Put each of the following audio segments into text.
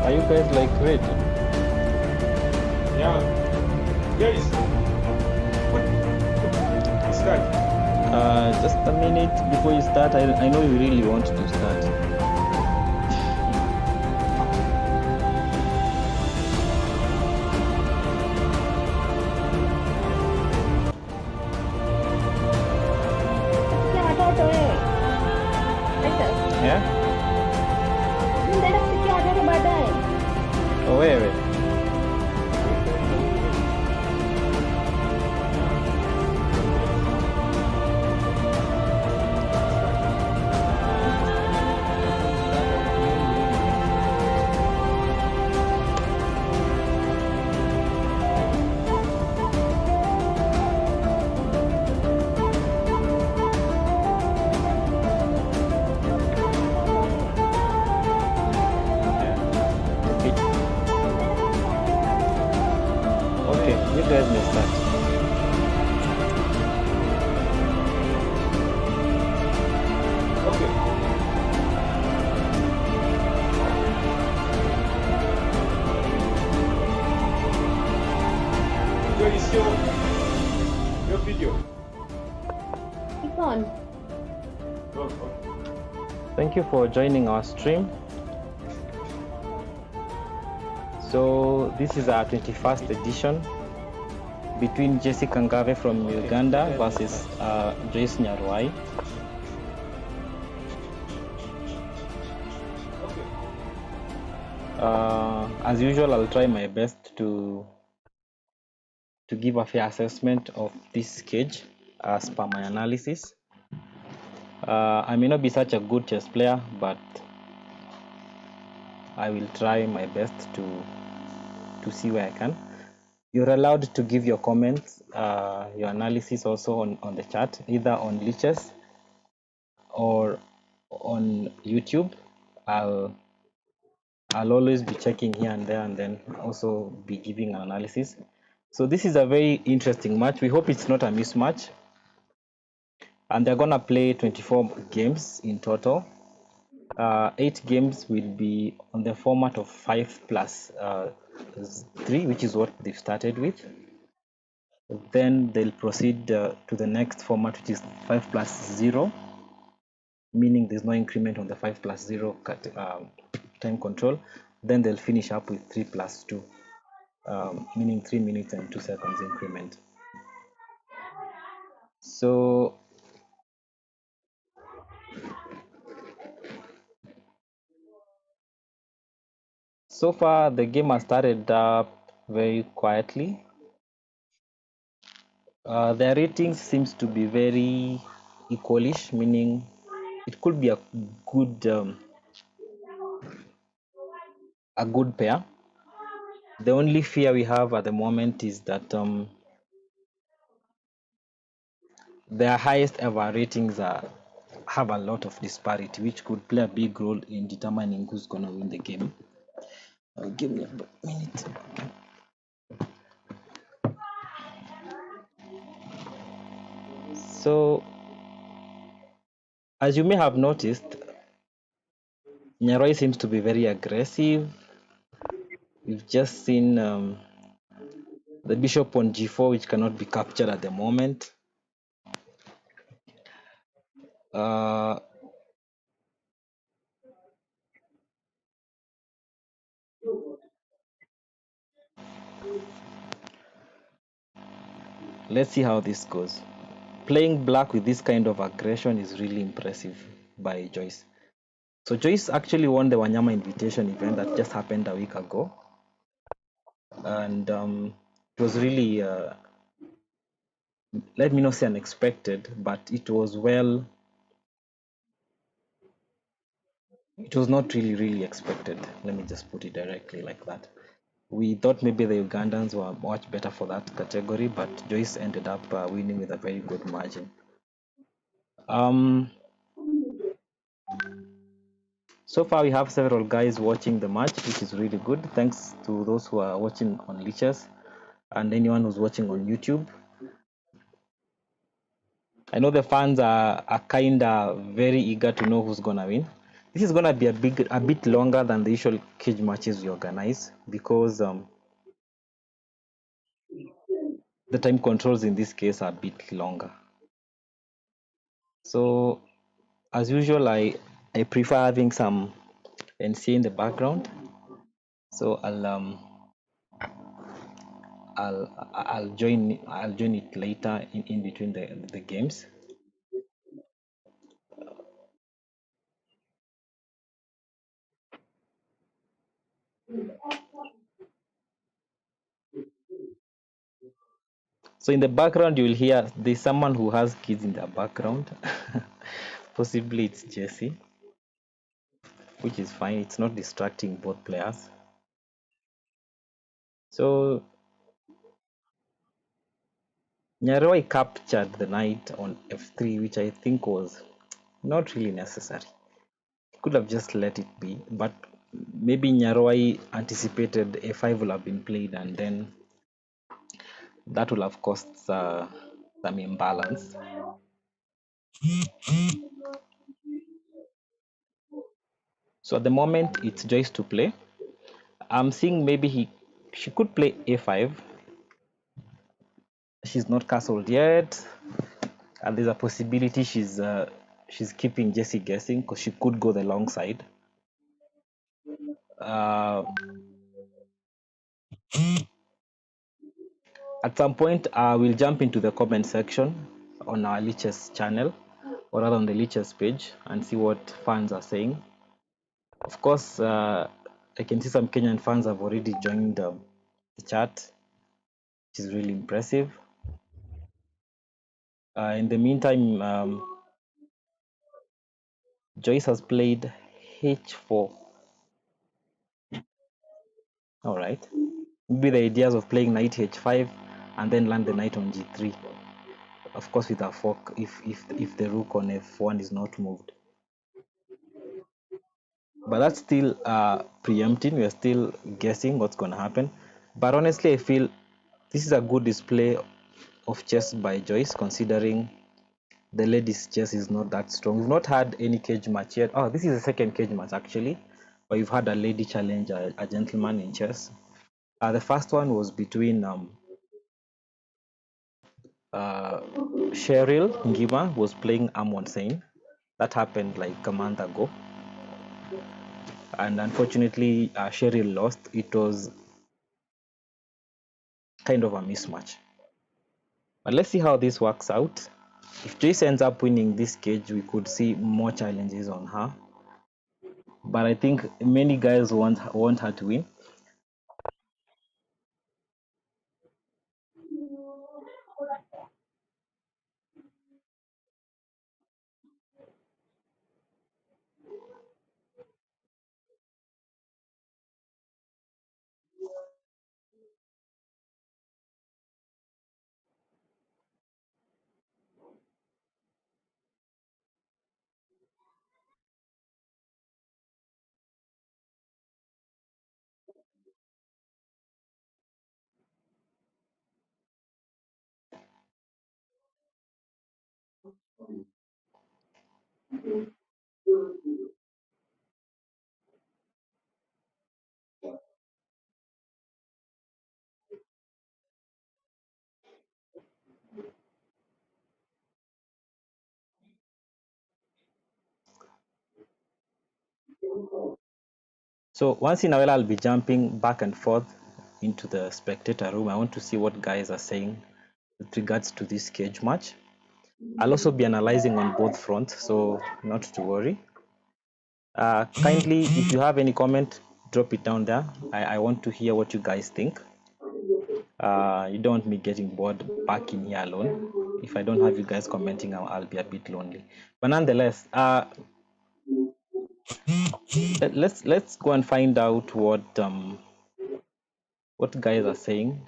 Are you guys like ready? Yeah. Joyce. Start. Just a minute before you start. I know you really want to start. Yeah? Oh, wait. Okay, you guys may start. Okay. Joyce, your video. It's on. Okay. Thank you for joining our stream. So this is our 21st edition between Jesse Kangave from Uganda versus Joyce Nyaruai. As usual, I'll try my best to give a fair assessment of this cage as per my analysis. I may not be such a good chess player, but I will try my best to see where I can. You're allowed to give your comments, your analysis also on the chat, either on Lichess or on YouTube. I'll always be checking here and there, and then also be giving an analysis. So this is a very interesting match. We hope it's not a mismatch. And they're gonna play 24 games in total. 8 games will be on the format of 5+3, which is what they've started with. Then they'll proceed to the next format, which is 5+0, meaning there's no increment on the 5+0 time control. Then they'll finish up with 3+2, meaning 3 minutes and 2 seconds increment. So far the game has started up very quietly. Their ratings seems to be very equalish, meaning it could be a good pair. The only fear we have at the moment is that their highest ever ratings have a lot of disparity, which could play a big role in determining who's gonna win the game. Give me a minute. So, as you may have noticed, Nyaruai seems to be very aggressive. We've just seen the bishop on g4, which cannot be captured at the moment. Let's see how this goes. Playing black with this kind of aggression is really impressive by Joyce. So Joyce actually won the Wanyama Invitation event that just happened a week ago. And it was really, let me not say unexpected, but it was not really expected. Let me just put it directly like that. We thought maybe the Ugandans were much better for that category, but Joyce ended up winning with a very good margin. So far, we have several guys watching the match, which is really good. Thanks to those who are watching on Lichess and anyone who's watching on YouTube. I know the fans are kind of very eager to know who's gonna win. This is gonna be a bit longer than the usual cage matches we organize because the time controls in this case are a bit longer. So as usual, I prefer having some NC in the background. So I'll join it later in between the games. So in the background, you will hear there's someone who has kids in the background. Possibly it's Jesse, which is fine. It's not distracting both players. So Nyaruai captured the knight on f3, which I think was not really necessary. He could have just let it be, but maybe Nyaruai anticipated a5 will have been played, and then that will have caused some imbalance. So at the moment, it's Joyce to play. I'm seeing maybe she could play a5. She's not castled yet, and there's a possibility she's keeping Jesse guessing because she could go the long side. At some point, we'll jump into the comment section on our Liches channel, or rather on the Liches page, and see what fans are saying. Of course, I can see some Kenyan fans have already joined the chat, which is really impressive. In the meantime, Joyce has played h4. All right. Maybe the ideas of playing knight h5 and then land the knight on g3. Of course, with a fork, if the rook on f1 is not moved. But that's still preempting. We're still guessing what's going to happen. But honestly, I feel this is a good display of chess by Joyce, considering the ladies' chess is not that strong. We've not had any cage match yet. Oh, this is the second cage match actually, but we've had a lady challenge a gentleman in chess. The first one was between Cheryl Ngima was playing Amon Sain. That happened like a month ago. And unfortunately, Cheryl lost. It was kind of a mismatch. But let's see how this works out. If Joyce ends up winning this cage, we could see more challenges on her. But I think many guys want her to win. So once in a while, I'll be jumping back and forth into the spectator room. I want to see what guys are saying with regards to this cage match. I'll also be analyzing on both fronts, so not to worry. Kindly, if you have any comment, drop it down there. I want to hear what you guys think. You don't want me getting bored back in here alone. If I don't have you guys commenting, I'll be a bit lonely. But nonetheless, let's go and find out what guys are saying.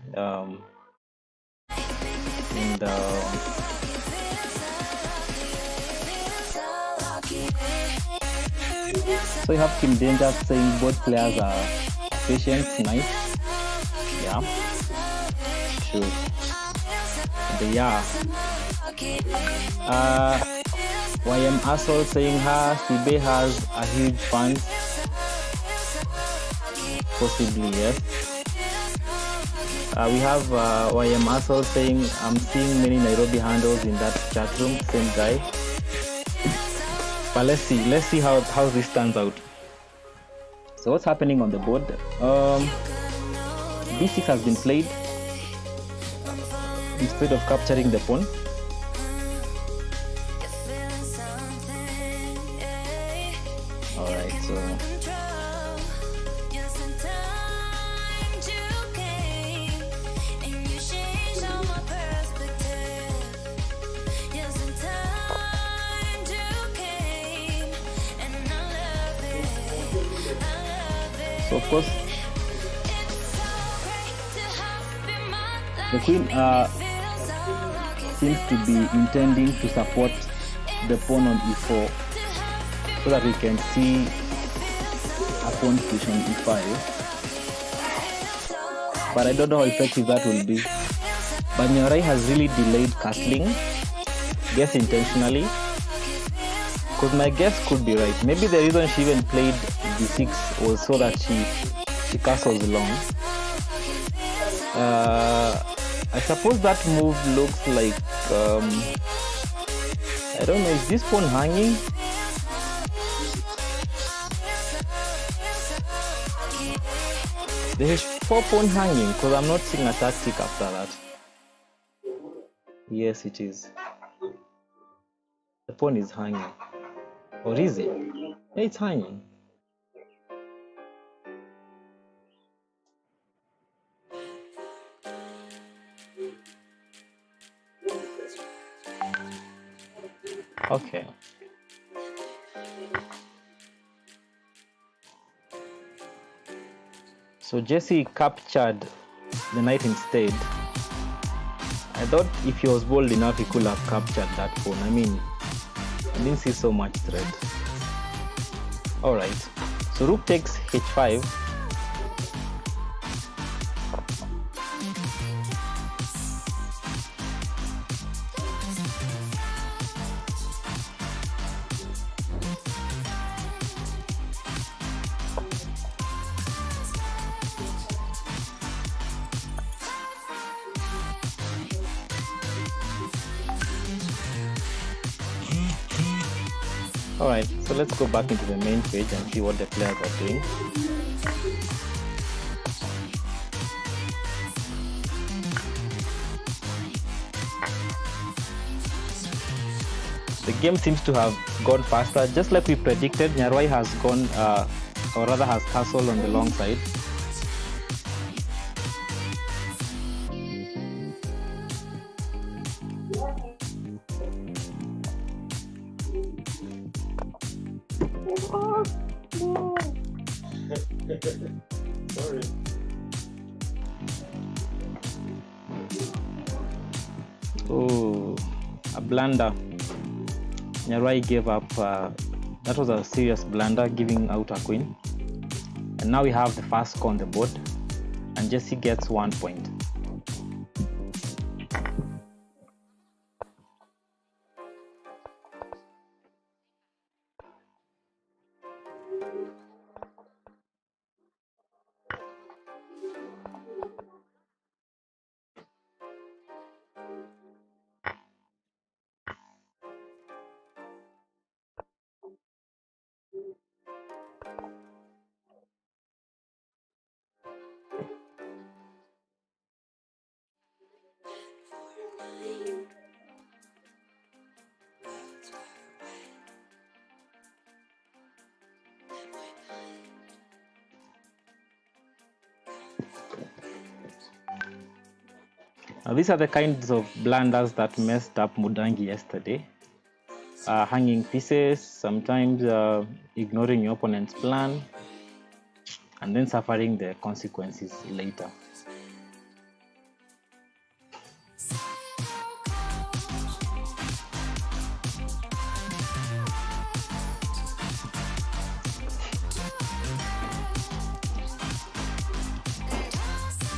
So you have Team Danger saying both players are patient, nice. Yeah, true. They are. YM Asol saying Sibe has a huge fan. Possibly, yes. We have YM Asol saying, I'm seeing many Nairobi handles in that chat room. Same guy. But let's see how this turns out. So what's happening on the board? B6 has been played instead of capturing the pawn. Alright, so of course the queen seems to be intending to support the pawn on e4 so that we can see a pawn push on e5, but I don't know how effective that will be. But Nyaruai has really delayed castling, guess intentionally, because my guess could be right. Maybe the reason she even played d6 was so that she castles long. I suppose that move looks like I don't know, is this pawn hanging? The h4 pawn hanging, because I'm not seeing a tactic after that. Yes, it is. The pawn is hanging. Or is it? Yeah, it's hanging. Okay. So Jesse captured the knight instead. I thought if he was bold enough, he could have captured that pawn. I mean, I didn't see so much threat. Alright, so rook takes h5. Alright, so let's go back into the main page and see what the players are doing. The game seems to have gone faster, just like we predicted. Nyaruai has gone, or rather has castled on the long side. Sorry. Oh, a blunder. Nyaruai gave up. That was a serious blunder, giving out a queen. And now we have the first score on the board, and Jesse gets 1 point. These are the kinds of blunders that messed up Mudangi yesterday. Hanging pieces, sometimes ignoring your opponent's plan, and then suffering the consequences later.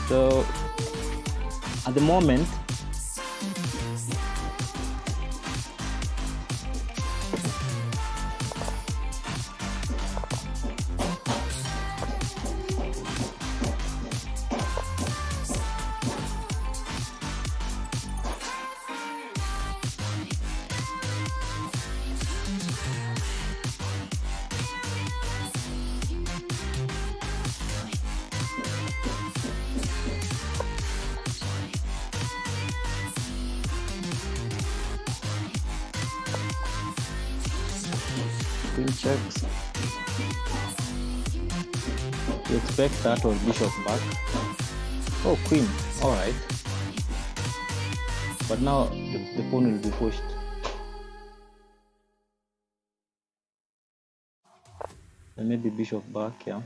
So at the moment, Queen checks. You expect that or bishop back. Oh, queen. Alright. But now the pawn will be pushed. And maybe bishop back, yeah.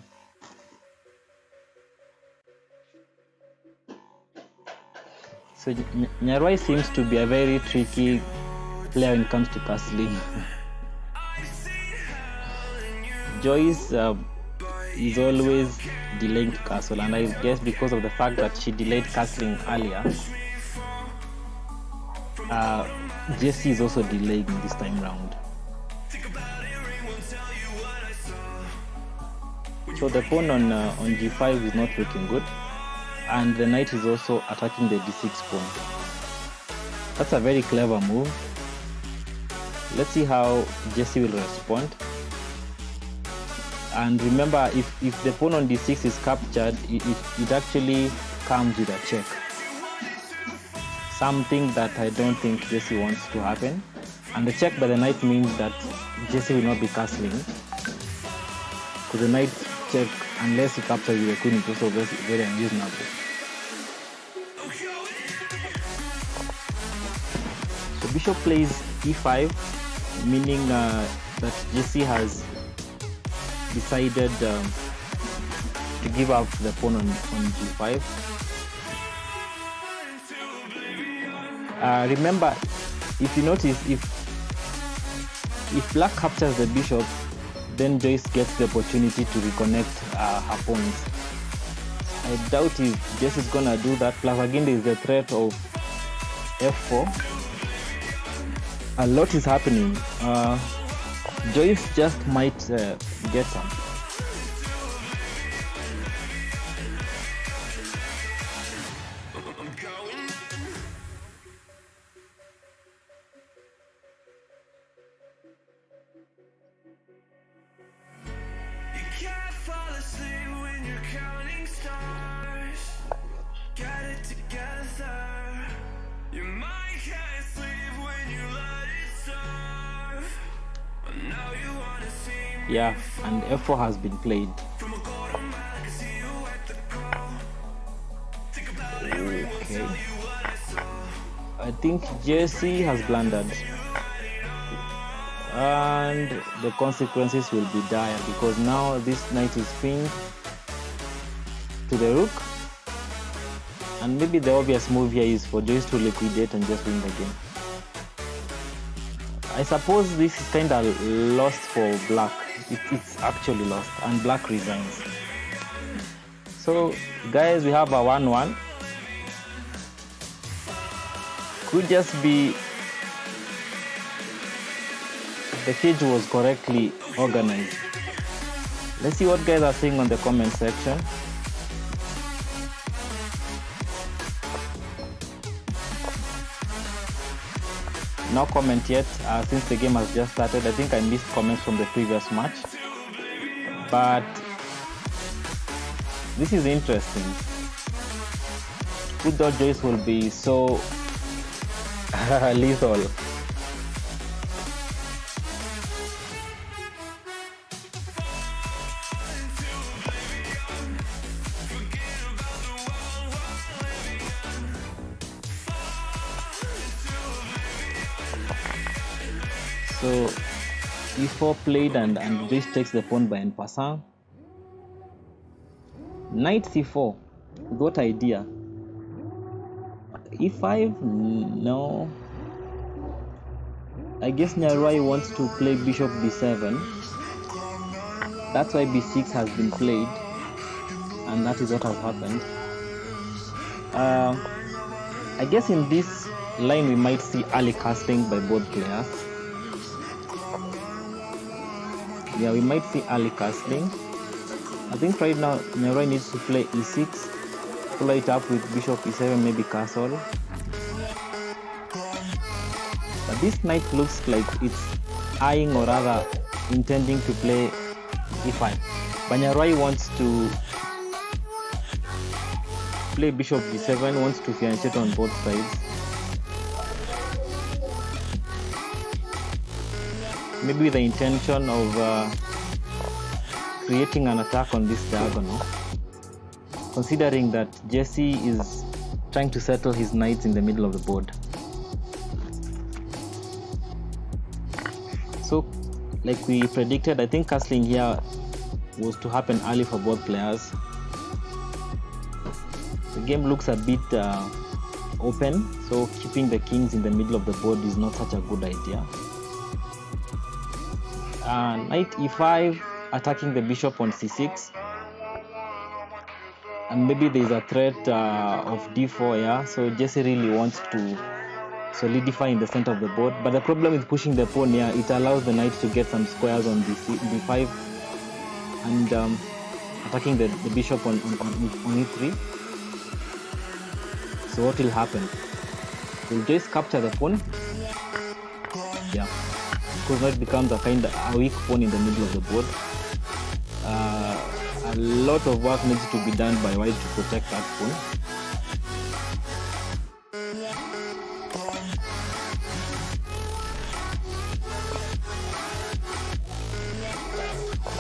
So Nyaruai seems to be a very tricky player when it comes to castling. Joyce is always delaying to castle, and I guess because of the fact that she delayed castling earlier, Jessie is also delaying this time round. So the pawn on g5 is not looking good, and the knight is also attacking the d6 pawn. That's a very clever move. Let's see how Jessie will respond. And remember, if the pawn on d6 is captured, it actually comes with a check. Something that I don't think Jessie wants to happen. And the check by the knight means that Jessie will not be castling. Because the knight check, unless you capture with the queen, is also very, very unreasonable. So bishop plays e5, meaning that Jessie has decided to give up the pawn on g5. Remember, if you notice, if black captures the bishop, then Joyce gets the opportunity to reconnect her pawns. I doubt if Joyce is gonna do that. Plus, again, there is the threat of f4. A lot is happening. Joyce just might get some. Yeah, and f4 has been played. Okay. I think Jessie has blundered. And the consequences will be dire because now this knight is pinned to the rook. And maybe the obvious move here is for Joyce to liquidate and just win the game. I suppose this is kind of lost for black. It's actually lost, and black resigns. So guys, we have a 1-1. Could just be the cage was correctly organized. Let's see what guys are saying on the comment section. No comment yet since the game has just started. I think I missed comments from the previous match, but this is interesting. Who thought Joyce will be so lethal? So e4 played and Joyce takes the pawn by en passant. Knight c4. What idea? e5? No. I guess Nyaruai wants to play bishop b7. That's why b6 has been played, and that is what has happened. I guess in this line we might see early castling by both players. Yeah, we might see early castling. I think right now Nyaruai needs to play e6, follow it up with bishop e7, maybe castle. But this knight looks like it's eyeing, or rather intending to play e5. But Nyaruai wants to play bishop d7, wants to fianchet on both sides. maybe with the intention of creating an attack on this diagonal, considering that Jesse is trying to settle his knights in the middle of the board. So, like we predicted, I think castling here was to happen early for both players. The game looks a bit open, so keeping the kings in the middle of the board is not such a good idea. Knight e5, attacking the bishop on c6, and maybe there's a threat of d4, yeah, so Jesse really wants to solidify in the center of the board, but the problem with pushing the pawn here, it allows the knight to get some squares on d5 and attacking the bishop on e3. So what will happen? Will Joyce capture the pawn? Yeah, because now it becomes a kind of a weak pawn in the middle of the board. A lot of work needs to be done by white to protect that pawn.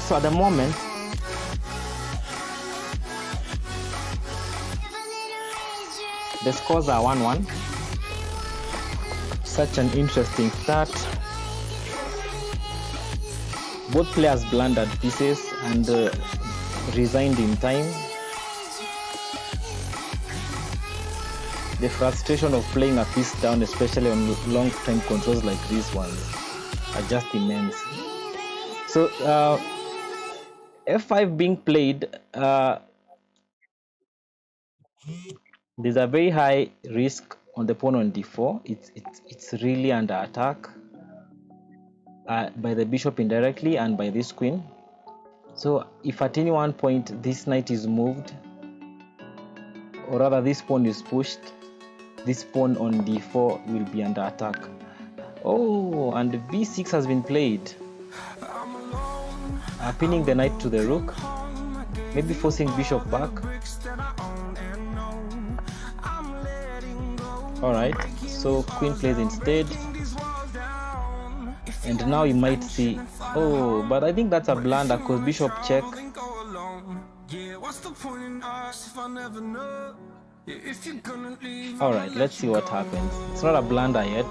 So at the moment, the scores are 1-1. Such an interesting start. Both players blundered pieces and resigned in time. The frustration of playing a piece down, especially on long time controls like these ones, are just immense. So f5 being played, there's a very high risk on the pawn on d4. It's really under attack by the bishop indirectly and by this queen. So if at any one point this knight is moved, or rather this pawn is pushed, this pawn on d4 will be under attack. Oh, and b6 has been played, pinning the knight to the rook, maybe forcing bishop back. Alright, so queen plays instead, and now you might see, oh, but I think that's a blunder because bishop check. Alright, let's see what happens. It's not a blunder yet.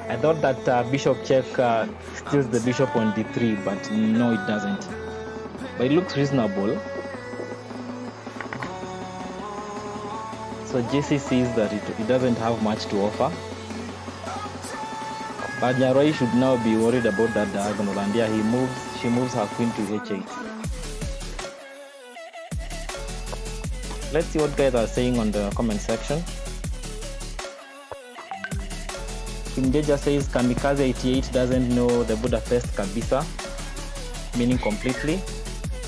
I thought that bishop check steals the bishop on d3, but no, it doesn't. But it looks reasonable. So Jesse sees that it doesn't have much to offer. But Nyaruai should now be worried about that diagonal, and here she moves her queen to h8. Let's see what guys are saying on the comment section. Kindeja says Kamikaze 88 doesn't know the Budapest Kabisa, meaning completely.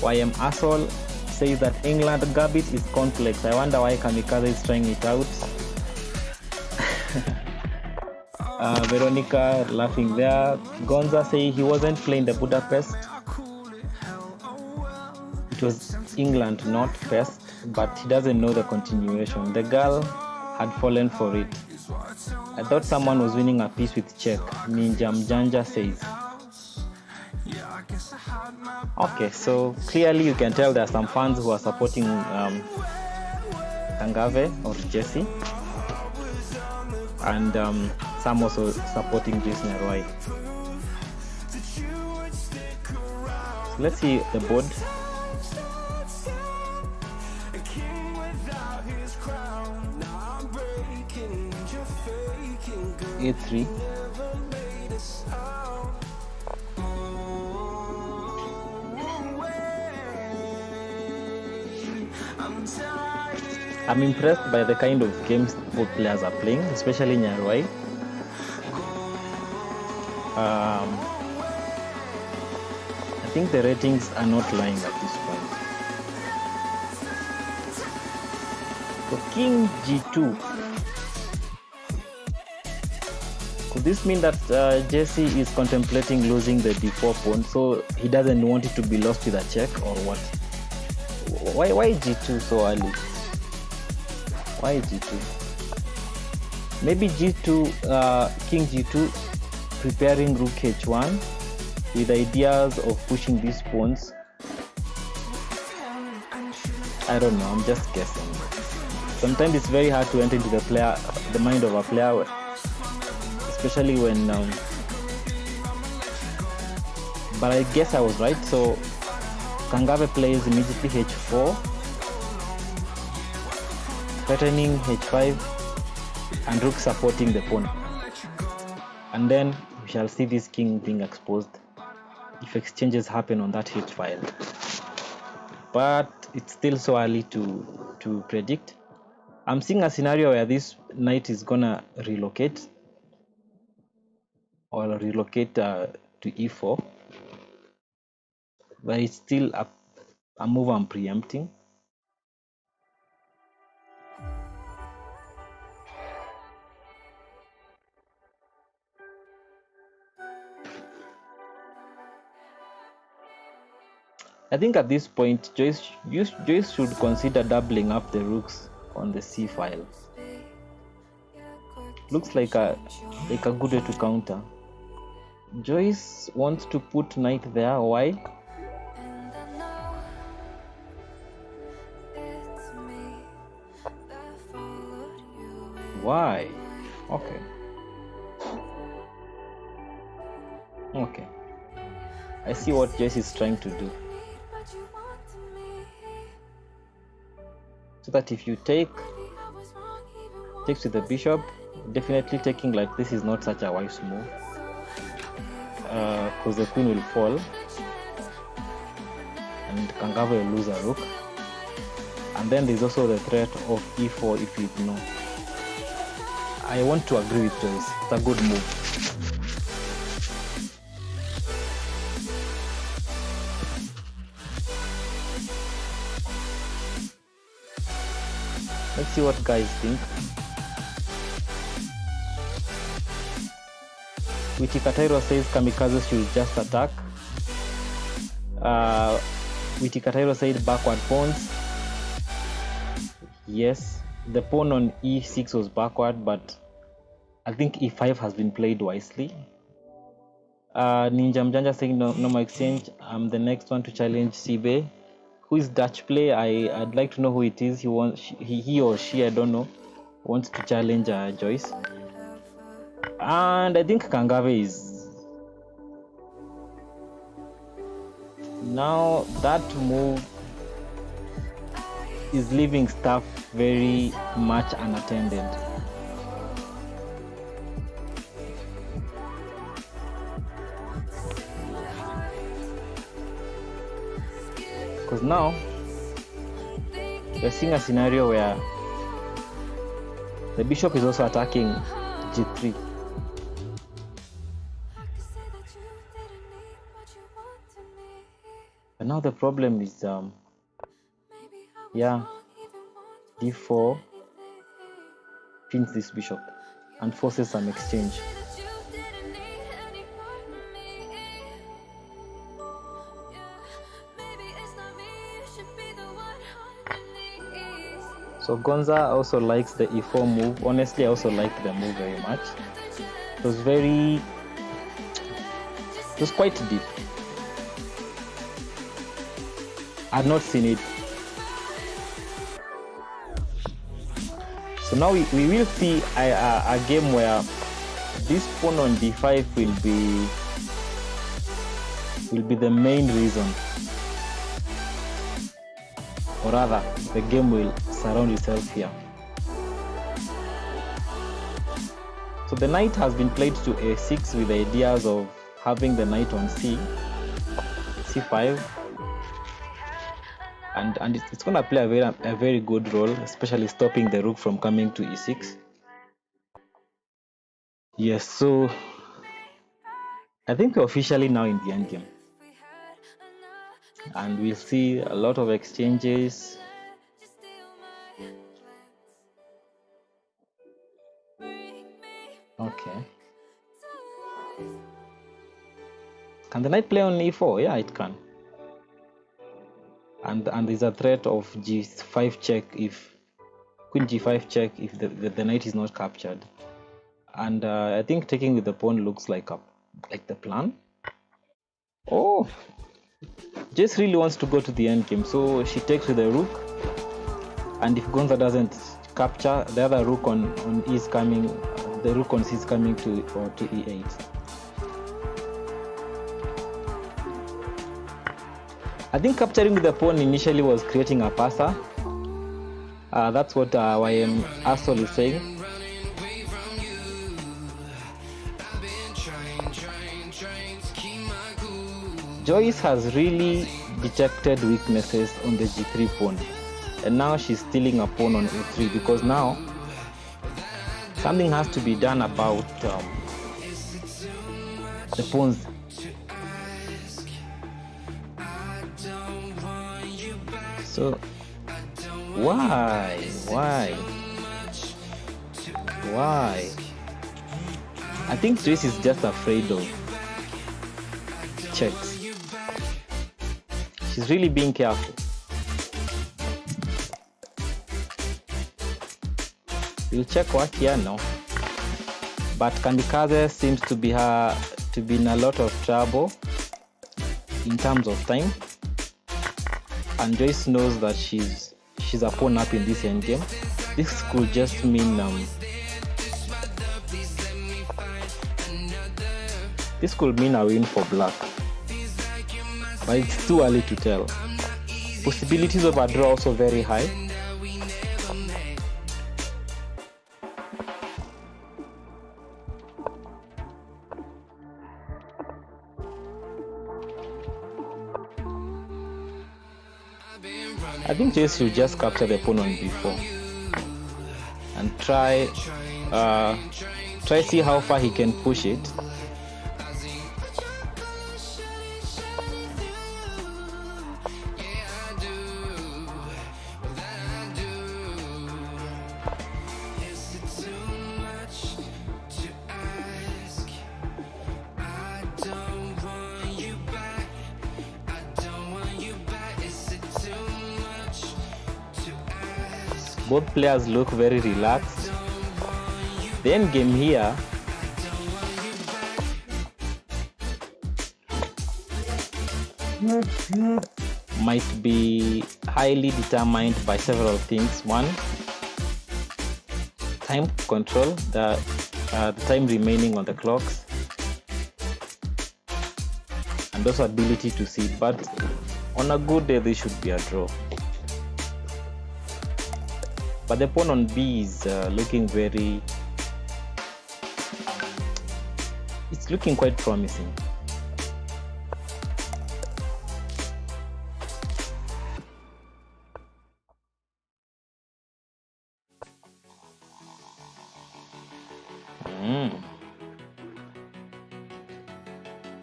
YM Asshole says that England Gambit is complex. I wonder why Kamikaze is trying it out. Veronica laughing there. Gonza say he wasn't playing the Budapest. It was England, not Pest, but he doesn't know the continuation. The girl had fallen for it. I thought someone was winning a piece with check. Ninja Mjanja says. Okay, so clearly you can tell there are some fans who are supporting Kangave or Jesse, and some also supporting Joyce Nyaruai. So let's see the board. A3. I'm impressed by the kind of games both players are playing, especially Nyaruai. I think the ratings are not lying at this point. So King G2. Could this mean that Jesse is contemplating losing the d4 pawn, so he doesn't want it to be lost with a check, or what? Why G2 so early? Why G2? Maybe G2, King G2 preparing rook h1 with ideas of pushing these pawns. I don't know, I'm just guessing. Sometimes it's very hard to enter into the mind of a player, especially when but I guess I was right. So Kangave plays immediately h4, threatening h5, and rook supporting the pawn. And then we shall see this king being exposed if exchanges happen on that h file. But it's still so early to predict. I'm seeing a scenario where this knight is gonna relocate to e4, but it's still a move I'm preempting. I think at this point, Joyce should consider doubling up the rooks on the c file. Looks like a good way to counter. Joyce wants to put knight there. Why? Why? Okay. Okay. I see what Joyce is trying to do. So that if you takes with the bishop, definitely taking like this is not such a wise move, because the queen will fall and Kangave will lose a rook, and then there's also the threat of e4 if you ignore. I want to agree with Joyce. It's a good move. Let's see what guys think. Witikatairo says Kamikaze should just attack. Witikatairo said backward pawns. Yes, the pawn on e6 was backward, but I think e5 has been played wisely. Ninja Mjanja saying no more exchange. I'm the next one to challenge Sibe. Who is Dutch play? I'd like to know who it is. He or she, I don't know, wants to challenge Joyce. And I think Kangave is now that move is leaving stuff very much unattended. Because now we're seeing a scenario where the bishop is also attacking g3. But now the problem is d4 pins this bishop and forces some exchange. So Gonza also likes the e4 move. Honestly, I also liked the move very much. It was quite deep. I've not seen it. So now we will see a game where this pawn on d5 will be the main reason, or rather the game will surround itself here. So the knight has been played to a6 with ideas of having the knight on c5, and it's going to play a very good role, especially stopping the rook from coming to e6. Yes, so I think we're officially now in the endgame, and we'll see a lot of exchanges. Okay. Can the knight play on e4? Yeah, it can. And there's a threat of g5 check if queen g5 check if the knight is not captured. And I think taking with the pawn looks like a like the plan. Oh, Joyce really wants to go to the end game, so she takes with the rook, and if Gonza doesn't capture, the other rook on E is coming. The rook on C is coming to E8. I think capturing with the pawn initially was creating a passer. That's what YM Asol is saying. Joyce has really detected weaknesses on the G3 pawn, and now she's stealing a pawn on A3, because now something has to be done about the pawns. So why? I think Joyce is just afraid of checks. She's really being careful. We'll check what here now. But Kamikaze seems to be in a lot of trouble in terms of time. And Joyce knows that she's a pawn up in this endgame. This could just mean this could mean a win for black, but it's too early to tell. Possibilities of a draw also very high. I think Joyce should just capture the pawn on B4 and try see how far he can push it. Both players look very relaxed. The end game here might be highly determined by several things. One, time control, the time remaining on the clocks, and also ability to see. But on a good day, this should be a draw. But the pawn on B is looking it's looking quite promising.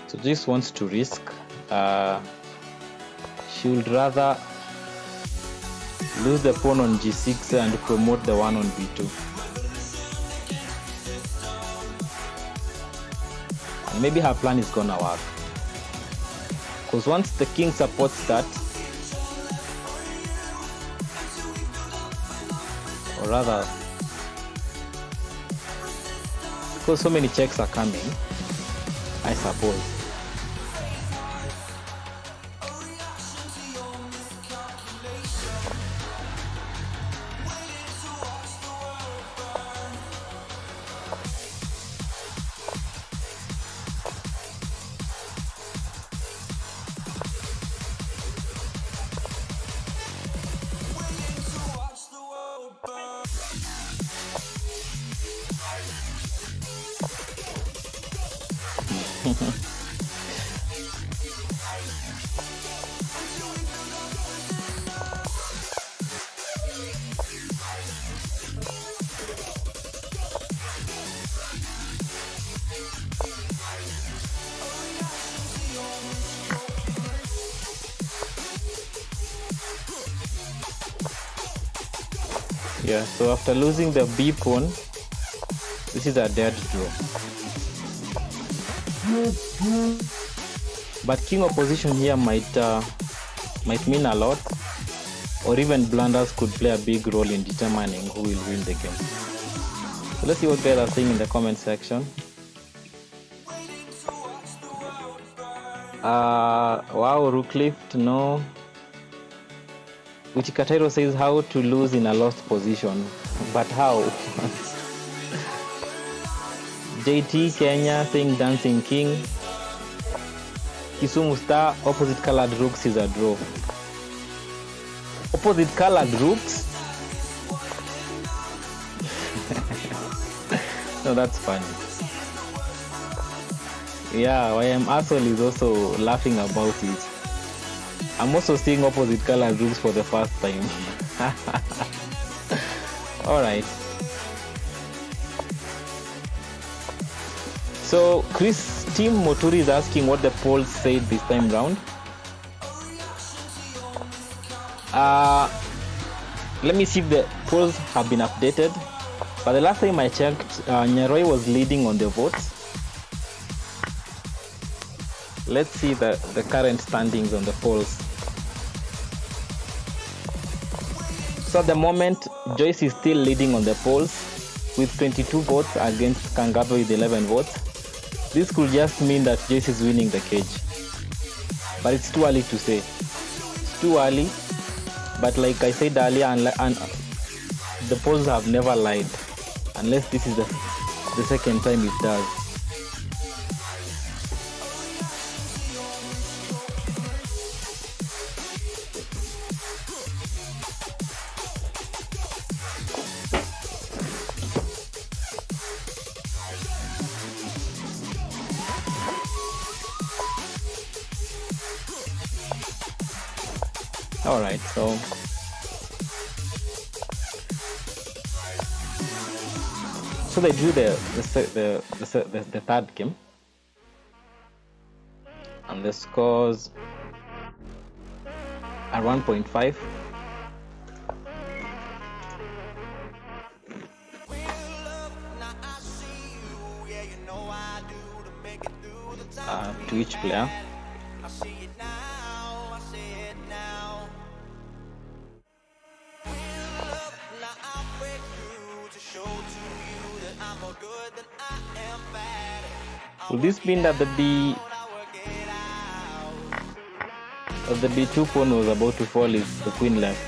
So Joyce wants to risk. She would rather lose the pawn on G6 and promote the one on B2. And maybe her plan is gonna work, because once the king supports that, or rather, because so many checks are coming, I suppose. Yeah, so after losing the B pawn, this is a dead draw. But king opposition here might mean a lot, or even blunders could play a big role in determining who will win the game. So let's see what guys are saying in the comment section. Wow, Rooklift, no. Uchikatairo says how to lose in a lost position. But how? JT Kenya saying Dancing King. Kisumu Star, opposite colored rooks is a draw. Opposite colored rooks? No, that's funny. Yeah, YM Asshole is also laughing about it. I'm also seeing opposite colored rooks for the first time. Alright. So Team Moturi is asking what the polls said this time round. Let me see if the polls have been updated. But the last time I checked, Nyaruai was leading on the votes. Let's see the current standings on the polls. So at the moment, Joyce is still leading on the polls with 22 votes against Kangave with 11 votes. This could just mean that Joyce is winning the cage. But it's too early to say. It's too early. But like I said earlier, and the polls have never lied. Unless this is the second time it does. All right, so they drew the third game, and the scores are 1.5. To each player. Will this mean that the B2 pawn was about to fall if the queen left?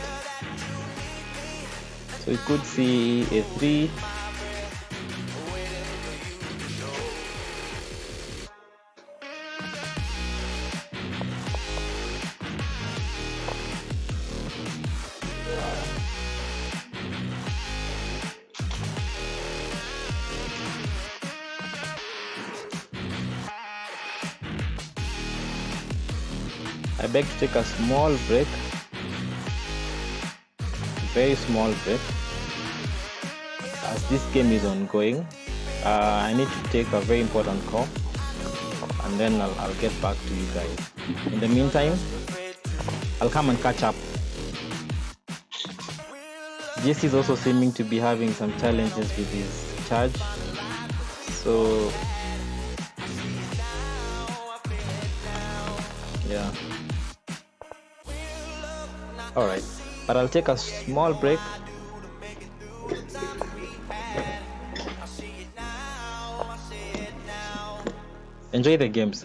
So we could see A3. I beg to take a small break, very small break, as this game is ongoing. I need to take a very important call, and then I'll get back to you guys. In the meantime, I'll come and catch up. Jesse is also seeming to be having some challenges with his charge, so yeah. All right, but I'll take a small break. Enjoy the games.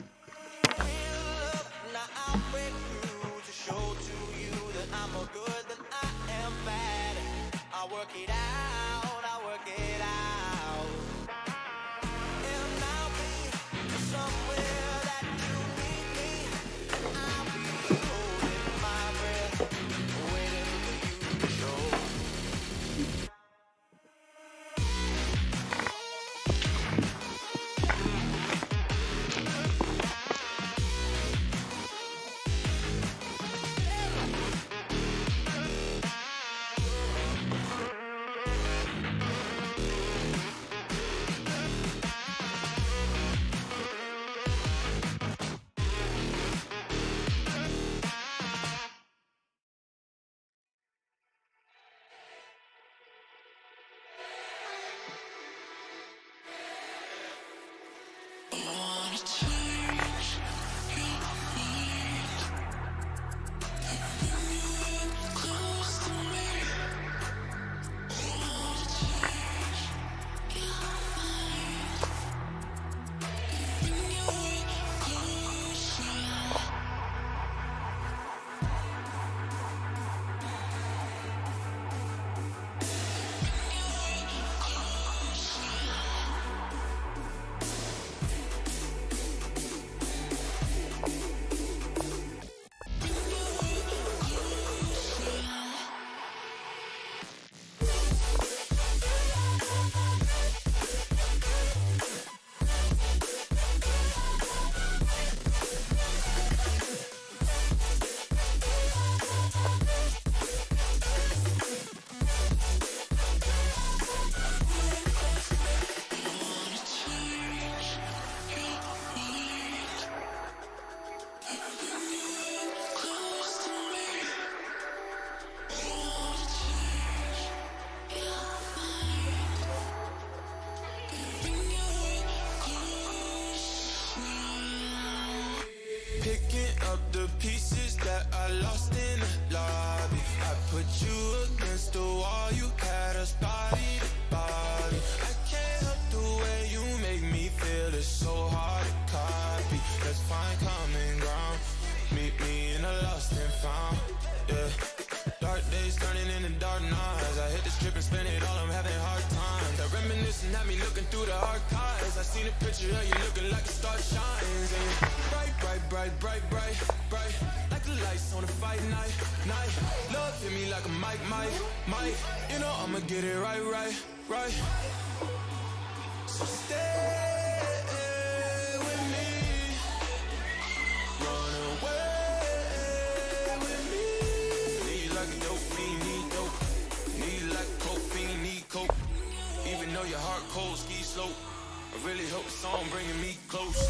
picking up the pieces that I lost in the lobby. I put you against the wall, you had us body to body. I can't help the way you make me feel, it's so hard to copy. Let's find common ground, meet me in a lost and found, yeah. Dark days turning into dark nights. I hit the strip and spend it all, I'm having hard times. I reminiscing at me looking through the archives. I seen a picture of you looking like a star shines. And bright, bright, bright, bright, bright, bright, like the lights on a fight night, night. Love hit me like a mic, mic, mic. You know I'ma get it right, right, right. So stay with me, run away. Even though your heart cold, ski slope, I really hope the song bringing me close.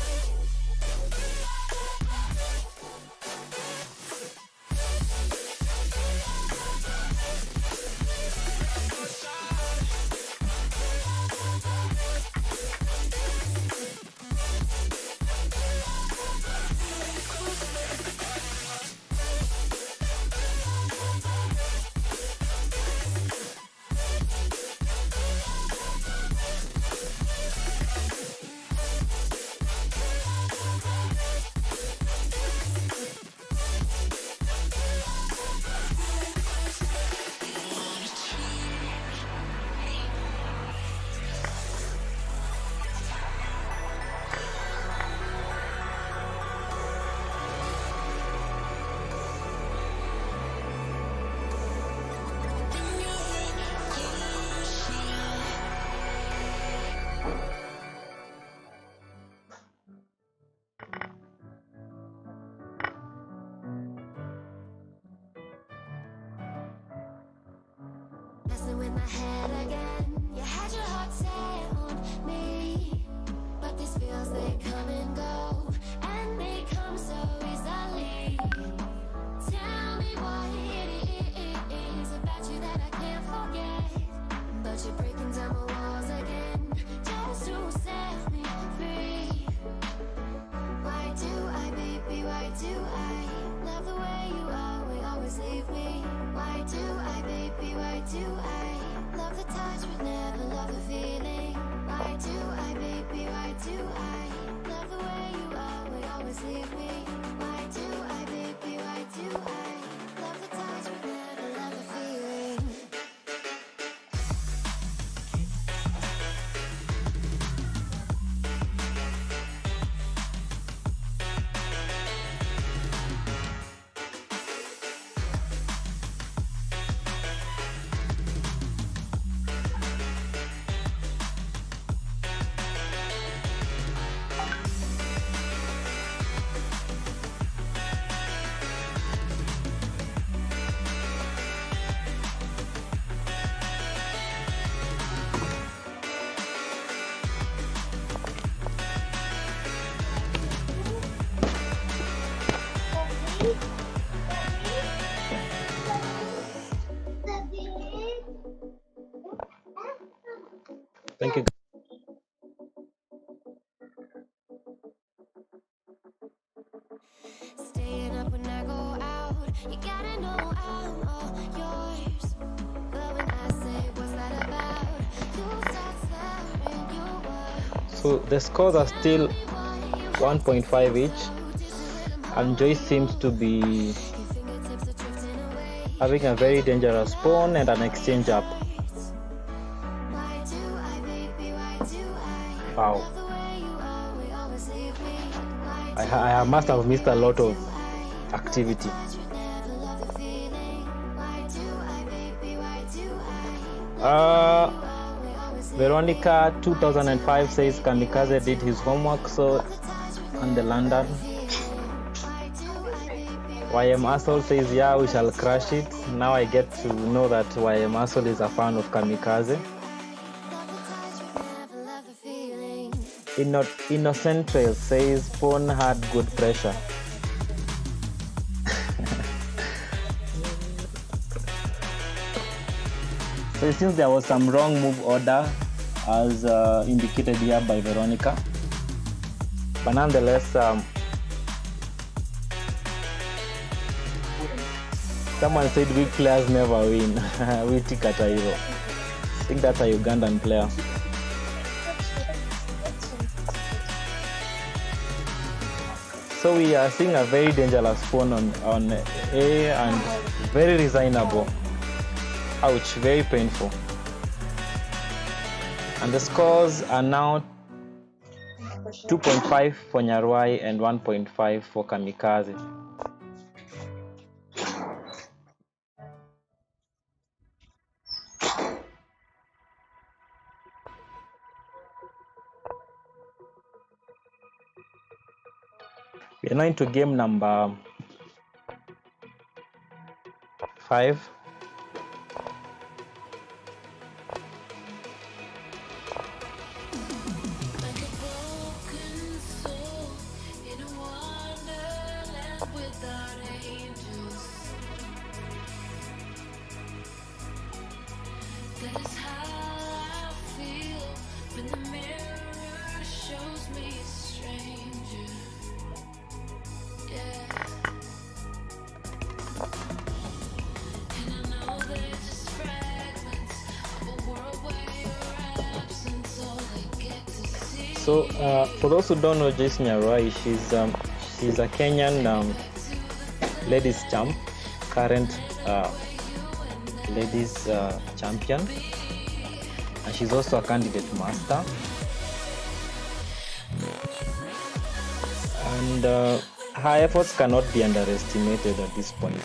Messing with my head again. You had your heart set on me, but these feels, they come and go, and they come so easily. Tell me what it is about you that I can't forget, but you're breaking down my walls again, just to set me free. Why do I, baby, why do I love the way you always leave me? Why do I, baby, why do I love the touch but never love the feeling? Why do I, baby, why do I love the way you always leave me? Why do I, baby, why do I love the touch but never love the feeling? Thank you. Staying up when I go out, you gotta know I'm all yours. But when I say what's that about, you start slurring your words. So the scores are still 1.5 each, and Joyce seems to be having a very dangerous pawn and an exchange up. Wow. I must have missed a lot of activity. Veronica 2005 says Kamikaze did his homework, so on the London. YM Asshole says, yeah, we shall crush it. Now I get to know that YM Asshole is a fan of Kamikaze. Innocent Trail says Pawn had good pressure. So it seems there was some wrong move order as indicated here by Veronica. But nonetheless, Someone said weak players never win. We tikata hero. I think that's a Ugandan player. So we are seeing a very dangerous pawn on A and very resignable. Ouch, very painful. And the scores are now 2.5 for Nyaruai and 1.5 for Kamikaze. We are now into game number 5. Like a broken soul in a wonderland without angels. That is how I feel when the mirror shows me a stranger. Yeah. And I know they're just fragments of a world where your absence all I get to see. So for those who don't know Joyce Nyaruai, she's a Kenyan ladies champ, current ladies champion, and she's also a candidate master. And her efforts cannot be underestimated at this point.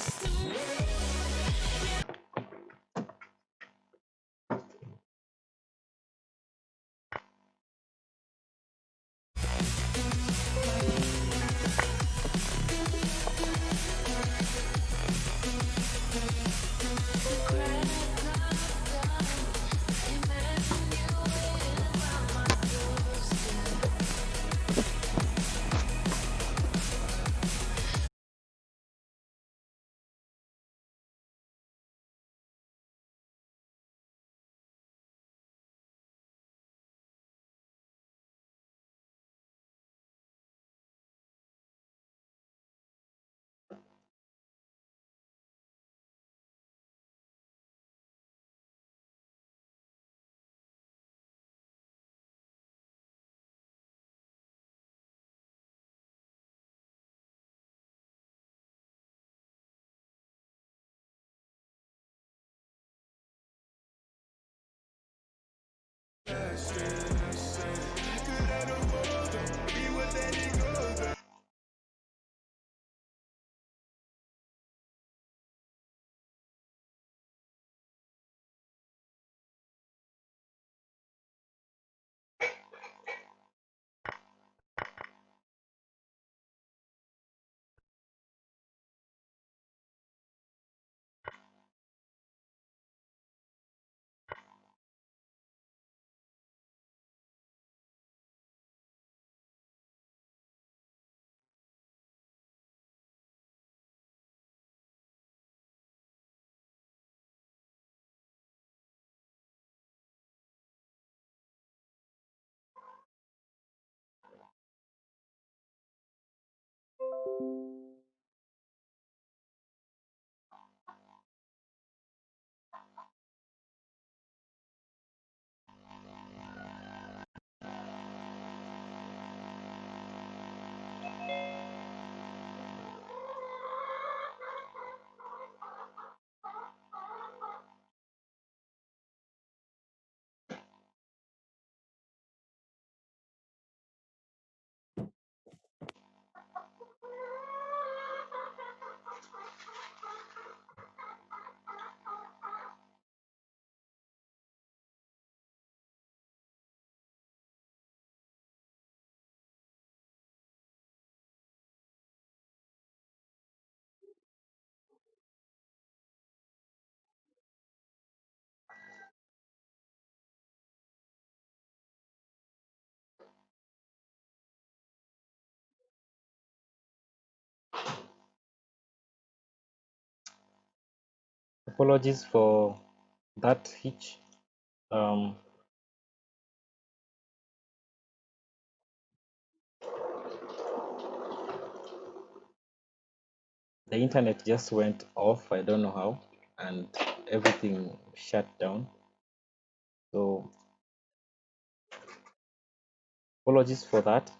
Apologies for that hitch. the internet just went off. I don't know how, and everything shut down. So apologies for that.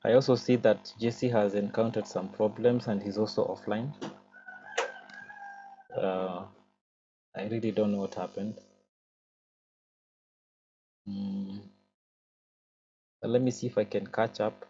I also see that Jesse has encountered some problems and he's also offline. I really don't know what happened. But let me see if I can catch up.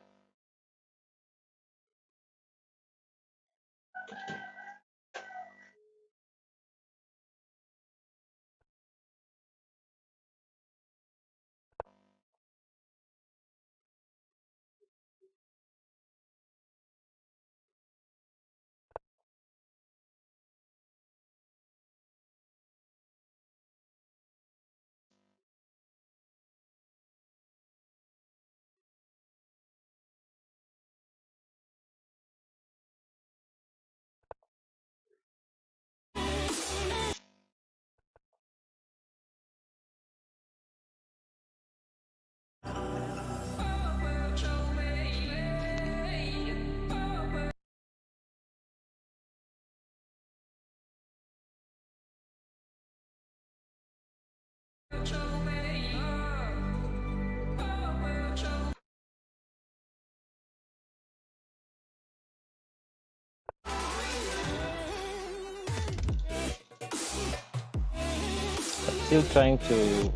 Still trying to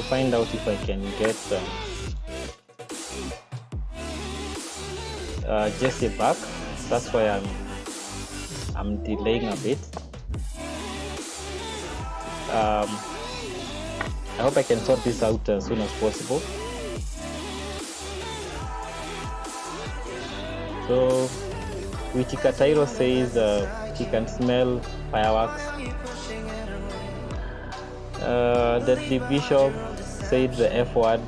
find out if I can get Jesse back. That's why I'm delaying a bit. I hope I can sort this out as soon as possible. So Wichikatairo says he can smell fireworks. The bishop said the F word.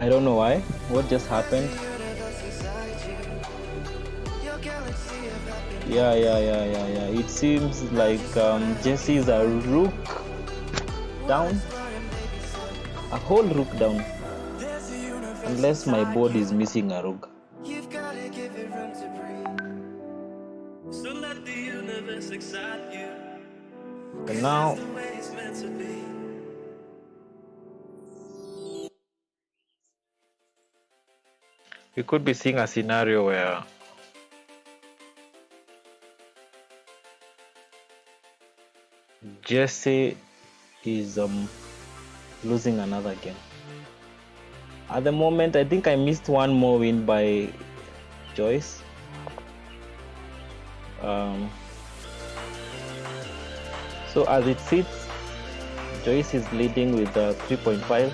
I don't know why. What just happened? Yeah. It seems like Jesse is a rook down. A whole rook down. Unless my board is missing a rook. And now we could be seeing a scenario where Jesse is losing another game. At the moment, I think I missed one more win by Joyce. So as it sits, Joyce is leading with 3.5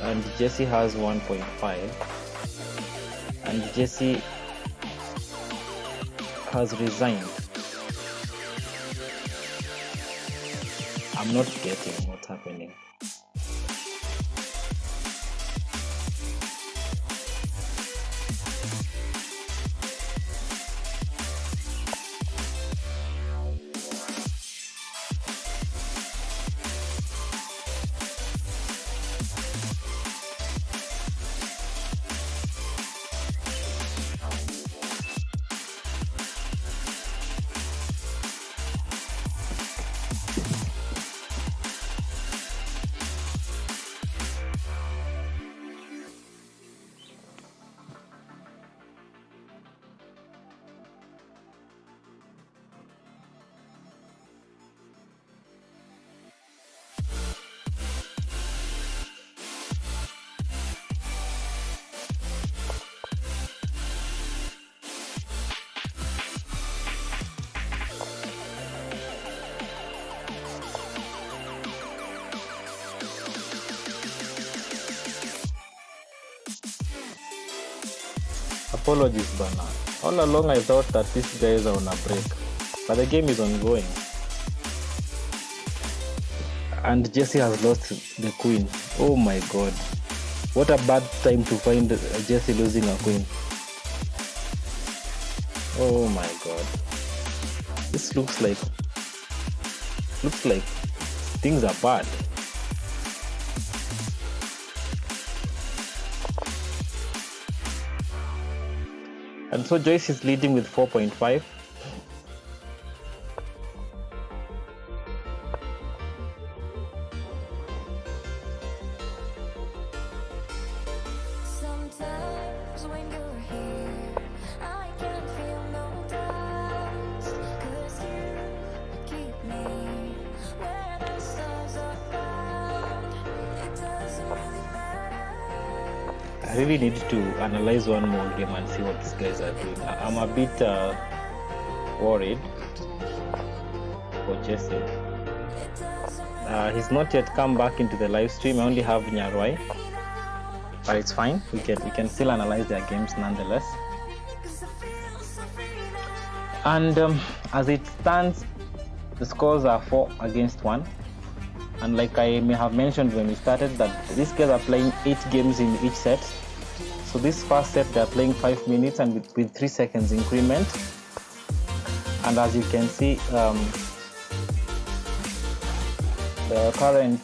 and Jesse has 1.5 and Jesse has resigned. I'm not getting what's happening. Apologies, Bana. All along I thought that these guys are on a break, but the game is ongoing. And Jesse has lost the queen. Oh my god. What a bad time to find Jesse losing a queen. Oh my god. This looks like things are bad. And so Joyce is leading with 4.5. Sometimes when you're here, I can feel no doubts. 'Cause you keep me where the stars are found. It doesn't really matter. I really need to analyze one more game and see what these guys are doing. I'm a bit worried for Jesse. He's not yet come back into the live stream. I only have Nyaruai, but it's fine. We can still analyze their games nonetheless. And as it stands, the scores are 4-1. And like I may have mentioned when we started, that these guys are playing 8 games in each set. So this first set they're playing 5 minutes and with 3 seconds increment. And as you can see, the current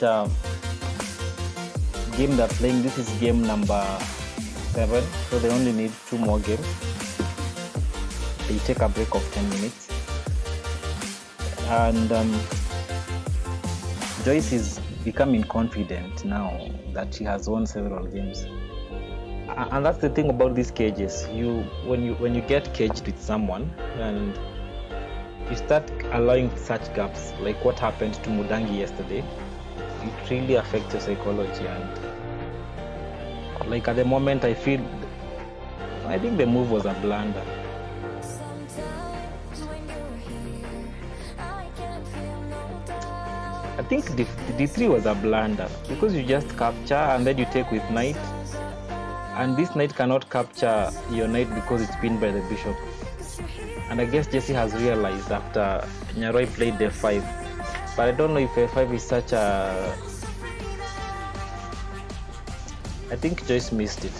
game they're playing, this is game number 7, so they only need 2 more games. They take a break of 10 minutes. And Joyce is becoming confident now that she has won several games. And that's the thing about these cages. When you get caged with someone and you start allowing such gaps, like what happened to Mudangi yesterday, it really affects your psychology. And like at the moment, I think the move was a blunder. I think the D3 was a blunder because you just capture and then you take with knight, and this knight cannot capture your knight because it's pinned by the bishop. And I guess Jesse has realized after Nyaruai played f5, but I don't know if f5 is such a... I think Joyce missed it.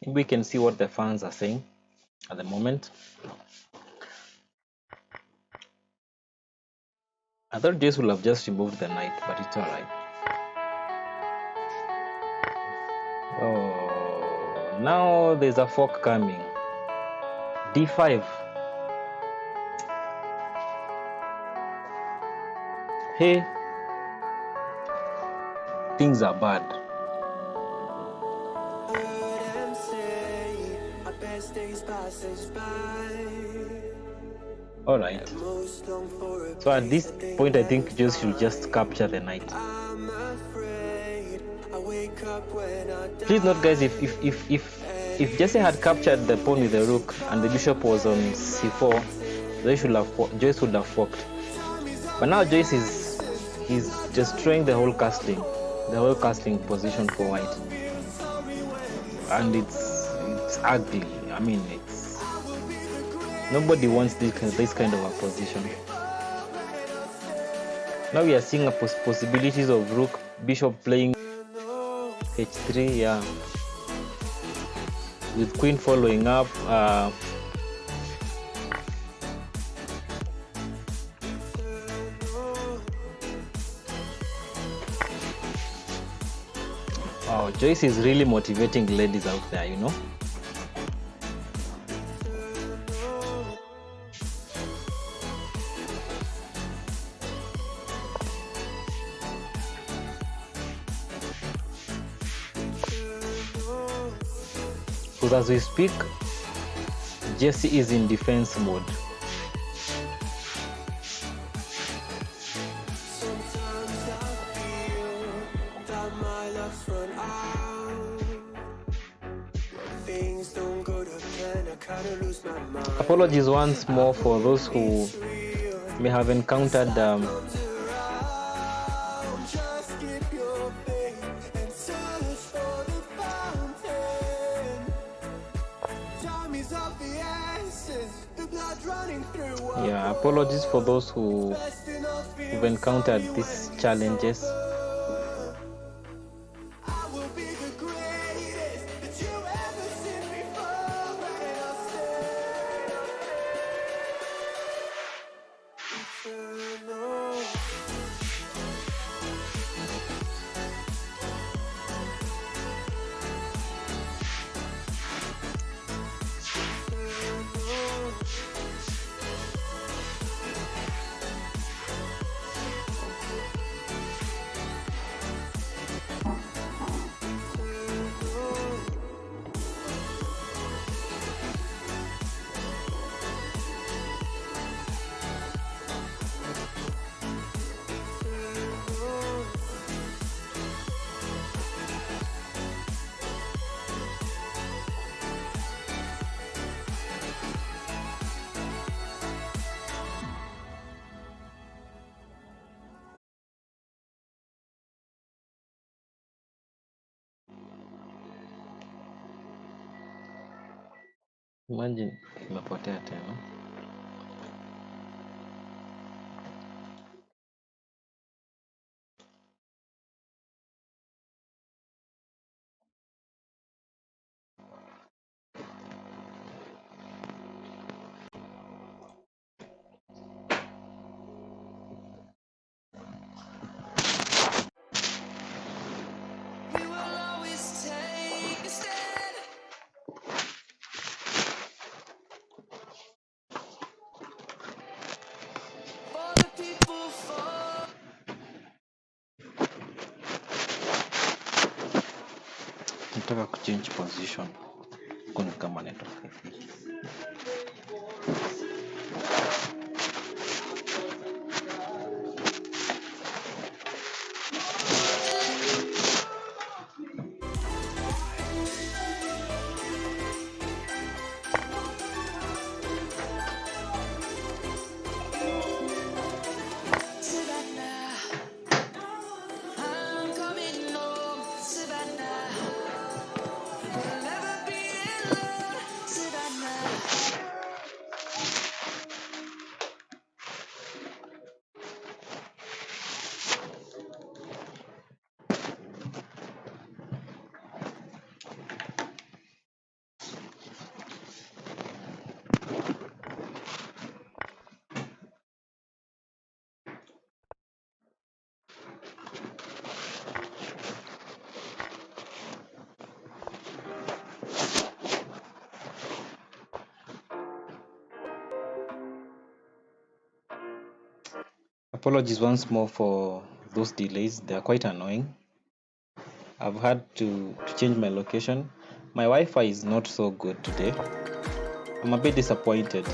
We can see what the fans are saying at the moment. I thought Joyce would have just removed the knight, but it's alright. Oh, now there's a fork coming. D5. Hey, things are bad. Alright. So at this point, I think Joyce should just capture the knight. Please note, guys, if Jesse had captured the pawn with the rook and the bishop was on c4, Joyce would have forked. But now Joyce is destroying the whole casting position for white, and it's ugly. I mean, nobody wants this kind of a position. Now we are seeing a possibilities of rook bishop playing h3, yeah, with queen following up. Wow, Joyce is really motivating ladies out there, you know. Because as we speak, Jesse is in defense mode. Sometimes I feel that my luck's run out. Apologies once more for those who may have encountered apologies for those who've encountered these challenges. Imagine imepotea tena. We will always take a stand for the people, for Nataka kuchange position. Kuna kama network hivi. Savannah. I'm coming home, Savannah. We'll never be alone, Savannah. Apologies once more for those delays. They are quite annoying. I've had to change my location. My Wi-Fi is not so good today. I'm a bit disappointed.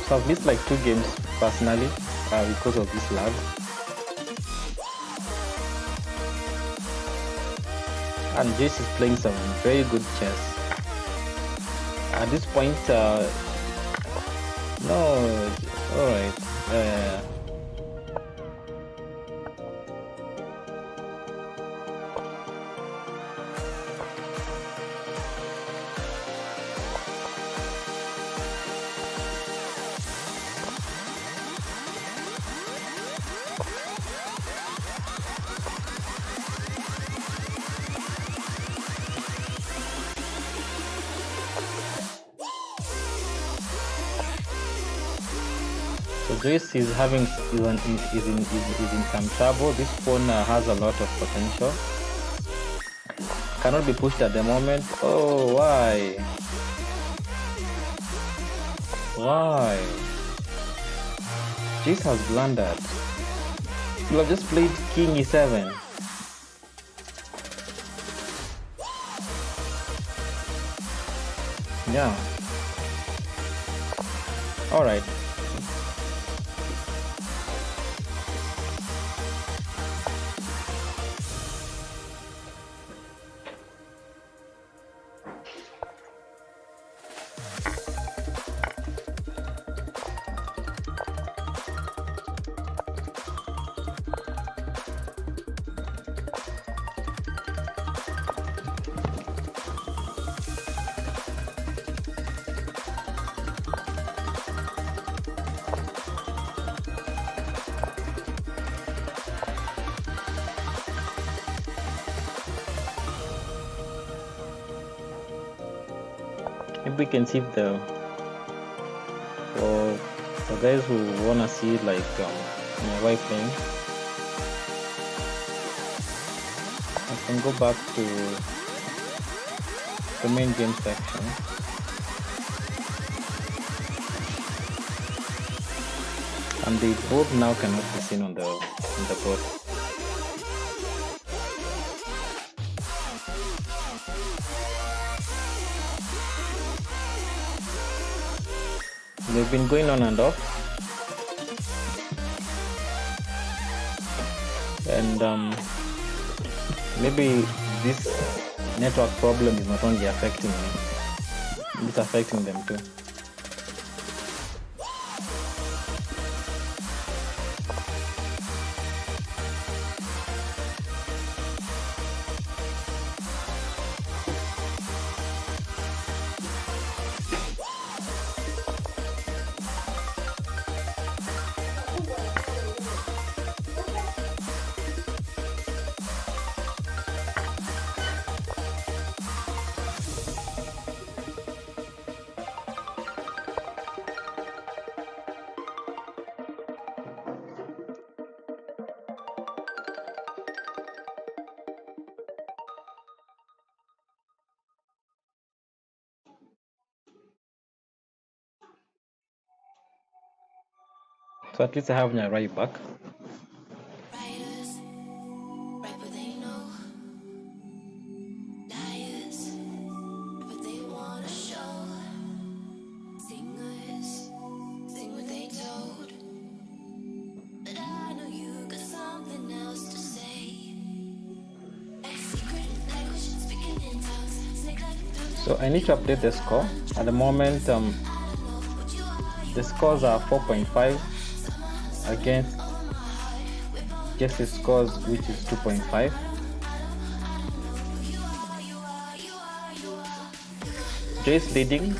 So I've missed like 2 games personally because of this lag. And Joyce is playing some very good chess. At this point, no, alright. So Joyce is in some trouble. This pawn has a lot of potential. Cannot be pushed at the moment. Oh, why? Why? Joyce has blundered. You have just played King E7. Yeah. All right. Maybe we can see if for guys who wanna see like Nyaruai playing, I can go back to the main game section. And the board now cannot be seen on the board. They've been going on and off, and maybe this network problem is not only affecting me, it's affecting them too. So at least I have Nyaruai back. Writers, write what they know. Liars, write what they wanna show. Singers, sing what they told. But I know you got something else to say. Like secret language, speaking in tongues. Snake like So I need to update the score. At the moment, the scores are 4.5 against Jess's scores, which is 2.5. Joyce leading.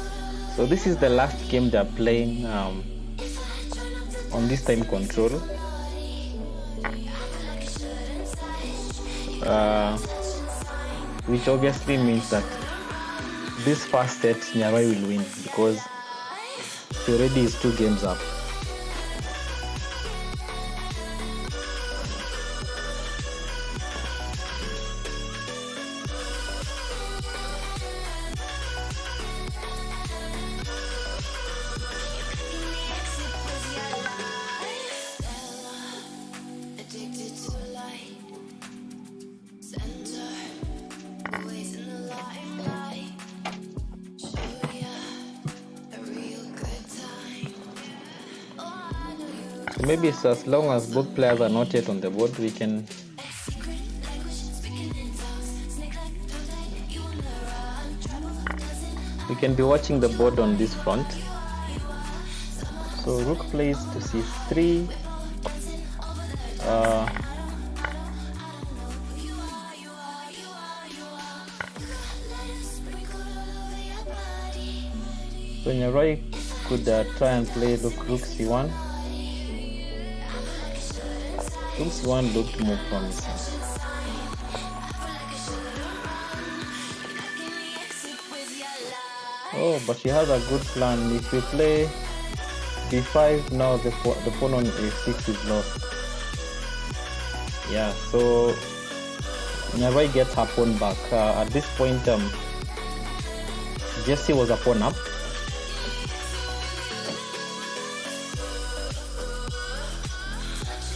So this is the last game they're playing on this time control. Which obviously means that this first set Nyaruai will win because he already is 2 games up. addicted to light. Center, always in the limelight. Show ya a real good time. Oh, I know you. So maybe it's as long as both players are not yet on the board, we can Secret language, speaking in tongues. Snake like don't you wanna run? Trouble doesn't be watching the board on this front. So rook plays to c3. So Nyaruai could try and play rook c1. Rook c1 looked more promising. Oh, but she has a good plan. If you play b5, now the pawn on a6 is lost. Yeah, so Nyaruai gets her pawn back. At this point, Jessie was a pawn up.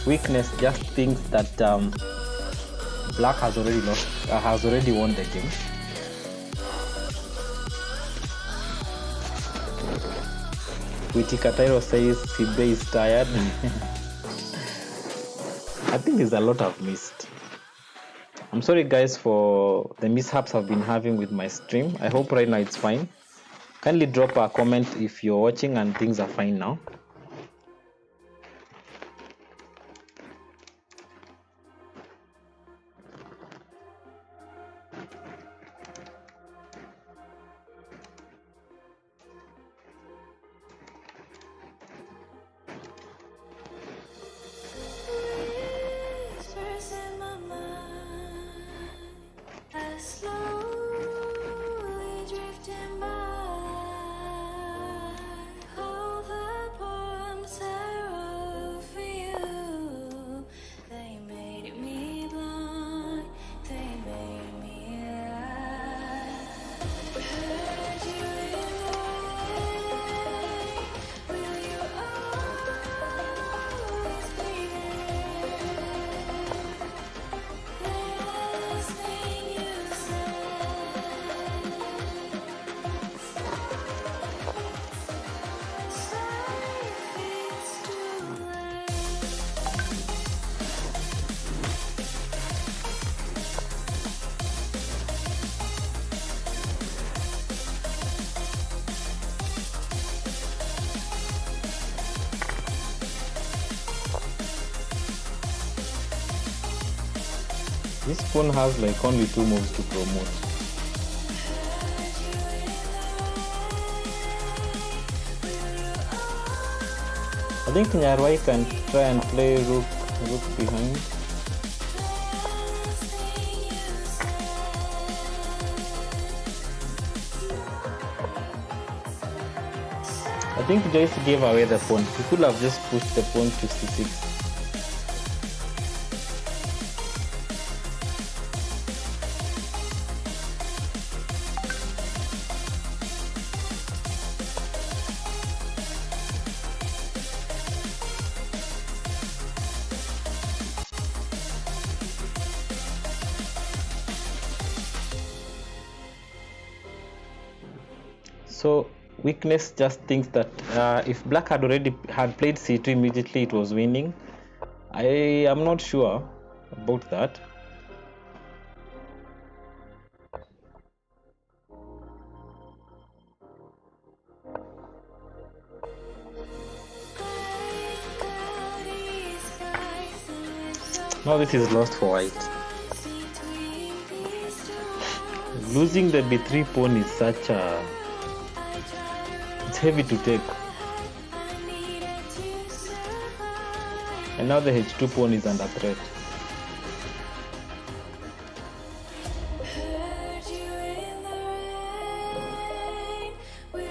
Weakness just thinks that Black has already won the game. Witikatairo says Sibe is tired. I think there's a lot I've missed. I'm sorry guys for the mishaps I've been having with my stream. I hope right now it's fine. Kindly drop a comment if you're watching and things are fine now. Whispers in my mind, I slowly drifting by. All the poems I wrote for you, they made me blind, they made me lie. Heard you in the rain, will you always be there? Last thing you said, it's too late. This phone has like only 2 moves to promote. I think Nyaruai can try and play rook behind. I think Joyce gave away the pawn. He could have just pushed the pawn to c6. So weakness just thinks that if black had played c2 immediately, it was winning. I am not sure about that. Now this is lost for white. Losing the b3 pawn is such a... it's heavy to take. And now the h2 pawn is under threat. Heard you in the rain, will you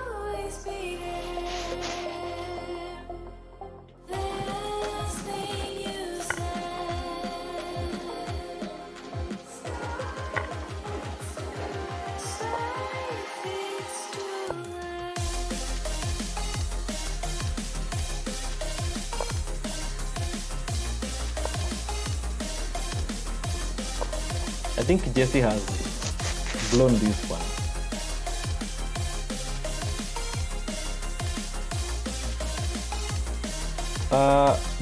always be there? Last thing you said, it's too late. I think Jesse has blown this one.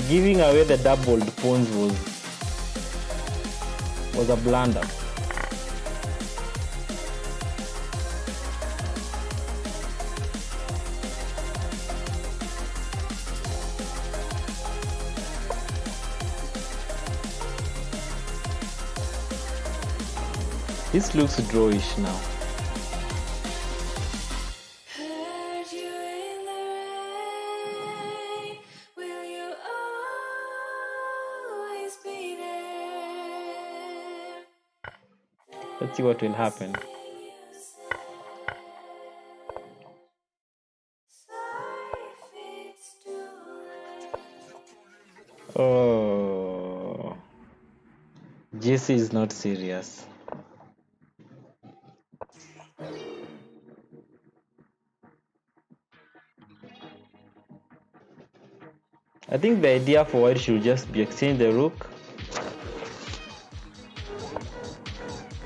Giving away the doubled pawns was a blunder. This looks drawish now. Heard you in the rain, will you always be there? Let's see what will happen. Oh, Jesse is not serious. I think the idea for white should just be exchange the rook.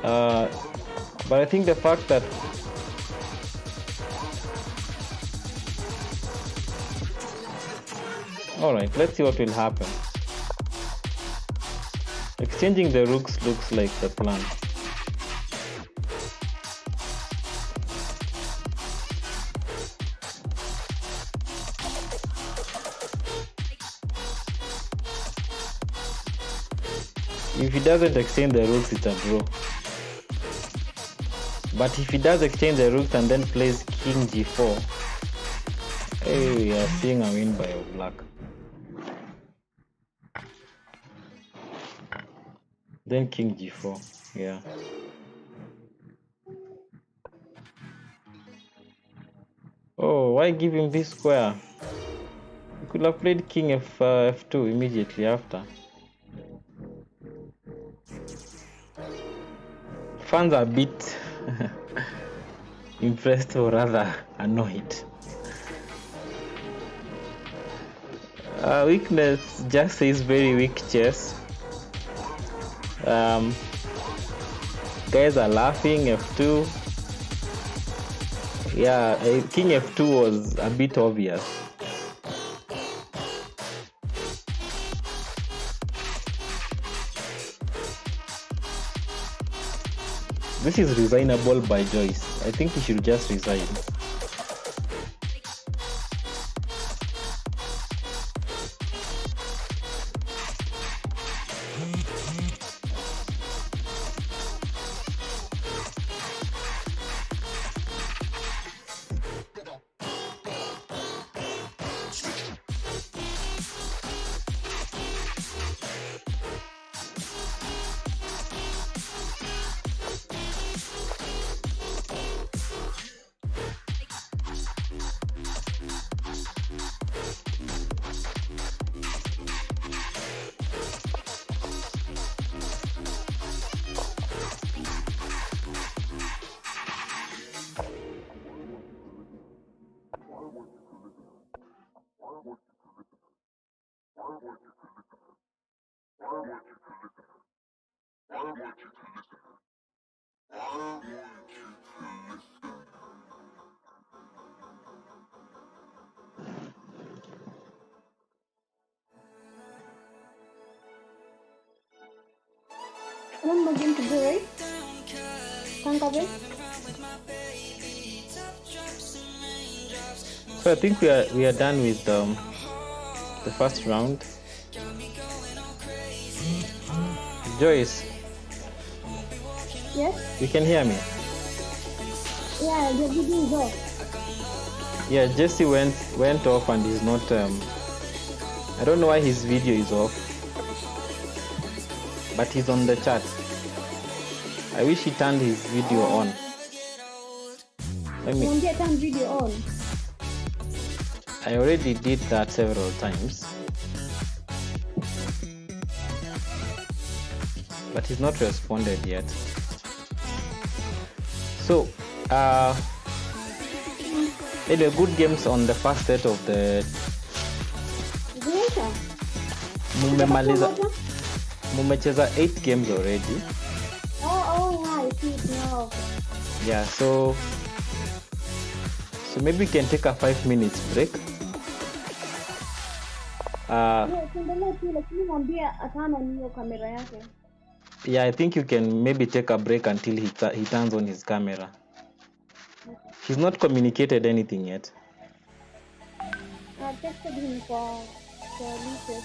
But I think the fact that Alright, let's see what will happen. Exchanging the rooks looks like the plan. If he doesn't exchange the rooks, it's a draw. But if he does exchange the rooks and then plays king g4, hey, we are seeing a win by a black. Then king g4, yeah. Oh, why give him this square? You could have played king f2 immediately after. Fans are a bit impressed or rather annoyed. Weakness just says very weak chess. Guys are laughing. F2. Yeah, king f2 was a bit obvious. This is resignable by Joyce. I think he should just resign. One more game to go, right? Kangave? So I think we are done with the first round. Joyce, Yes? you can hear me? Yeah, the video is off. Yeah, Jesse went off and he's not. I don't know why his video is off, but he's on the chat. I wish he turned his video on. Let me. Won't get turn video on. I already did that several times, but he's not responded yet. So, anyway, good games on the first set of the. Mumecheza 8 games already. Oh, yeah, I see it now. Yeah, so maybe we can take a 5 minutes break. Yeah, I think you can maybe take a break until he turns on his camera. He's not communicated anything yet. I texted him for Lucas.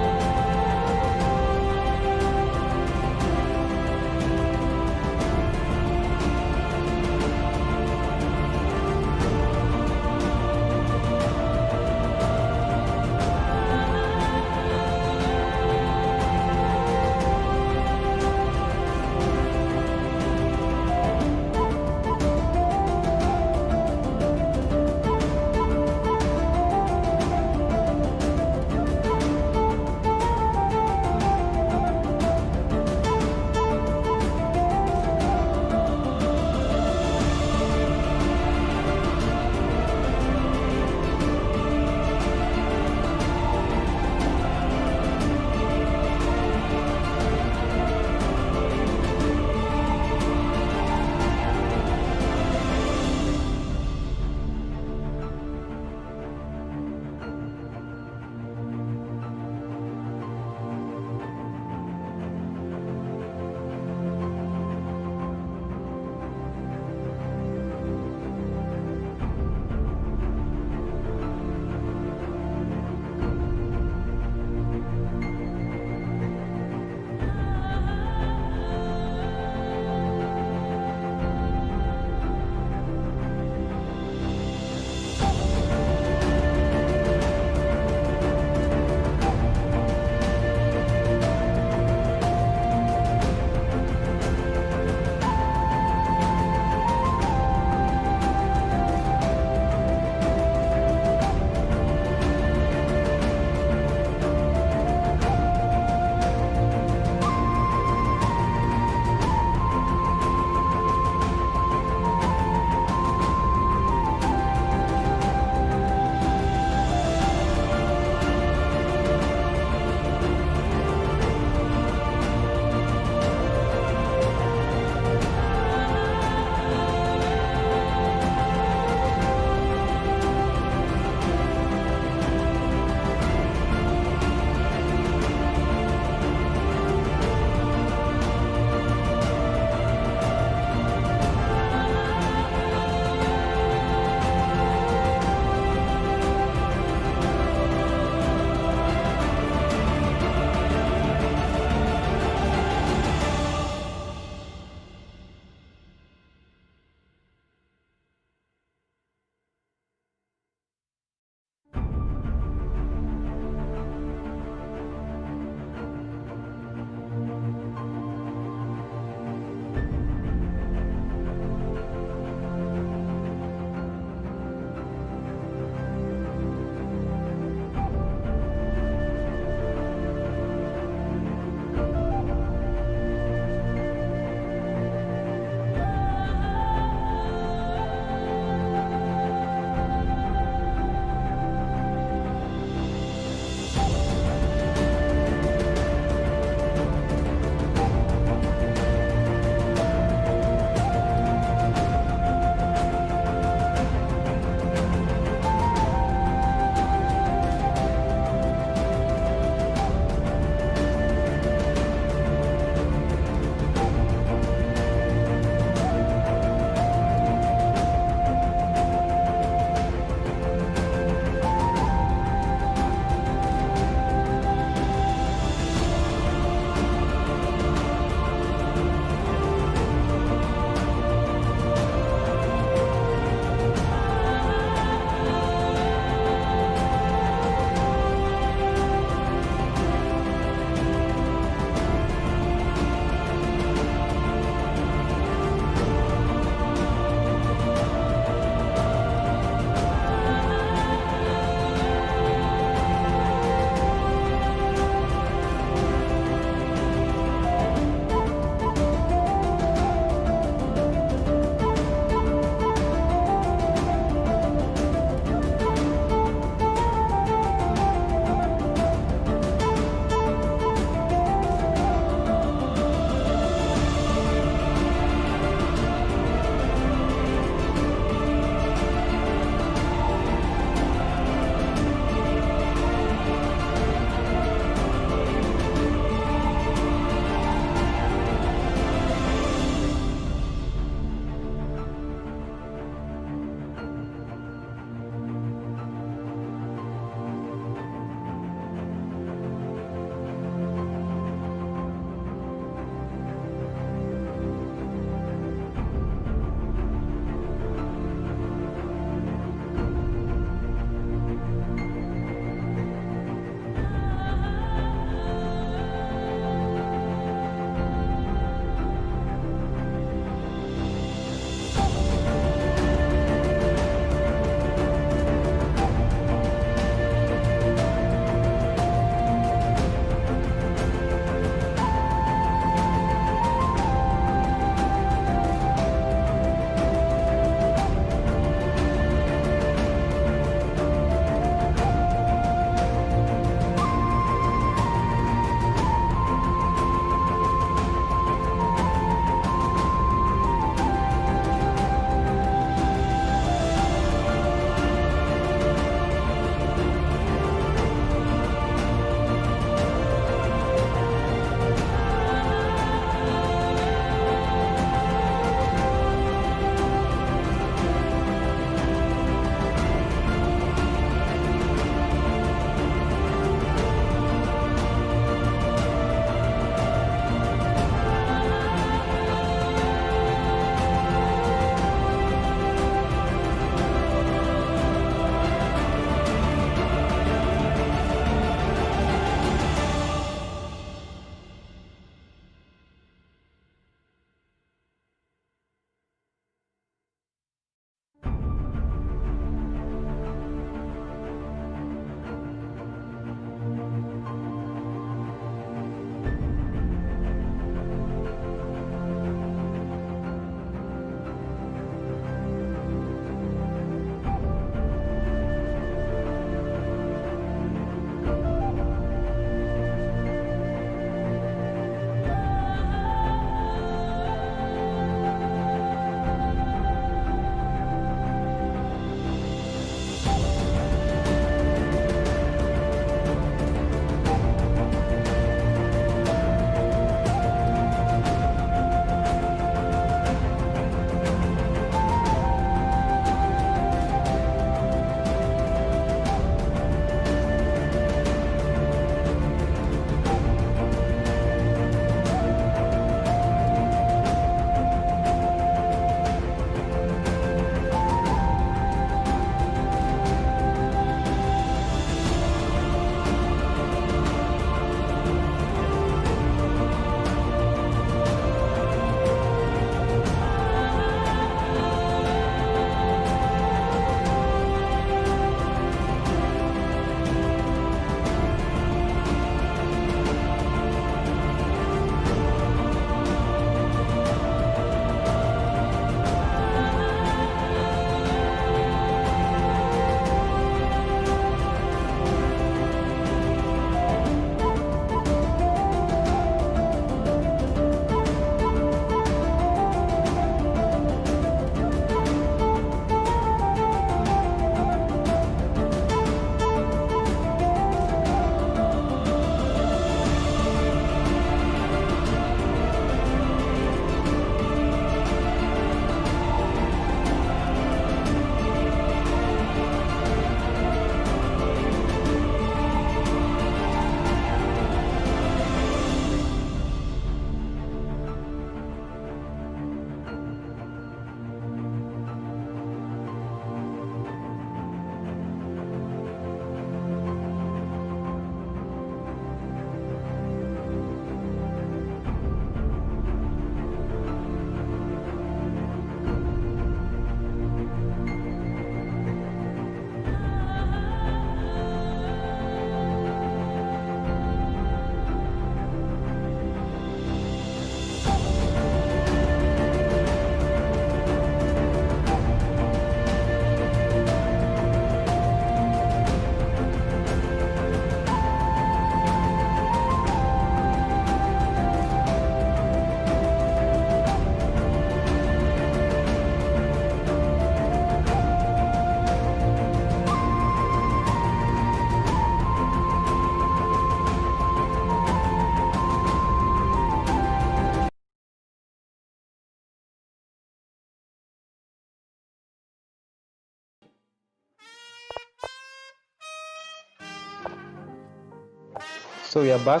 So we are back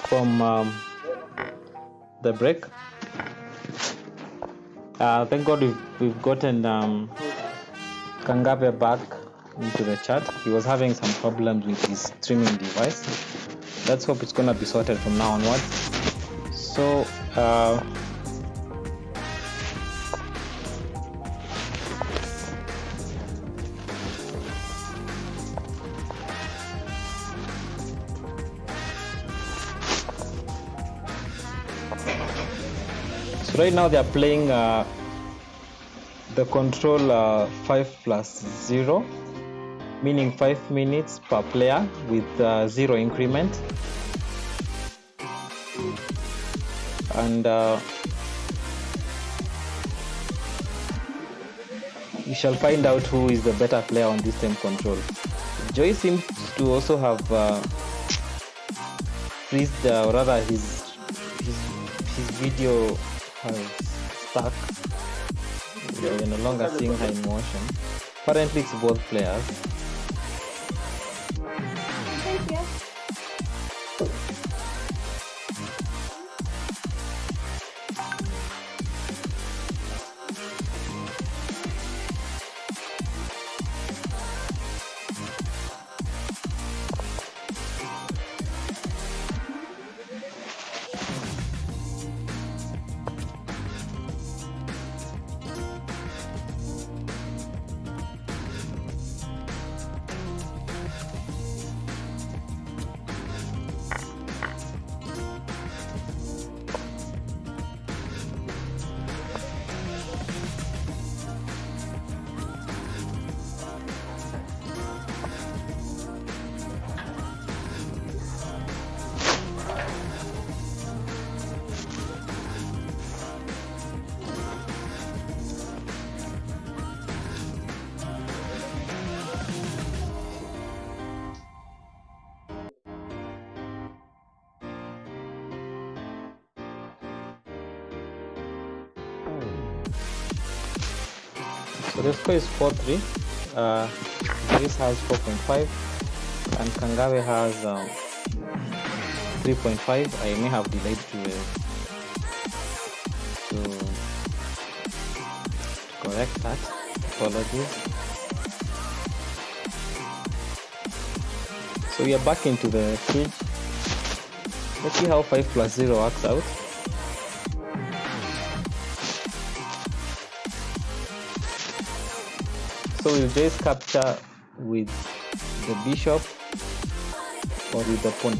from the break. Thank God we've gotten Kangave back into the chat. He was having some problems with his streaming device. Let's hope it's gonna be sorted from now onwards. So right now they are playing the control 5+0, meaning 5 minutes per player with 0 increment. And we shall find out who is the better player on this time control. Joyce seems to also have freezed, or rather his video has stuck. We're no longer seeing her in motion. Apparently it's both players. Thank you. So the score is 4-3. Joyce has 4.5 and Kangave has 3.5. I may have delayed to correct that. Apologies. So we are back into the cage. Let's see how 5+0 works out. So will Joyce capture with the bishop or with the pawn?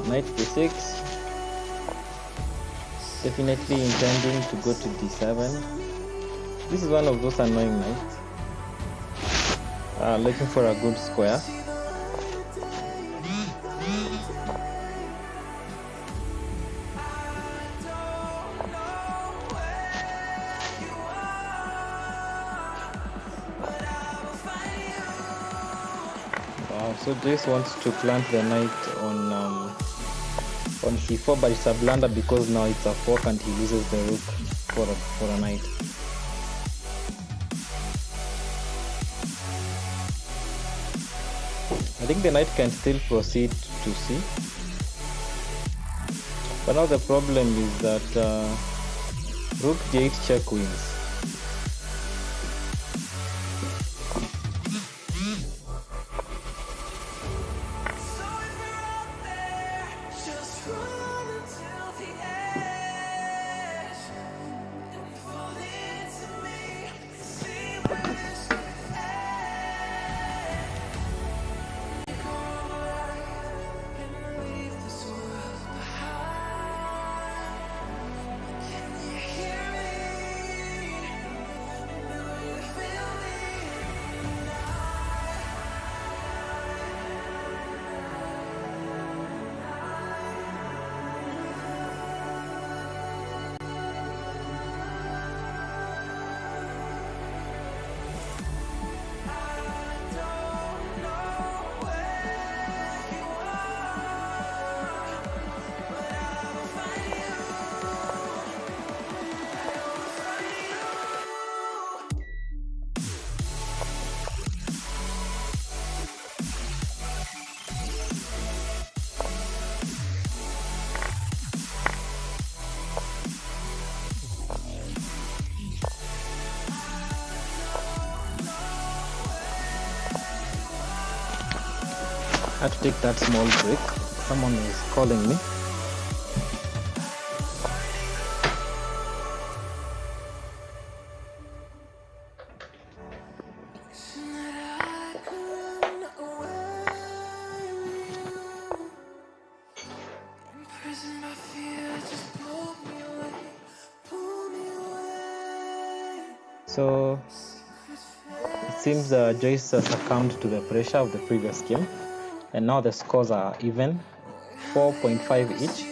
Knight d6, definitely intending to go to d7. This is one of those annoying knights, looking for a good square. So Joyce wants to plant the knight on c4, but it's a blunder because now it's a fork and he loses the rook for a knight. I think the knight can still proceed to c. But now the problem is that rook g8 check wins. I had to take that small break. Someone is calling me. So it seems Joyce succumbed to the pressure of the previous game, and now the scores are even, 4.5 each.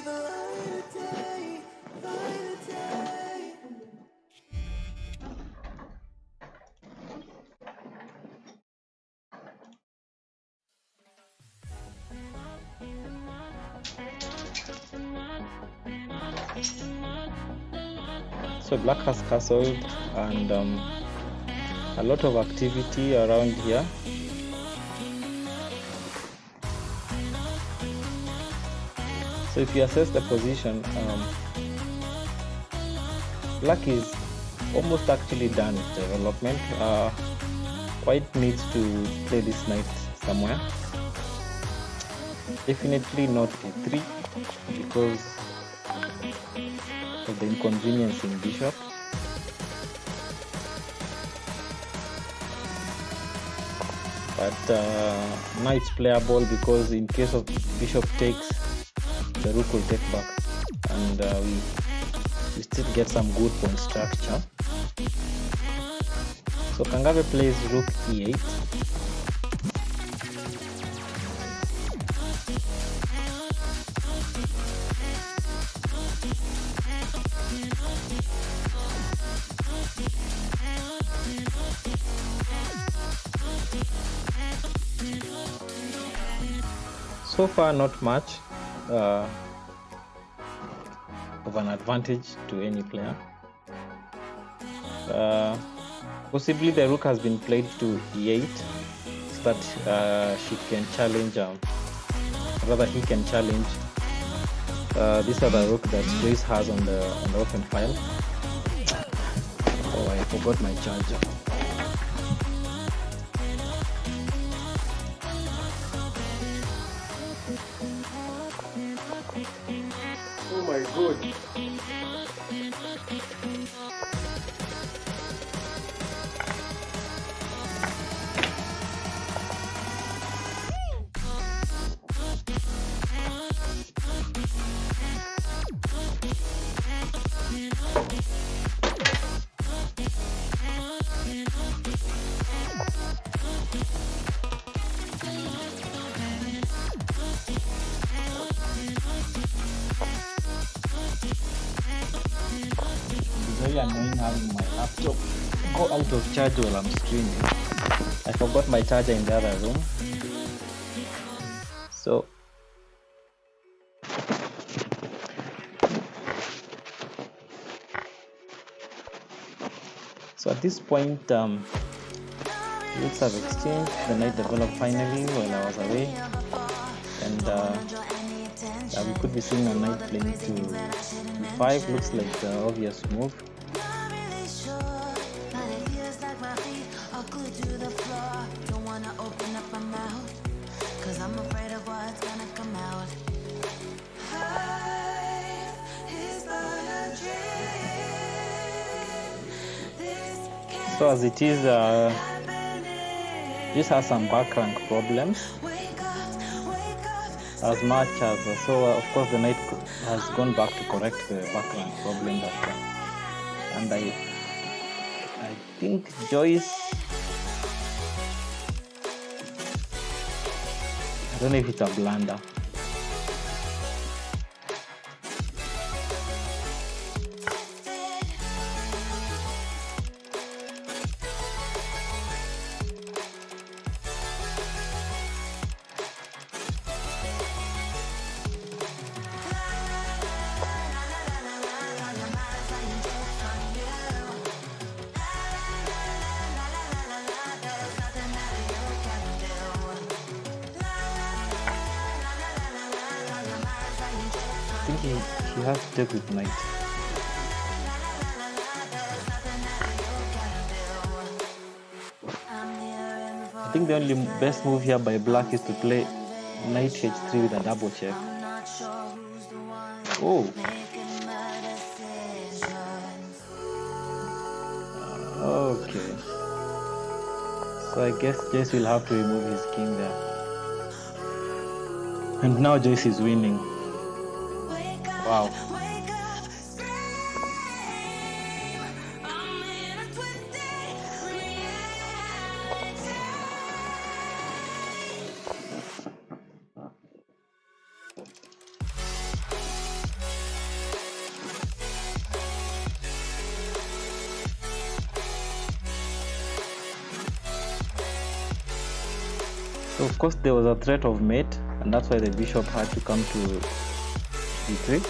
So black has castled, and a lot of activity around here. So if you assess the position, black is almost actually done with development. White needs to play this knight somewhere. Definitely not a3 because of the inconvenience in bishop. But now it's playable because in case of bishop takes, the rook will take back, and we still get some good pawn structure. So Kangave plays rook e8. So far, not much of an advantage to any player. Possibly the rook has been played to e8 so that she can challenge, rather he can challenge this other rook that Joyce has on the open file. Oh, I forgot my charger. Oh my god. Very annoying having my laptop go out of charge while I'm streaming. I forgot my charger in the other room. So at this point, let's have exchanged. The knight developed finally while I was away, and We could be seeing a knight playing to e5. Looks like the obvious move. So as it is, this has some back rank problems. As much as of course the knight has gone back to correct the back rank problem that and I think Joyce, I don't know if it's a blunder. I think he has to take with knight. I think the only best move here by black is to play knight h3 with a double check. Oh. Okay. So I guess Joyce will have to remove his king there. And now Joyce is winning. Wow. So of course there was a threat of mate, and that's why the bishop had to come to d3.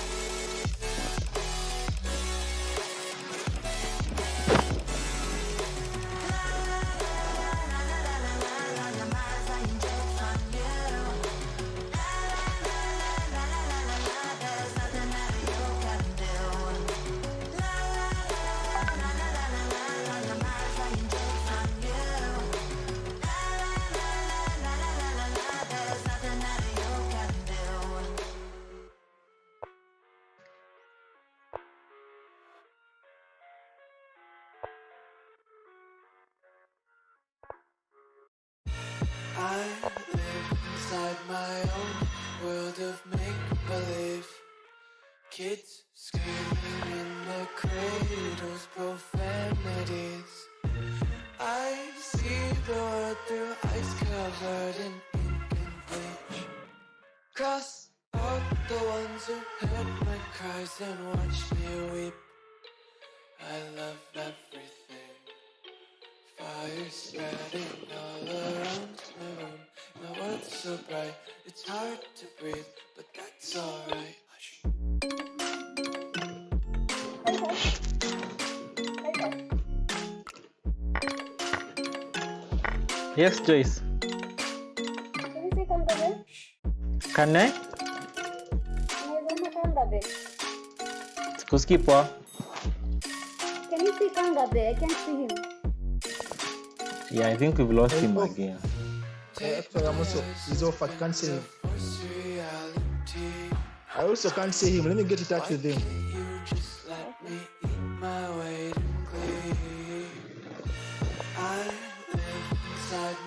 I live inside my own world of make-believe. Kids screaming in their cradles, profanities. I see the world through ice covered in ink and bleach. Cross out the ones who heard my cries and watched me weep. I love everything. Fire spreading all around my room. My world's so bright, it's hard to breathe, but that's alright. Yes, Joyce. Can you say Kangave? Can I? Unaweza Kangave? Sikusikii poa. Can you see Kangave? I can't see him. Yeah, I think we've lost him again. Actually, I'm also, he's off. I can't see him. I also can't see him. Let me get in touch with him.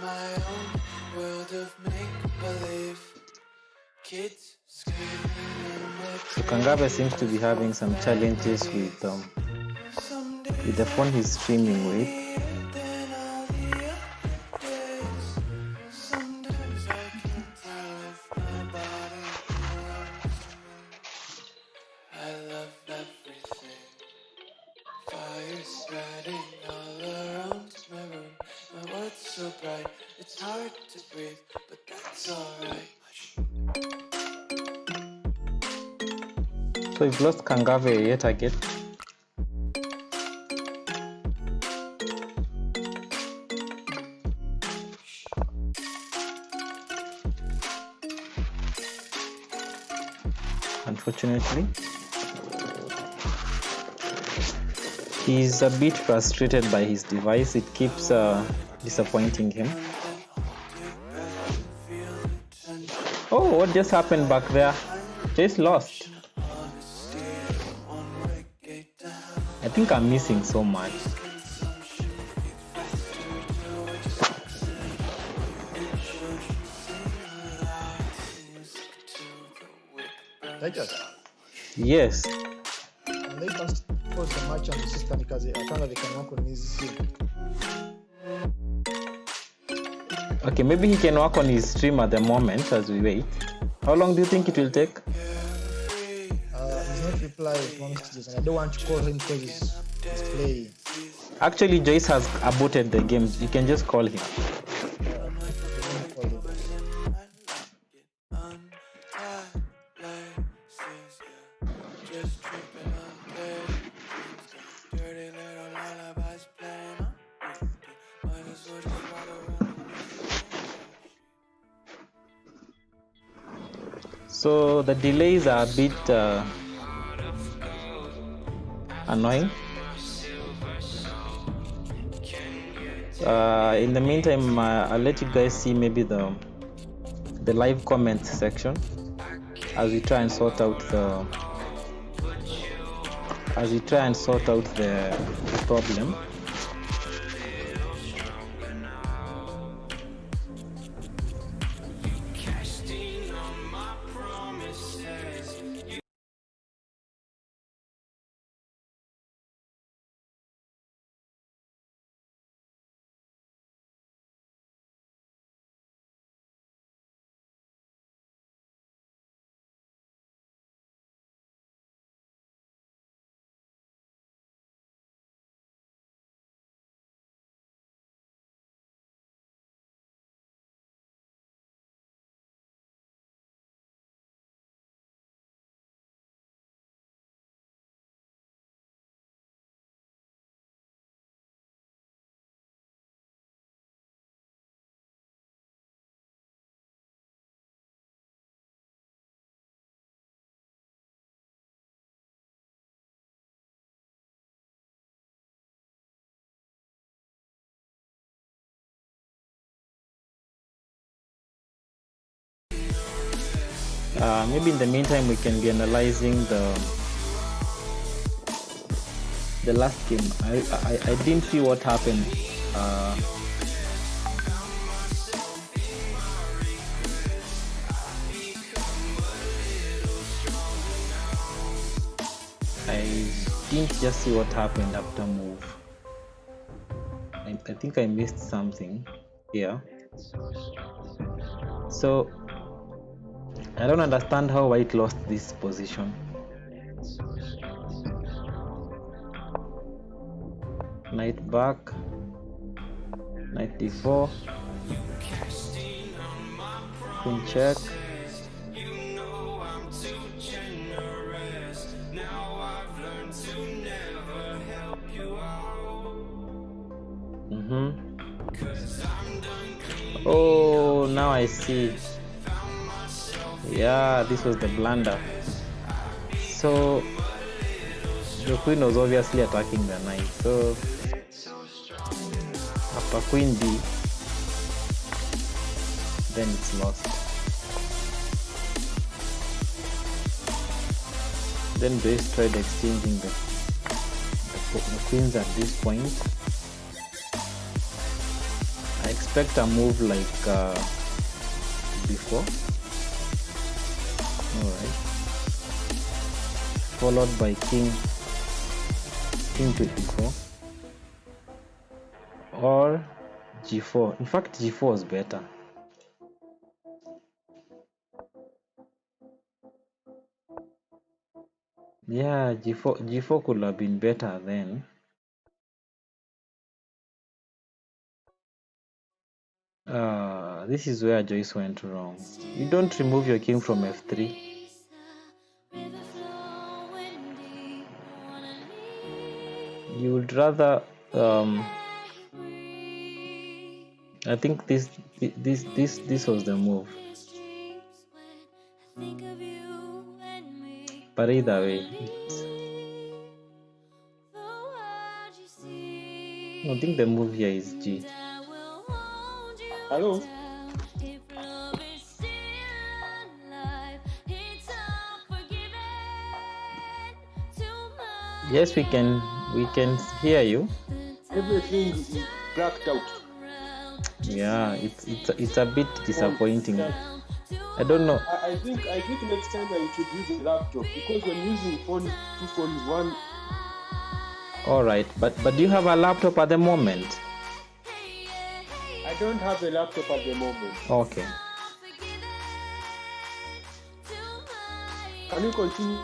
My own world of make-believe. Kids screaming in their So Kangave seems to be having some challenges with the phone he's streaming with. Sometimes I can't tell if my body belongs to me. I love everything. Fire spreading all around my room. My world's so bright, it's hard to breathe, but that's alright. So we've lost Kangave yet again. unfortunately. He's a bit frustrated by his device. It keeps disappointing him. Oh, what just happened back there? Joyce lost. I think I'm missing so much. Titus, Yes. and they can pause the match on the system because Kangave can work on his stream. Okay, maybe he can work on his stream at the moment as we wait. How long do you think it will take? He's not replying to my messages, and I don't want to call him because he's playing. Actually, Joyce has aborted the game. You can just call him. So the delays are a bit annoying. In the meantime, I'll let you guys see maybe the live comments section as we try and sort out the problem. Maybe in the meantime we can be analyzing the last game. I didn't see what happened. I didn't just see what happened after move. I think I missed something here. So I don't understand how White lost this position. Knight back, knight d4, queen check. Oh, now I see. Yeah, this was the blunder. So the queen was obviously attacking the knight. So after queen b, then it's lost. Then Joyce tried exchanging the queens at this point. I expect a move like before. Alright. Followed by king to e4 or g4. In fact, g4 is better. Yeah, g4 could have been better then. This is where Joyce went wrong. You don't remove your king from f3. You would rather I think this was the move. But either way, I think the move here is G. Hello? Yes, we can hear you. Everything is blacked out. Yeah, it's a bit disappointing. I don't know. I think next time I should use a laptop, because when using two phones, one. All right, but do you have a laptop at the moment? I don't have a laptop at the moment. Okay. Can you continue?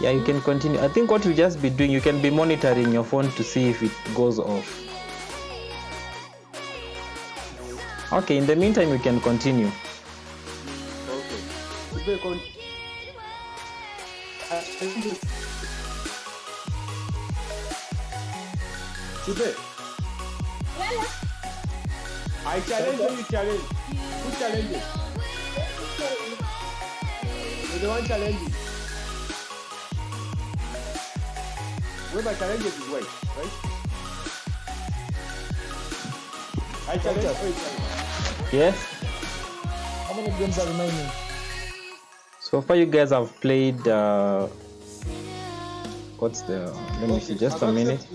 Yeah, you can continue. I think what you just be doing, you can be monitoring your phone to see if it goes off. Okay, in the meantime, you can continue. Okay. Today, I challenge you, challenge. Who challenges? You're the one challenging. Whoever challenges is white, right? I challenge. Yes? How many games are remaining? So far, you guys have played. What's the? Let me see, just a minute.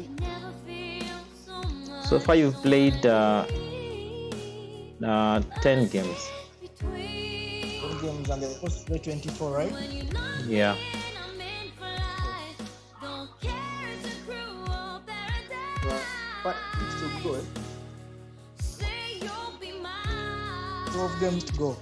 So far, you've played 10 games. 10 games, and they're supposed to play 24, right? Yeah. But it's still good. 12 games to go.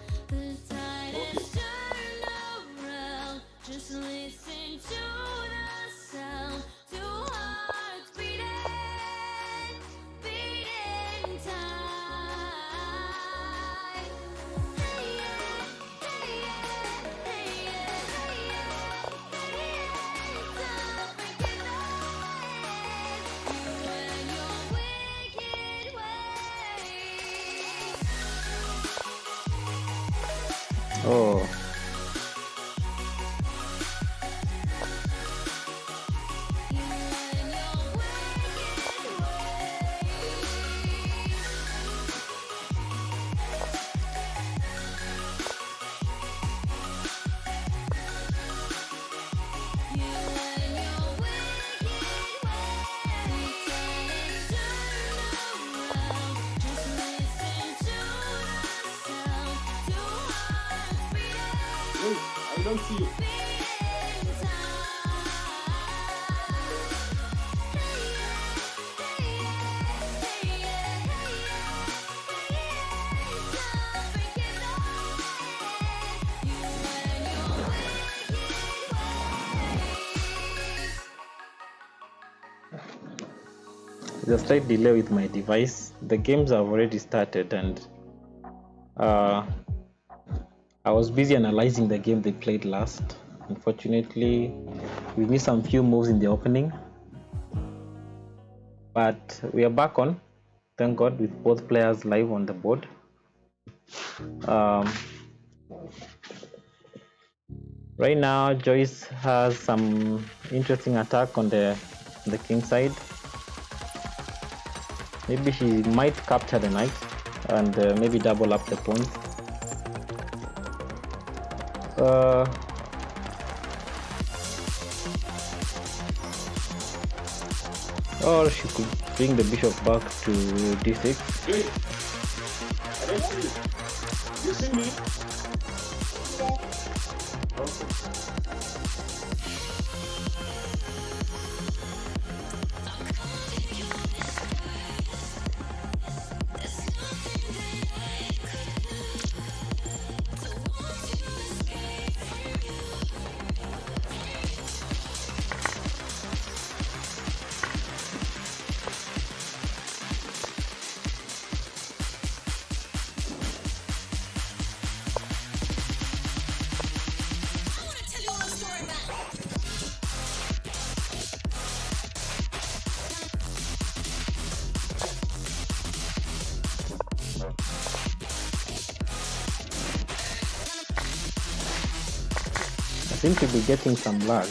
Oh. I don't see you. There's a slight delay with my device. The games have already started, and I was busy analyzing the game they played last. Unfortunately, we missed some few moves in the opening, but we are back on, thank God, with both players live on the board. Right now, Joyce has some interesting attack on the king side. Maybe she might capture the knight and maybe double up the pawns. Or she could bring the bishop back to d6. Hey, I don't see you. You see me? seem to be getting some lag.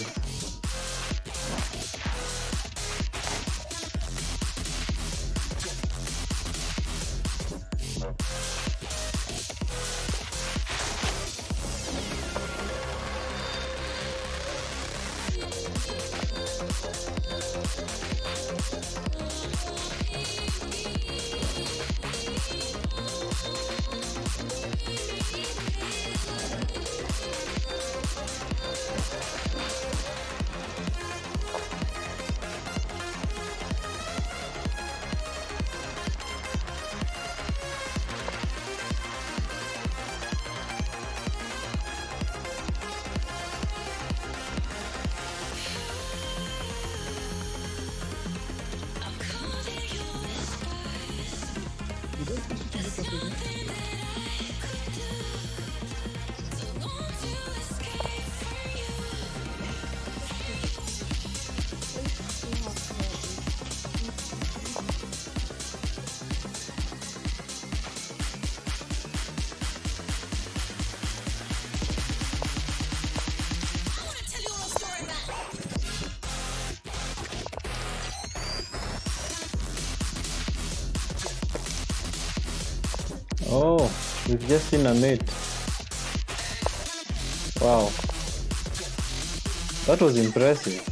Oh, we've just seen a mate. Wow. That was impressive.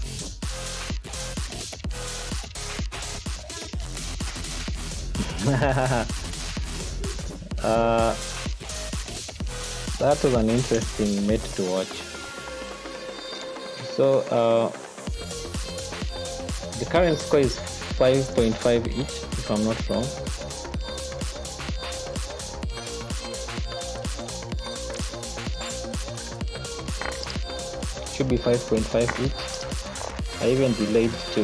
That was an interesting mate to watch. So, the current score is 5.5 each, if I'm not wrong. Should be 5.5 each. I even delayed to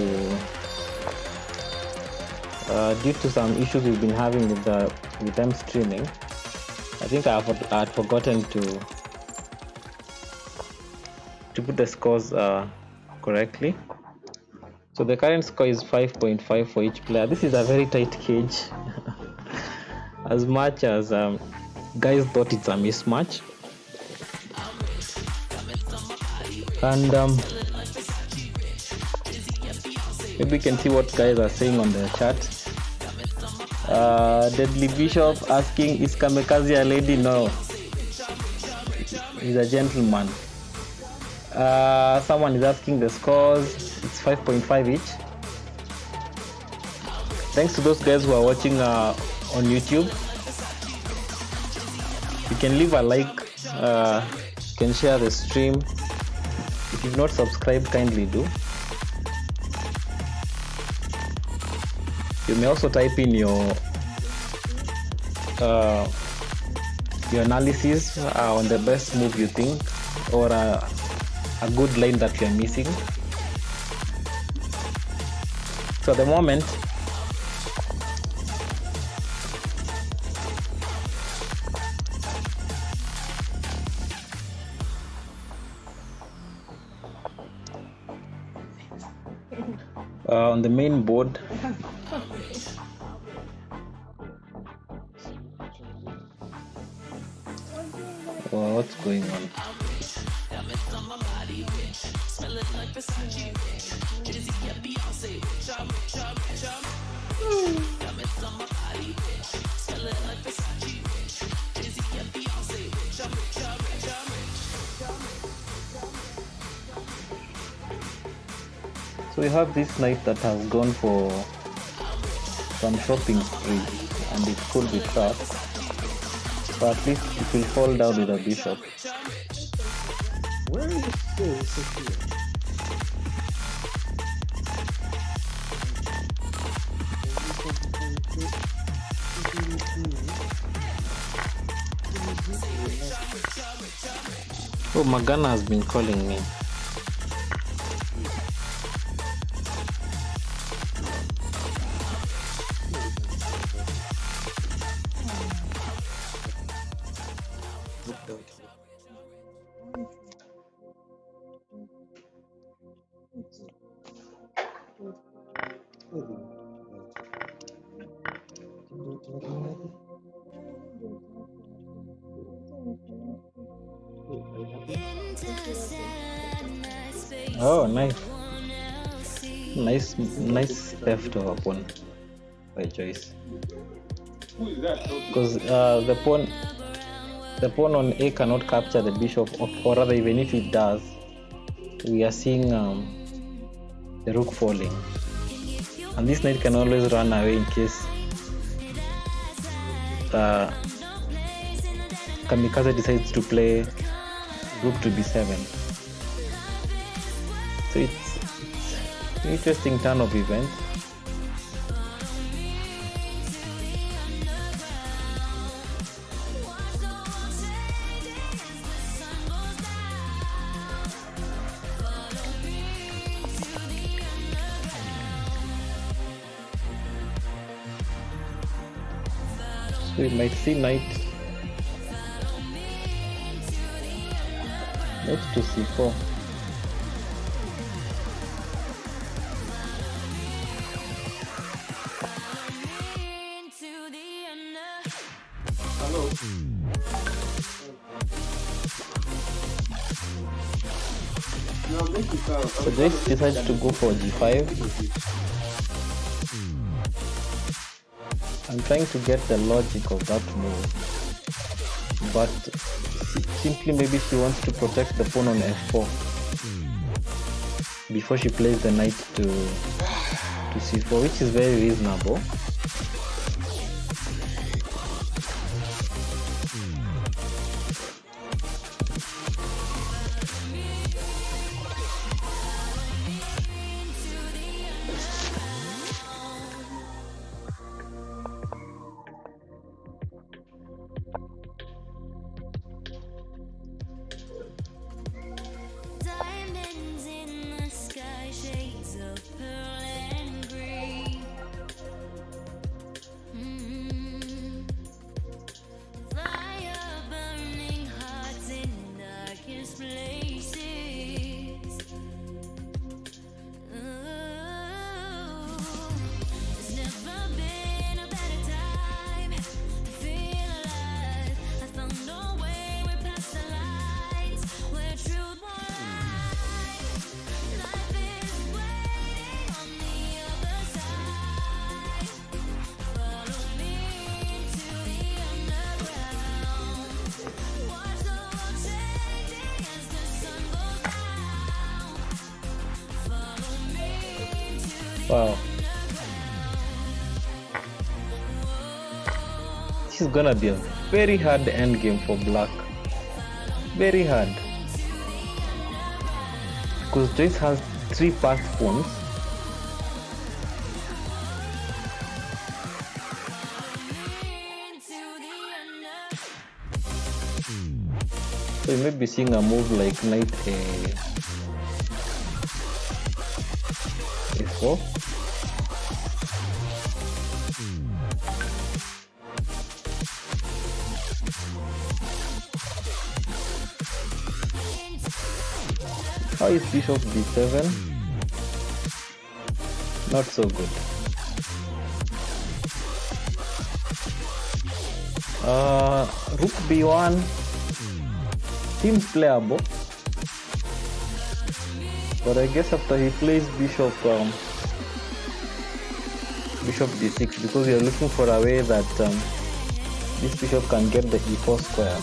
due to some issues we've been having with them streaming. I think I had forgotten to put the scores correctly. So the current score is 5.5 for each player. This is a very tight cage. As much as guys thought it's a mismatch. And maybe we can see what guys are saying on the chat. Deadly Bishop asking, is Kamikaze a lady? No, he's a gentleman. Someone is asking the scores. It's 5.5 each. Thanks to those guys who are watching on YouTube. You can leave a like, you can share the stream. If you've not subscribed, kindly do. You may also type in your analysis on the best move you think, or a good line that you're missing. So at the moment, on the main board, what's going on? So we have this knight that has gone for some shopping spree, and it could be tough, but at least it will fall down with a bishop. Where is this? Oh, Magana has been calling me. Intercept Oh, nice. Nice theft of a pawn by Joyce. Who is that? Because the pawn on A cannot capture the bishop, or rather, even if it does, we are seeing the rook falling, and this knight can always run away in case Kamikaze decides to play rook to b7. So it's an interesting turn of events. So we might see knight to c4. Hello. No, make it sound. So Joyce decides to go for g5. I'm trying to get the logic of that move, but simply maybe she wants to protect the pawn on f4 before she plays the knight to c4, which is very reasonable. Diamonds in the sky, shades of pearl and green. Fire burning hearts in darkest places. Ooh, there's never been a better time to feel alive. I found a way, we're past the lights, where truth won't lie. Life is waiting on the other side. Follow me into the underground. Watch the world changing as the sun goes down. Follow me into the Wow, this is gonna be a very hard endgame for black. Very hard. Because Joyce has 3 passed pawns. So you may be seeing a move like knight a4. How is bishop b7? Not so good. Rook b1 seems playable, but I guess after he plays bishop d6, because we are looking for a way that this bishop can get the e4 square.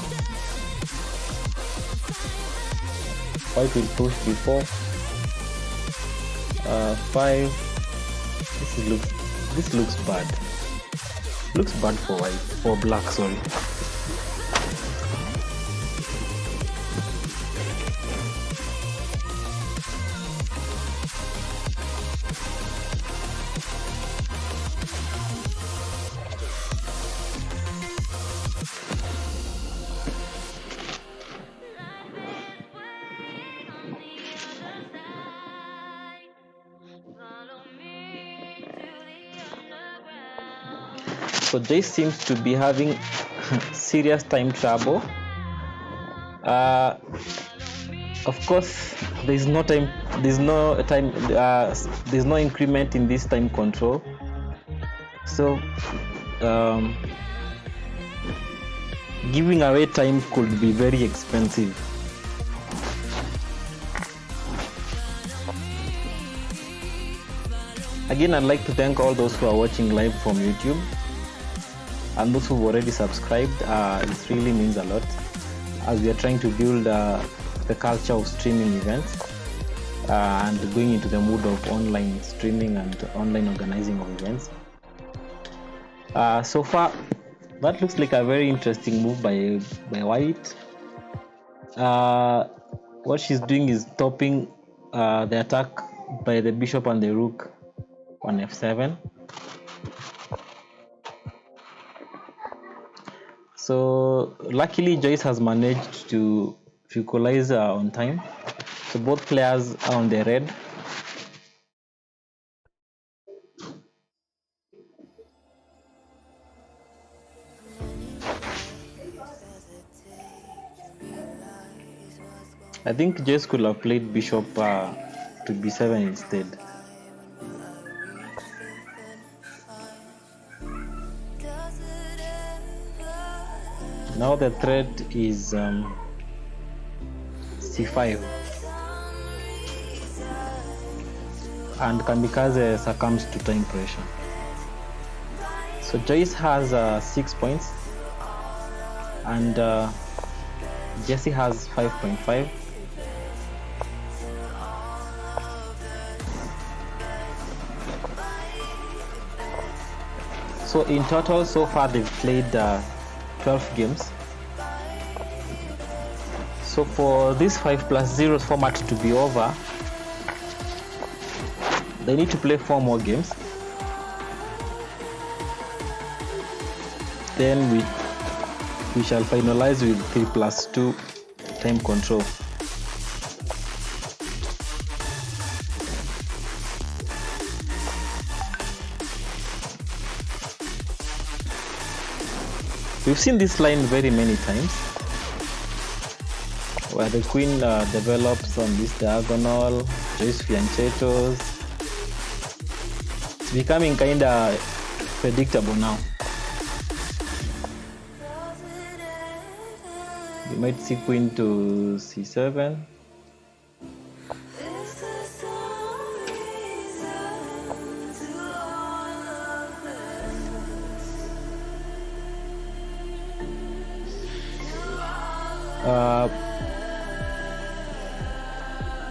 White will push b4. 5. This looks bad. Looks bad for white, for black, sorry. So Joyce seems to be having serious time trouble. Of course, there's no increment in this time control. So giving away time could be very expensive. Again, I'd like to thank all those who are watching live from YouTube and those who've already subscribed. It really means a lot as we are trying to build the culture of streaming events and going into the mood of online streaming and online organizing of events. So far, that looks like a very interesting move by White. What she's doing is stopping the attack by the bishop and the rook on f7. So luckily Joyce has managed to equalize on time. So both players are on the red. I think Joyce could have played bishop to b7 instead. Now the threat is c5, and Kamikaze succumbs to time pressure. So Joyce has 6 points and Jesse has 5.5. So in total, so far they've played 12 games. So for this 5+0 format to be over, they need to play 4 more games. Then we shall finalize with 3+2 time control. We've seen this line very many times, where the queen develops on this diagonal, Joyce fianchettos. It's becoming kinda predictable now. You might see queen to c7.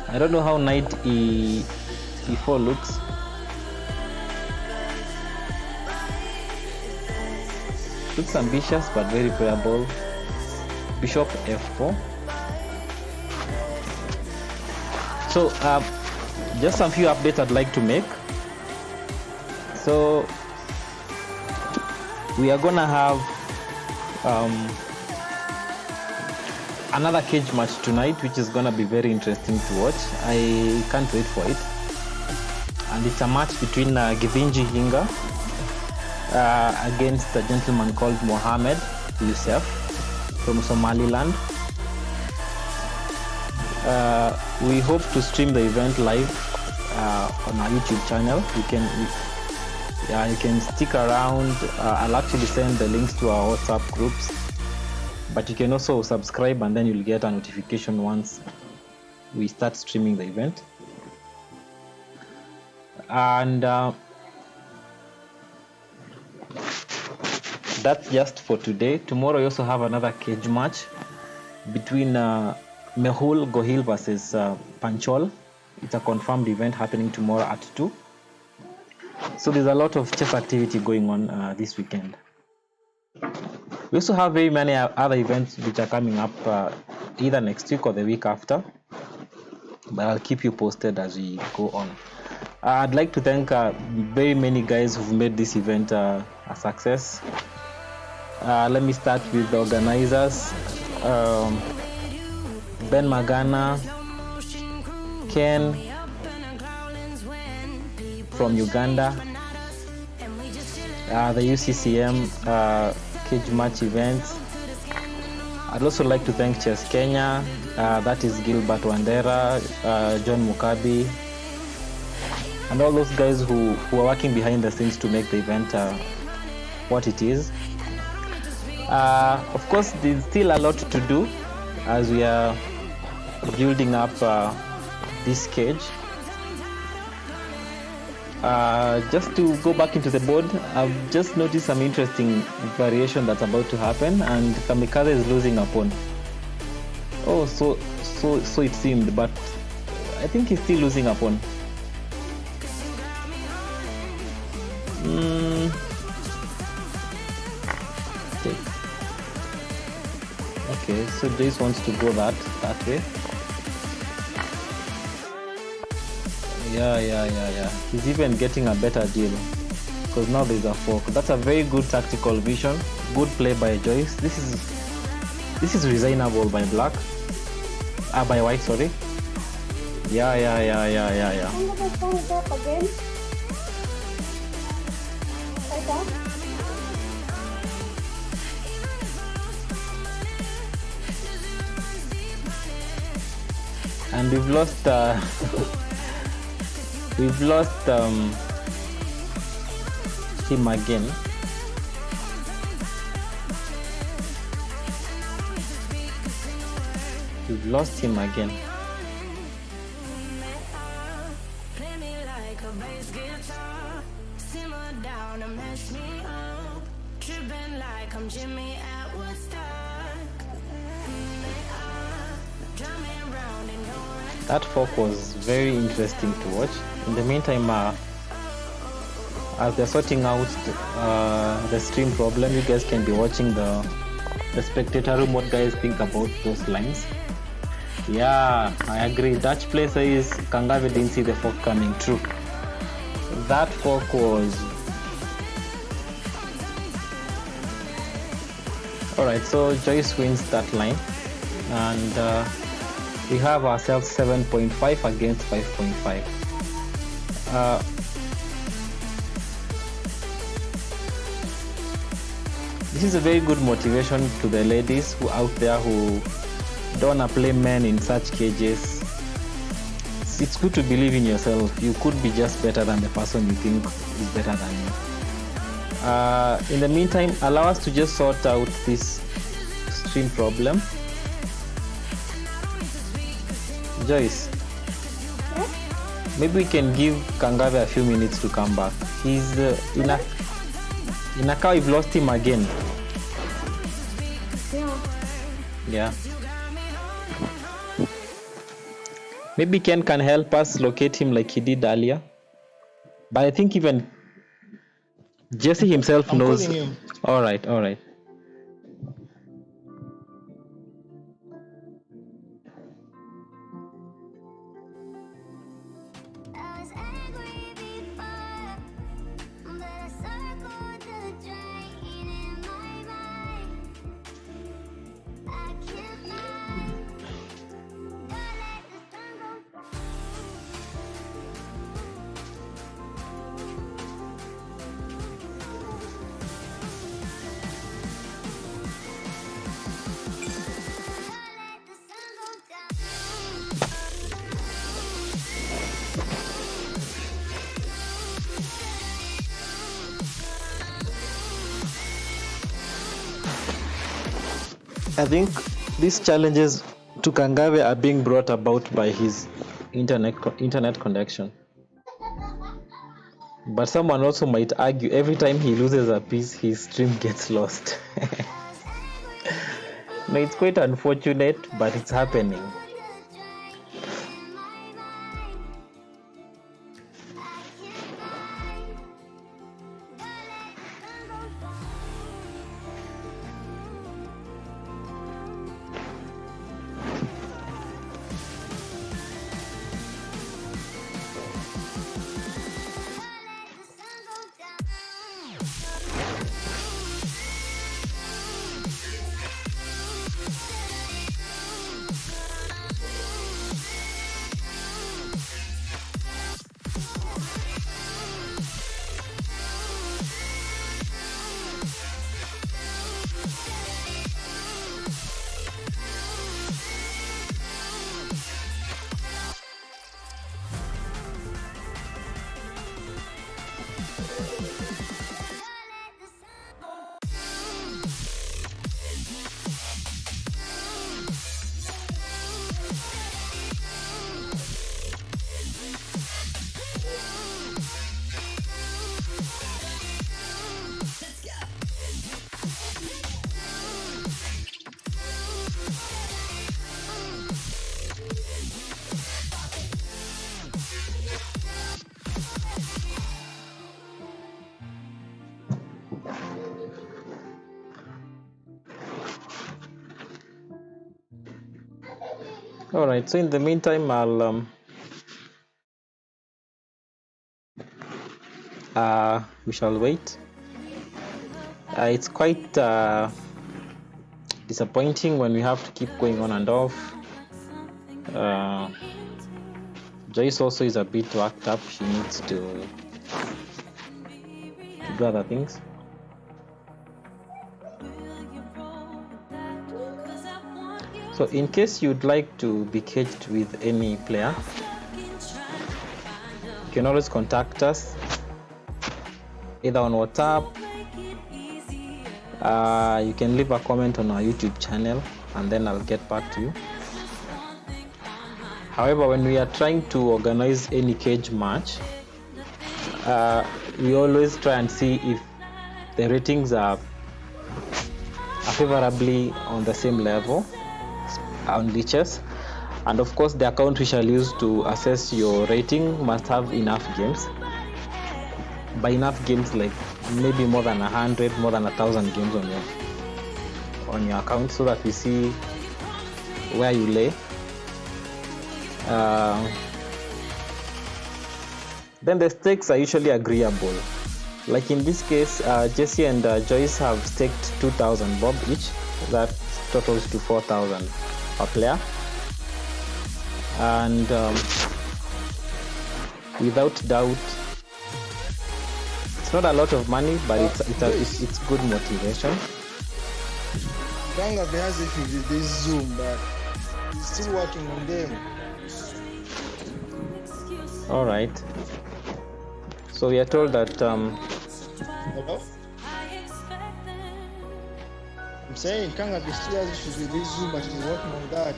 I don't know how knight e4 looks. Looks ambitious but very playable. Bishop f4. So just some few updates I'd like to make. So we are gonna have another cage match tonight, which is gonna be very interesting to watch. I can't wait for it. And it's a match between Givinji Hinga against a gentleman called Mohammed Youssef from Somaliland. We hope to stream the event live on our YouTube channel. You can stick around. I'll actually send the links to our WhatsApp groups, but you can also subscribe and then you'll get a notification once we start streaming the event. And that's just for today. Tomorrow we also have another cage match between Mehul Gohil versus Panchol. It's a confirmed event happening tomorrow at 2. So there's a lot of chess activity going on this weekend. We also have very many other events which are coming up either next week or the week after, but I'll keep you posted as we go on. I'd like to thank very many guys who've made this event a success. Let me start with the organizers. Ben Magana, Ken from Uganda, the UCCM cage match events. I'd also like to thank Chess Kenya, that is Gilbert Wandera, John Mukabi, and all those guys who are working behind the scenes to make the event what it is. Of course, there's still a lot to do as we are building up this cage. Just to go back into the board, I've just noticed some interesting variation that's about to happen, and Kamikaze is losing a pawn. Oh, so it seemed, but I think he's still losing a pawn. Okay, so Joyce wants to go that way. Yeah. He's even getting a better deal because now there's a fork. That's a very good tactical vision. Good play by Joyce. This is resignable by black. By white, sorry. Yeah. I'm gonna phone it up again. Like that. And we've lost him again. We've lost him again. That fork was very interesting to watch. In the meantime, as they're sorting out the stream problem, you guys can be watching the spectator room. What guys think about those lines? Yeah, I agree. Dutch play says Kangave didn't see the fork coming. True. That fork was... Alright, so Joyce wins that line. And we have ourselves 7.5 against 5.5. This is a very good motivation to the ladies who out there who don't want to play men in such cages. It's good to believe in yourself. You could be just better than the person you think is better than you. In the meantime, allow us to just sort out this stream problem. Joyce, maybe we can give Kangave a few minutes to come back. He's in a car. We've lost him again. Yeah. Maybe Ken can help us locate him like he did earlier. But I think even Jesse himself knows. All right. I think these challenges to Kangave are being brought about by his internet connection. But someone also might argue every time he loses a piece, his stream gets lost. No, it's quite unfortunate, but it's happening. All right, so in the meantime, we shall wait. It's quite disappointing when we have to keep going on and off. Joyce also is a bit worked up. She needs to do other things. So in case you'd like to be caged with any player, you can always contact us either on WhatsApp. You can leave a comment on our YouTube channel and then I'll get back to you. However, when we are trying to organize any cage match, we always try and see if the ratings are favorably on the same level on leeches, and of course the account we shall use to assess your rating must have enough games. By enough games, like maybe more than 100, more than 1,000 games on your account, so that we see where you lay. Then the stakes are usually agreeable. Like in this case, Jesse and Joyce have staked 2,000 bob each. That totals to 4,000 per player. And without doubt, it's not a lot of money, but it's good motivation. Kangave has issues with this Zoom, but he's still working on them. All right. So we are told that Hello? I'm saying Kangave still has issues with this Zoom, but he's working on that.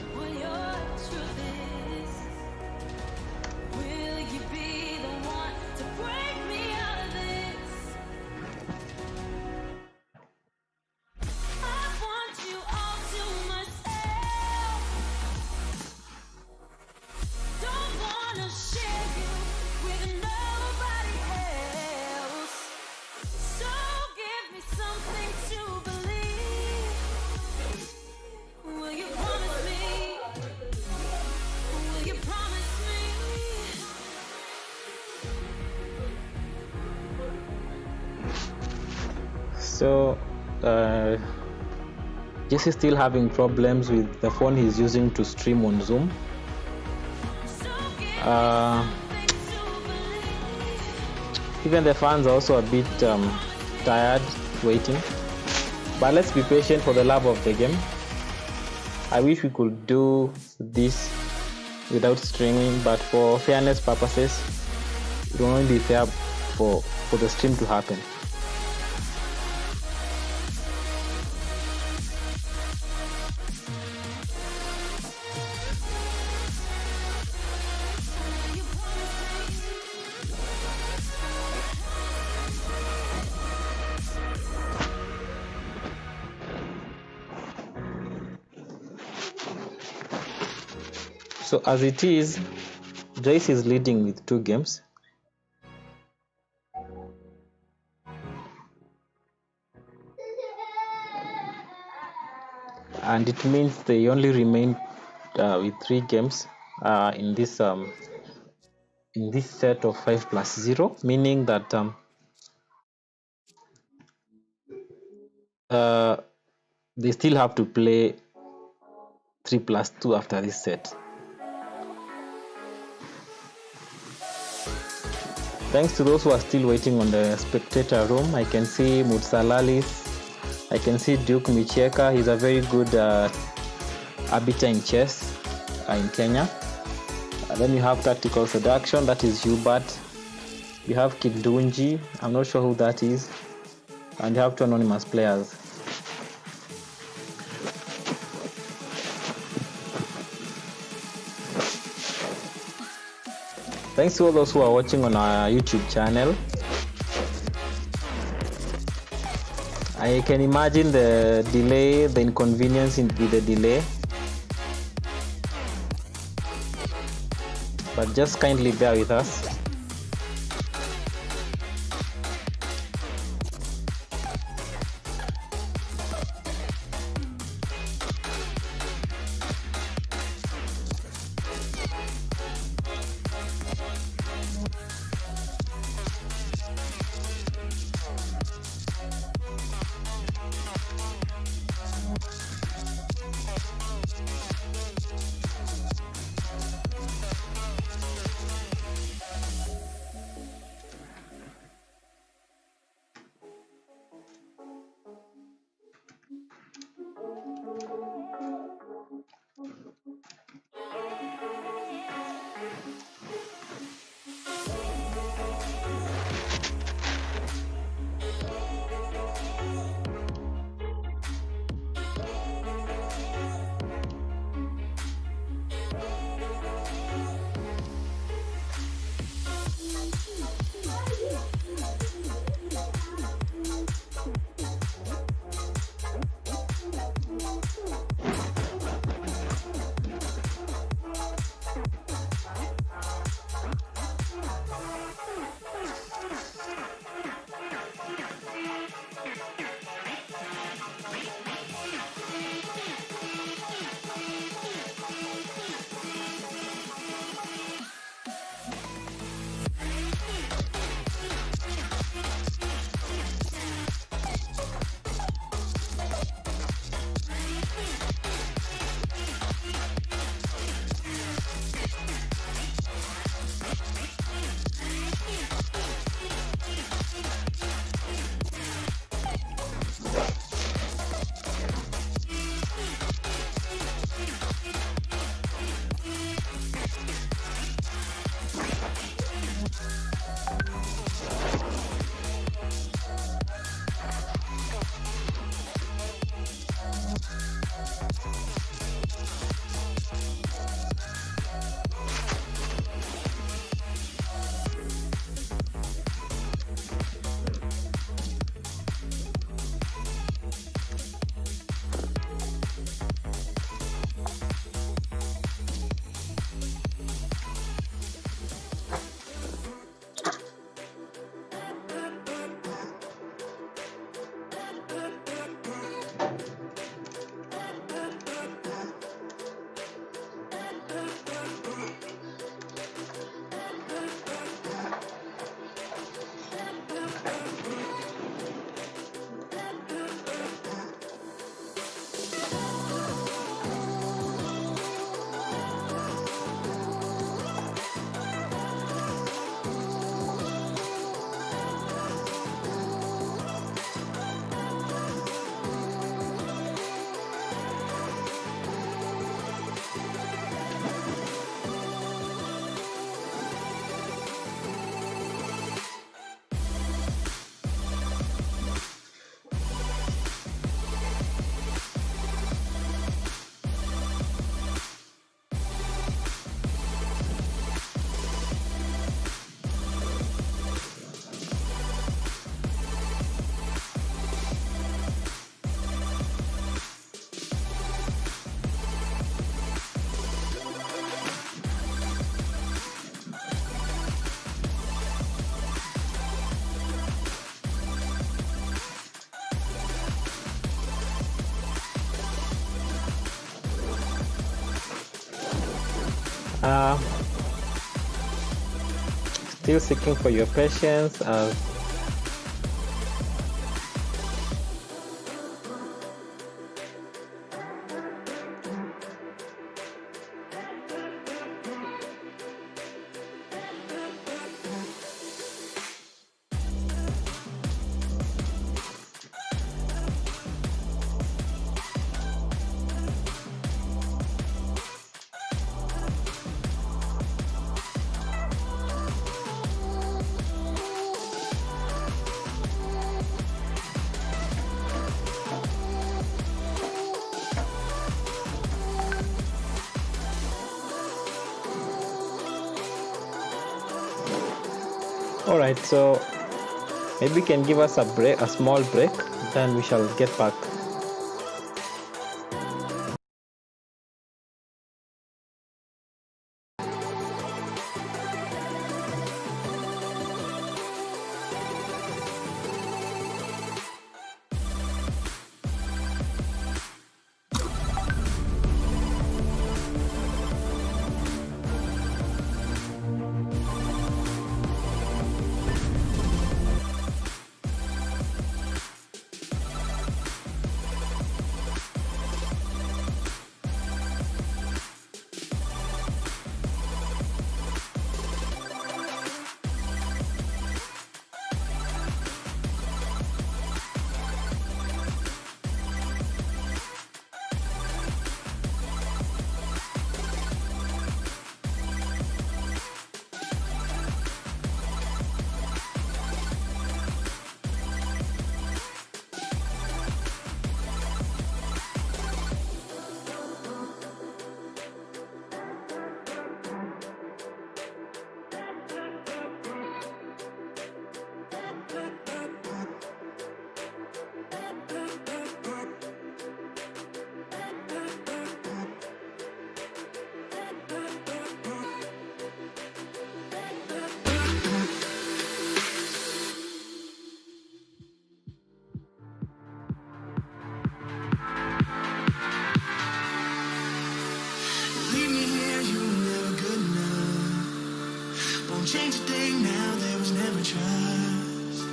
So Jesse is still having problems with the phone he's using to stream on Zoom. Even the fans are also a bit tired waiting, but let's be patient for the love of the game. I wish we could do this without streaming, but for fairness purposes, it will only be fair for the stream to happen. So as it is, Joyce is leading with 2 games. And it means they only remain with 3 games in this set of 5+0, meaning that they still have to play 3+2 after this set. Thanks to those who are still waiting on the spectator room. I can see Mutsalalis, I can see Duke Micheka. He's a very good arbiter in chess in Kenya. Then you have Tactical Seduction, that is Hubert. You have Kidunji, I'm not sure who that is. And you have 2 anonymous players. Thanks to all those who are watching on our YouTube channel. I can imagine the delay, the inconvenience with the delay. But just kindly bear with us. Still seeking for your patience. All right, so maybe you can give us a small break, then we shall get back. Leave me here, you were never good enough. Won't change a thing now, there was never trust.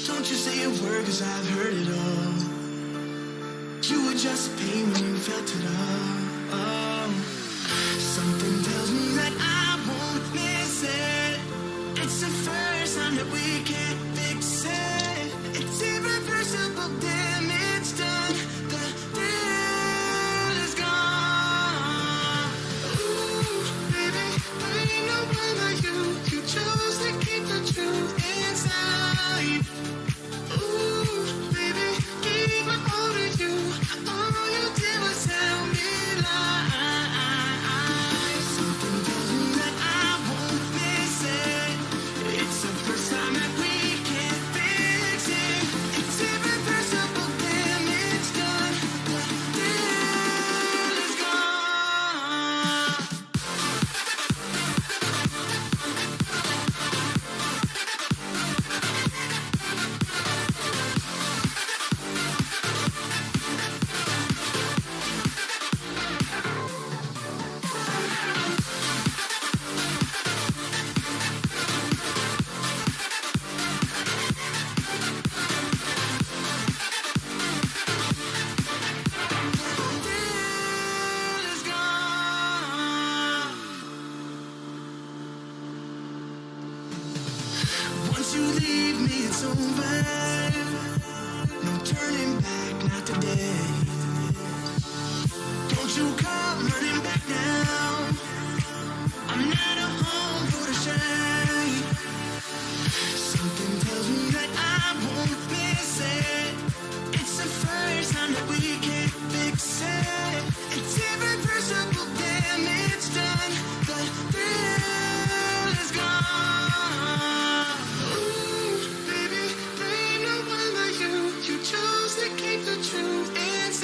Don't you say a word, cause I've heard it all. You were just pain when you felt it all. Oh. Something tells me that I won't miss it. It's the first time that we can't fix it. It's irreversible damage done. The thrill is gone. Ooh, baby, there ain't no one like you. You chose to keep the truth inside. Ooh, baby, gave my all to you. All you did was tell me lies. Something tells me that I won't miss it. It's the first time that we can't fix it. It's irreversible damage done. The thrill is gone. Once you leave me, it's over. No turning back, not today. Don't you come running back now. I'm not a home for the shame. Something tells me that I won't miss it. It's the first time that we can't fix it. It's irreversible damage done. The thrill is gone. Ooh, baby, there ain't no one like you. You chose to keep the truth inside.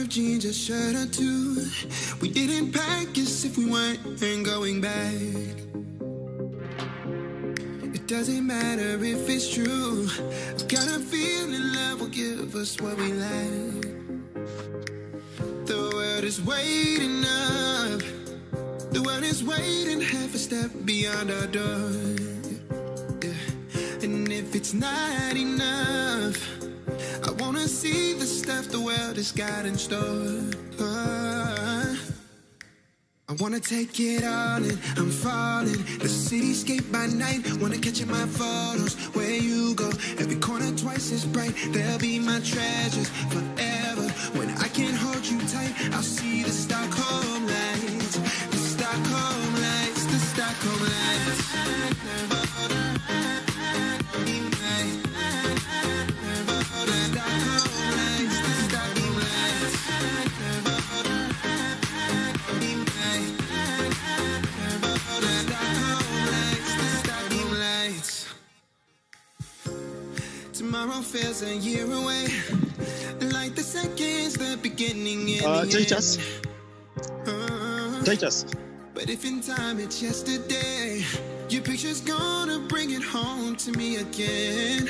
of jeans, a shirt or two. We didn't pack as if we weren't going back. It doesn't matter if it's true. I've got a feeling love will give us what we lack. The world is waiting up. The world is waiting half a step beyond our door. Yeah. And if it's not enough, I wanna see the stuff the world has got in store. I wanna take it all in, I'm falling. The cityscape by night, wanna catch in my photos. Where you go, every corner twice as bright. They'll be my treasures forever. When I can't hold you tight, I'll see the Stockholm lights. The Stockholm lights, the Stockholm lights. Tomorrow feels a year away, like the seconds, the beginning and the Joyce. end. Joyce. But if in time it's yesterday, your picture's gonna bring it home to me again.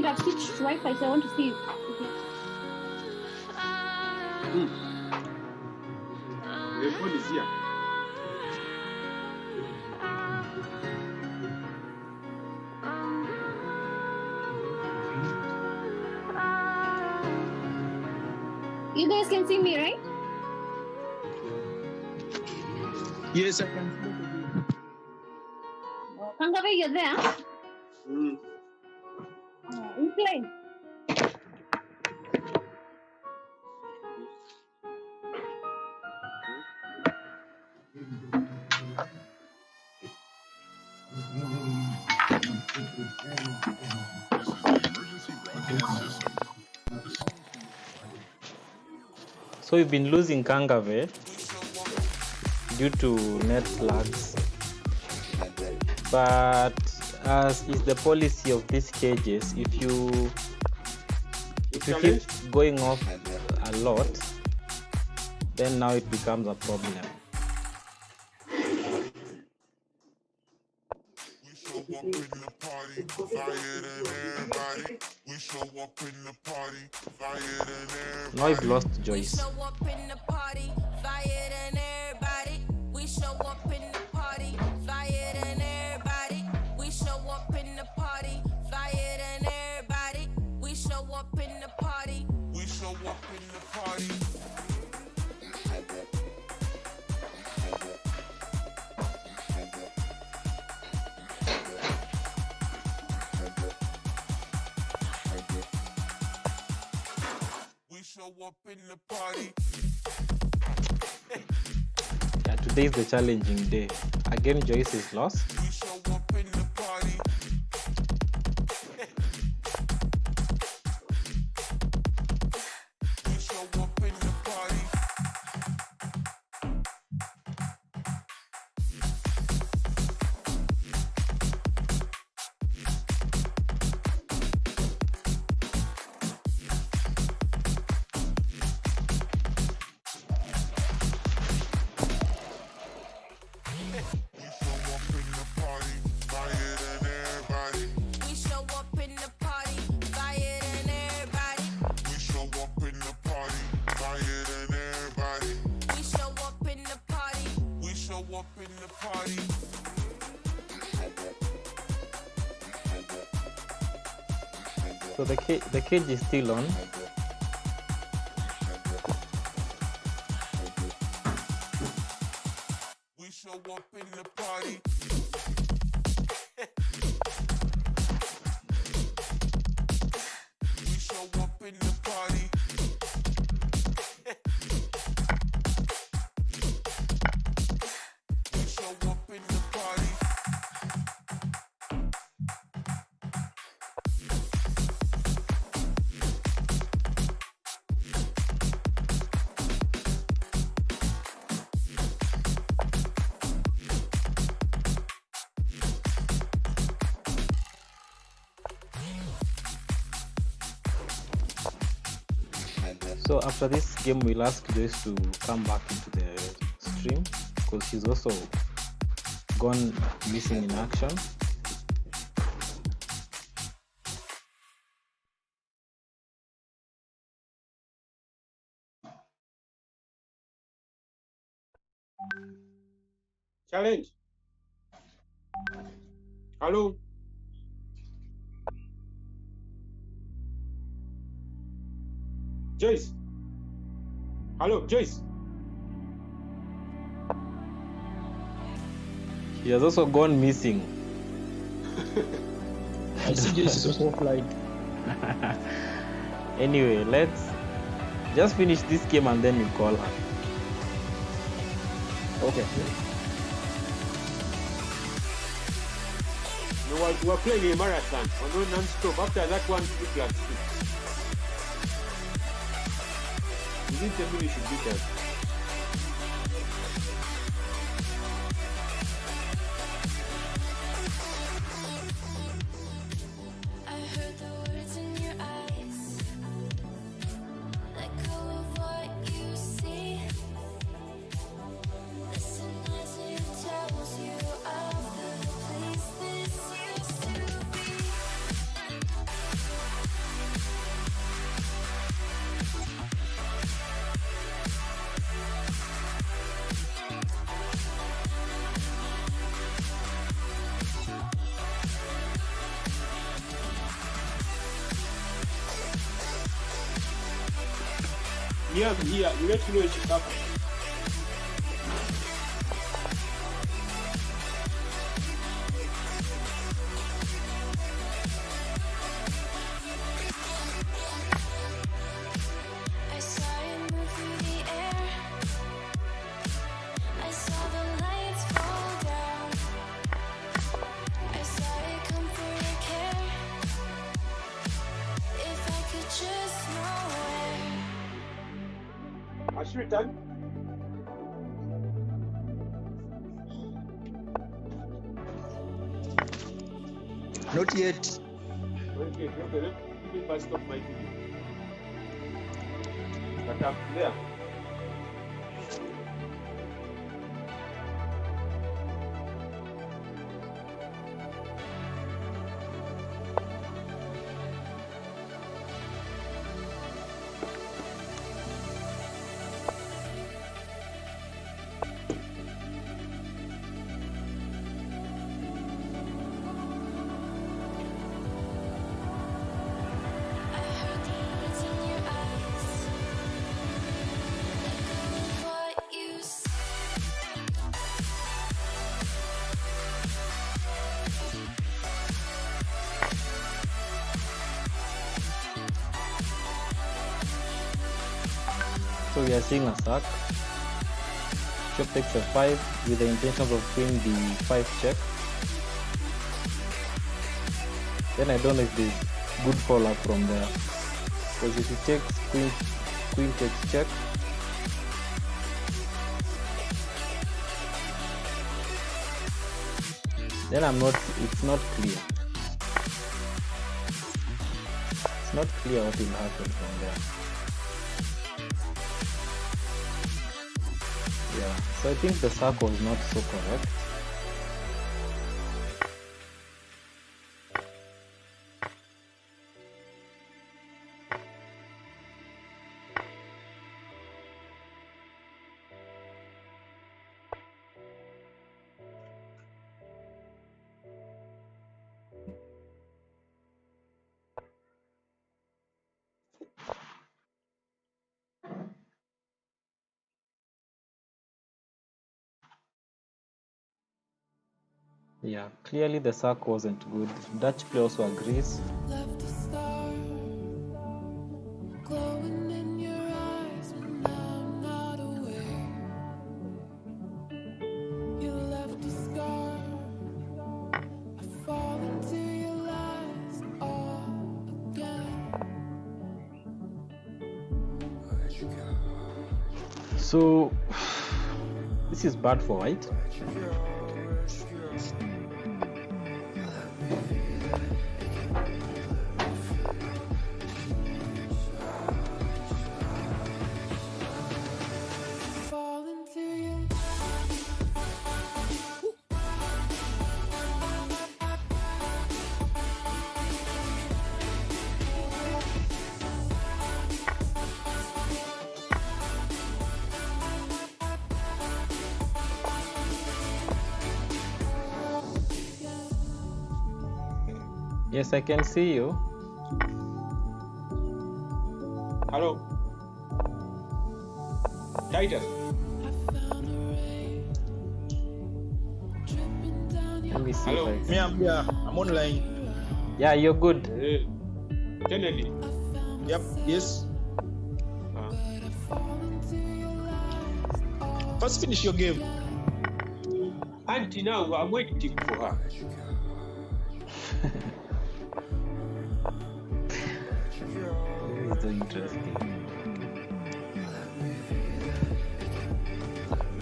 it. I've switched to Wi-Fi, so I want to see if The phone is here. you guys can see me, right? Yes, I can. Kangave, you're there? You playing? So we've been losing Kangave due to net lags, but as is the policy of these cages, if you keep going off a lot, then now it becomes a problem. Now I've lost Joyce. Yeah, today is the challenging day. Again, Joyce is lost. So the cage is still on. We show up in the party. We show up in the party. We show up in the party. So after this game, we'll ask Joyce to come back into the stream because she's also gone missing in action. Challenge. Hello. Joyce. Hello, Joyce. She has also gone missing. I see Joyce is also offline. Anyway, let's just finish this game and then we call her. Okay. No, we are playing a marathon. We're not non-stop. After that one, 2 plus 2. Within 10 minutes, you should beat us. I heard the words in your eyes. Let go of what you see. Listen as it tells you of the place this used to be. Me, I'm here. You let me know if you come. I saw you move through the air. I saw the lights fall down. I saw you come for your care. If I could just know where. Has she returned? Not yet. Okay, let me first stop my video. But I'm there. I heard the words in your eyes, echoing what you said. So we are seeing a sack. Bishop takes f5 with the intentions of queen d5 check. Then I don't know if there's good follow-up from there. Because if he takes queen takes check. Then it's not clear. It's not clear what will happen from there. Yeah, so I think the sack was not so correct. Yeah, clearly the sack wasn't good. Dutch play also agrees. Left a star glowing in your eyes when I'm not aware. You left a scar. I fall into your lies all again. Where'd you go? So this is bad for white. Where'd you go? Fall into you. Yes, I can see you. Hello? Titus? Let me see Hello? if Me, I'm here. I'm online. yeah, you're good. Kennedy? Yep. Yes. First, finish your game. Auntie, now I'm waiting for her. This is so interesting.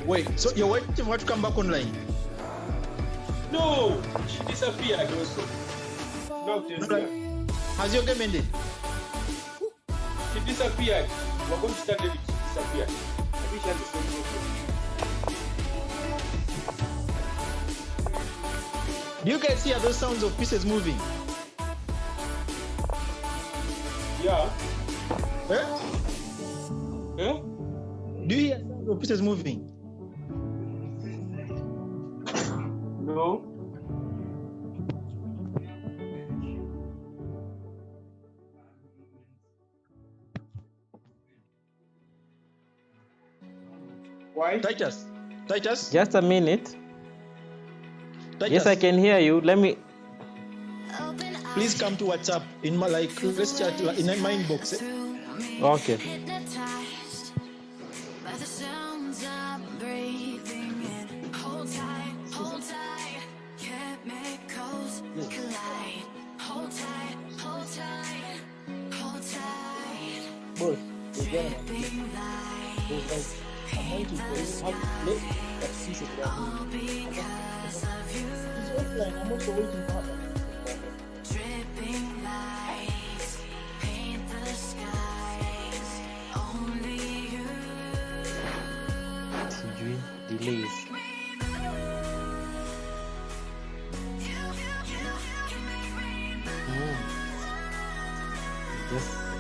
Wait. So you're waiting for her to come back online? No! She disappeared also. Now tell No, me. Has your game ended? She disappeared. We're going to start it. She disappeared. I think she had the same problem. Do you guys hear those sounds of pieces moving? Yeah. Eh? Eh? Do you hear sounds of pieces moving? No. Why? Titus. Just a minute. Titus, Yes, I can hear you. Let me. please come to WhatsApp in my let's chat in my inbox. Okay. Hypnotized by the sounds I'm breathing in. Hold tight, chemicals collide. Hold tight, hold tight, hold tight. Boss, Dripping lights, I'm waiting for you. Have late at 6 o'clock. all because of you. It's offline. I'm also waiting for her. Dripping lights paint the skies. Only you. Sijui delays. Just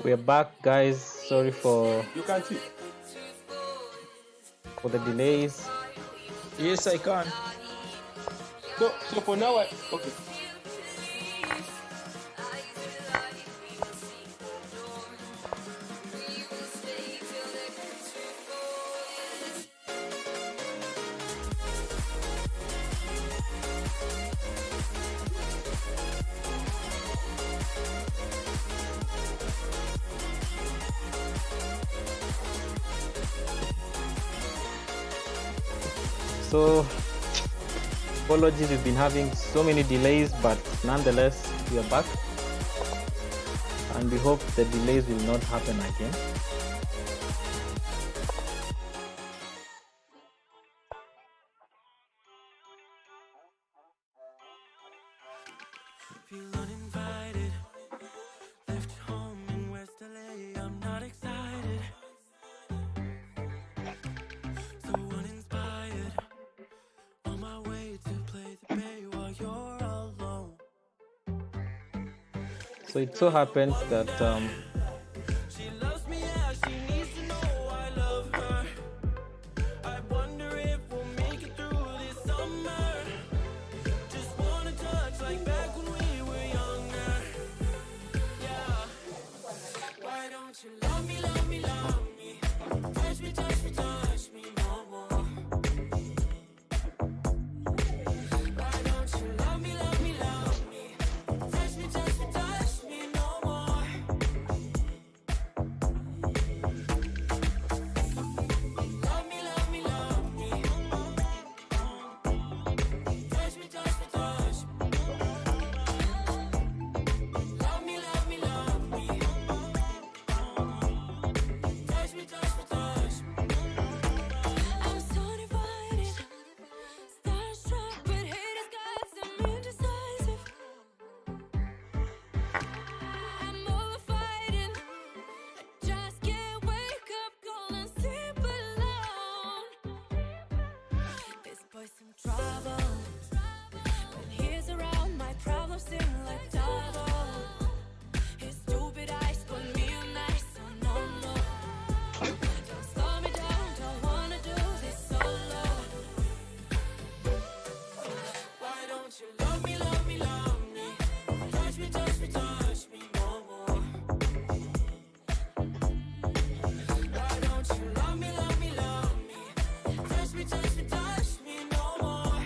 We're back, guys. Sorry for You can see. the delays. Yes, I can. So for now, okay. So apologies, we've been having so many delays, but nonetheless we are back, and we hope the delays will not happen again. Feel uninvited. Left home in West LA. I'm not excited. So uninspired. On my way to play the bay while you're alone. So it so happens that She loves me as she needs to know I love her. I wonder if we'll make it through this summer. Just wanna touch like back when we were younger. Yeah. Why don't you love me, love me, love me? Touch me, touch me, touch me no more. Why don't you love me, love me, love me? Touch me, touch me, touch me no more. Love me, love me, love me. Touch me, touch me, touch me. Love me, love me, love me. Touch me, touch me, touch me. I'm so divided, starstruck, but haters got some indecisive. I'm over fighting. I just can't wake up, cold and sleep alone. This boy's some trouble. When he's around, my problems seem like double. His stupid eyes put me on ice, so no, no. Don't slow me down, don't wanna do this solo. Why don't you love me, love me, love me? Touch me, touch me, touch me no more. Why don't you love me, love me, love me? Touch me, touch me, touch me no more.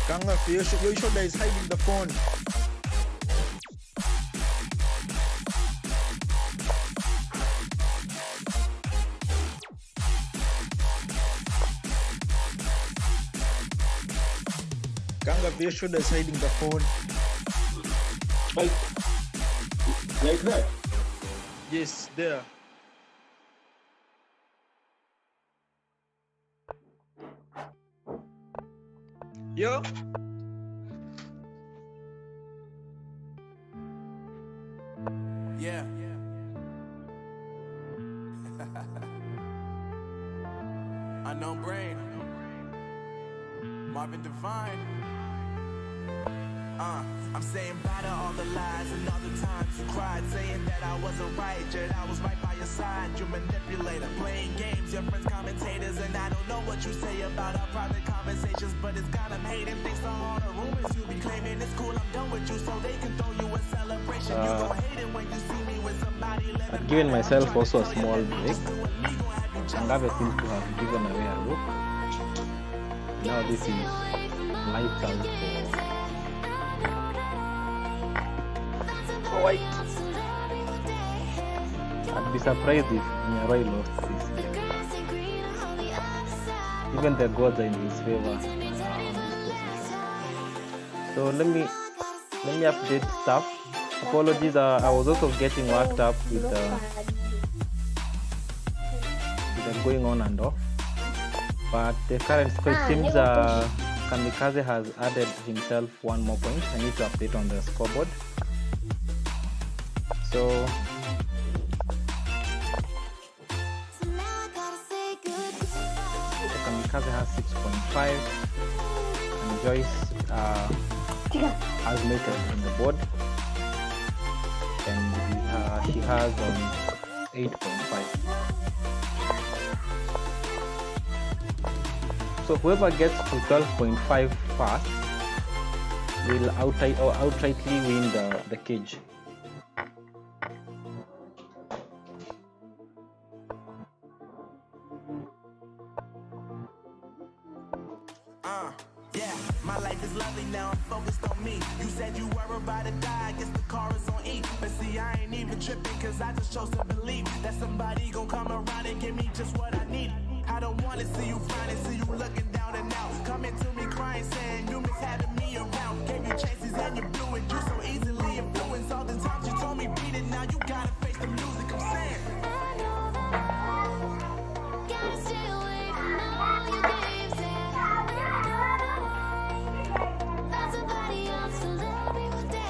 Kangave, your shoulder is hiding the phone. Kangave, your shoulder is hiding the phone. Like that? Yes, there. Yo. Yeah. Unknown brain. Marvin Divine. I'm saying bye to all the lies and all the times you cried, saying that I wasn't right, yet I was right by your side. You manipulator, playing games, your friends commentators, and I don't know what you say about our private conversations, but it's got them hating. Thanks to all the rumors you be claiming. It's cool, I'm done with you, so they can throw you a celebration. You gon' hate it when you see me with somebody living. I've given myself also a small break. Kangave seems to have given away a look. Now this is lights out for white. I'd be surprised if Nyaruai lost this game. Even the gods are in his favor on this position. So let me update stuff. Apologies, I was also getting worked up with the going on and off. But the current score seems Kamikaze has added himself one more point. I need to update on the scoreboard. So Kamikaze has 6.5 and Joyce has made it on the board, and she has 8.5. So whoever gets to 12.5 first will outrightly win the cage. Yeah, my life is lovely now, I'm focused on me. You said you were about to die, I guess the car is on E. But see, I ain't even tripping, cause I just chose to believe that somebody gon' come around and give me just what I need. I don't wanna see you flying, see you looking down and out. Coming to me crying, saying you miss having me around. Gave you chances and you blew it, you so easily influenced. All the times you told me beat it, now you gotta face the music, I'm saying. Gotta stay away from all your games, find somebody else to love me one day.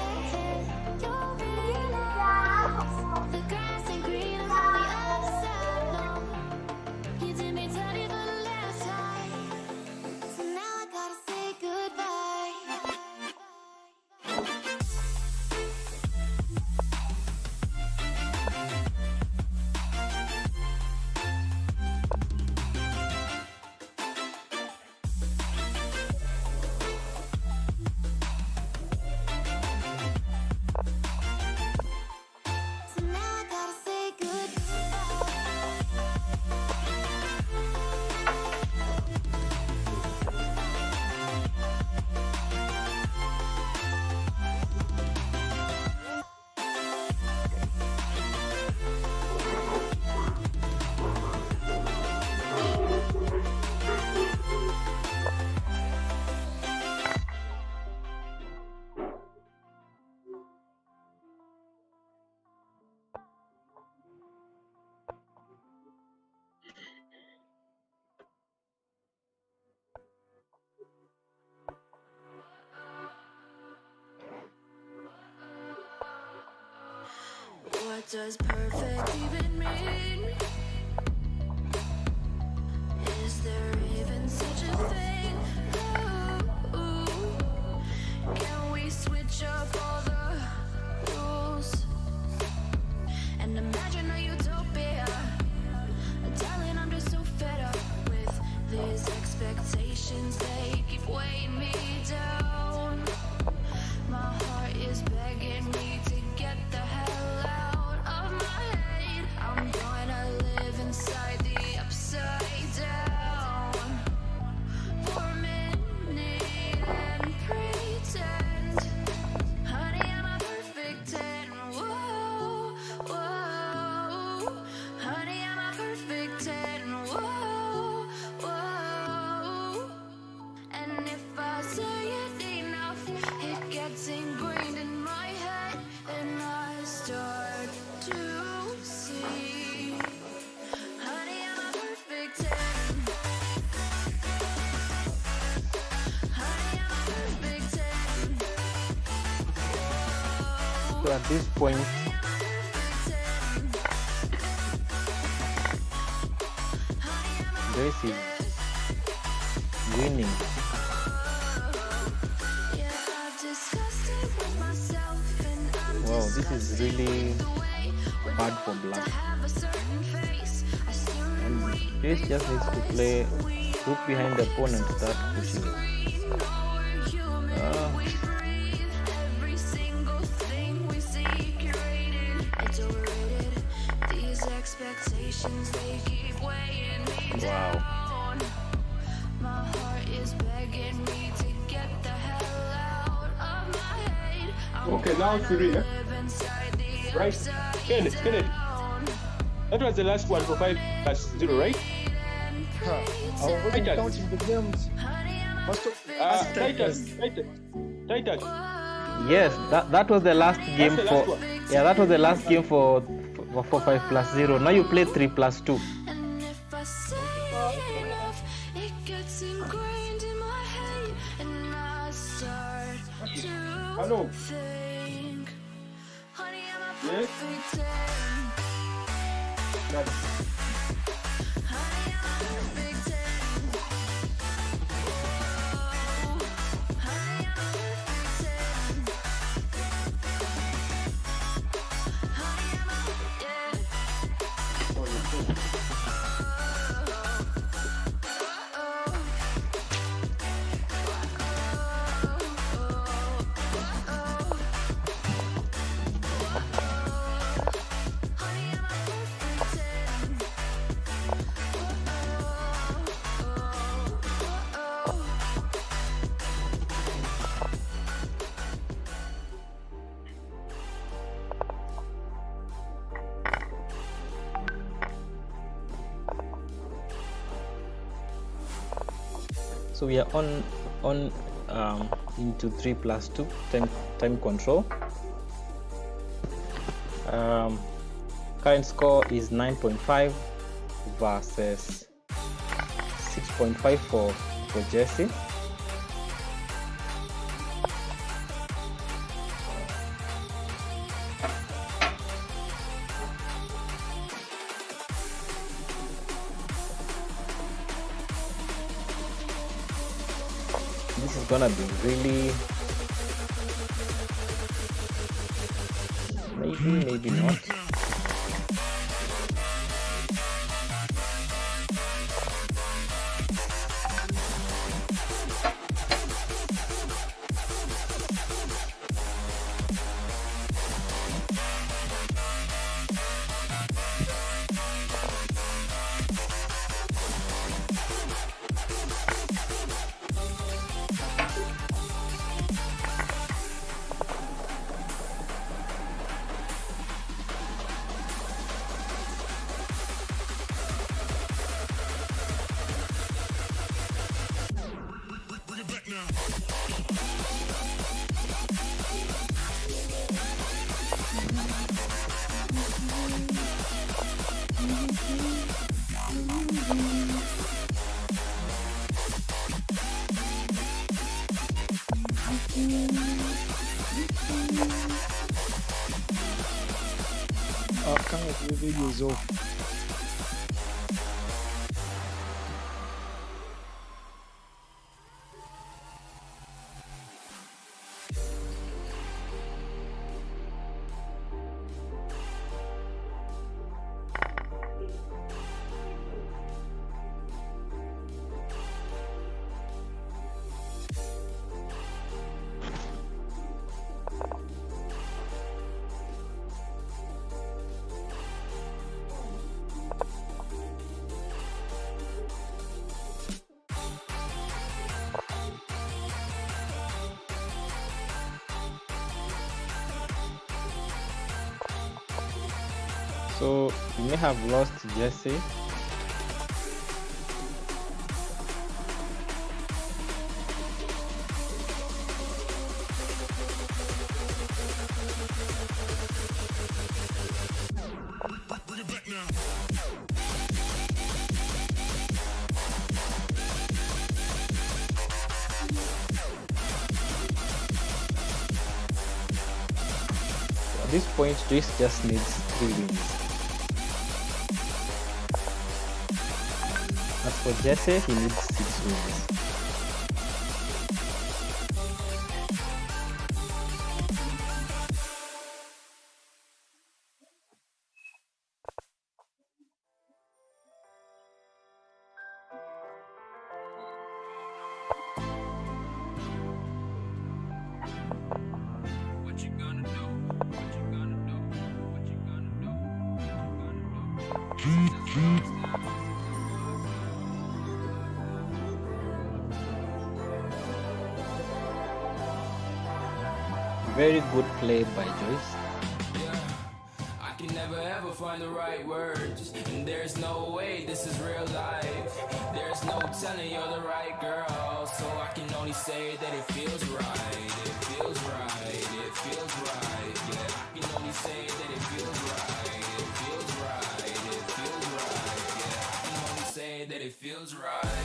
You'll realize the grass ain't green on the other side, no. You did me dirty for the last time, so now I gotta say goodbye. What does perfect even mean? Is there even such a thing? Ooh, can we switch up all the rules and imagine a utopia? Darling, I'm just so fed up with these expectations. They keep weighing me down. My heart is begging me to get the hell out of my head. I'm gonna live inside the upside down for a minute and pretend, honey, I'm a perfect 10. Whoa, whoa, honey, I'm a perfect 10. Whoa, whoa, and if I say it enough, it gets ingrained in my head, and I start to see, honey, I'm a perfect 10. Honey, I'm a perfect 10. So at this point, Joyce is winning. Wow, this is really bad for black. And Joyce just needs to play look behind the opponent, start pushing. Expectations, they keep weighing me down. My heart is begging me to get the hell out of my head. Okay, now Surya. Right? Kenneth. That was the last one for 5 plus 0, right? I wasn't counting the games. Titan. Yes, that was the last game the for last one. yeah, that was the last game for 5 plus 0. Now you play 3 plus 2. And if I say enough, it gets ingrained in my head, and I start to Hello. think, honey, I'm a Yes? perfect 10. Honey, I'm a perfect 10. Oh, honey, I'm a perfect 10. Honey, I'm a So we are on into 3 plus 2 time control. Current score is 9.5 versus 6.5 for Jesse. This is gonna be really maybe not. Kangave video is off. So you may have lost Jesse. At this point, Joyce just needs 3 wins. As for Jesse, he needs 6 wins. Very good play by Joyce. I can never ever find the right words, and there's no way this is real life. There's no telling you're the right girl, so I can only say that it feels right. It feels right. It feels right. Yeah, I can only say that it feels right. It feels right. It feels right. Yeah, I can only say that it feels right.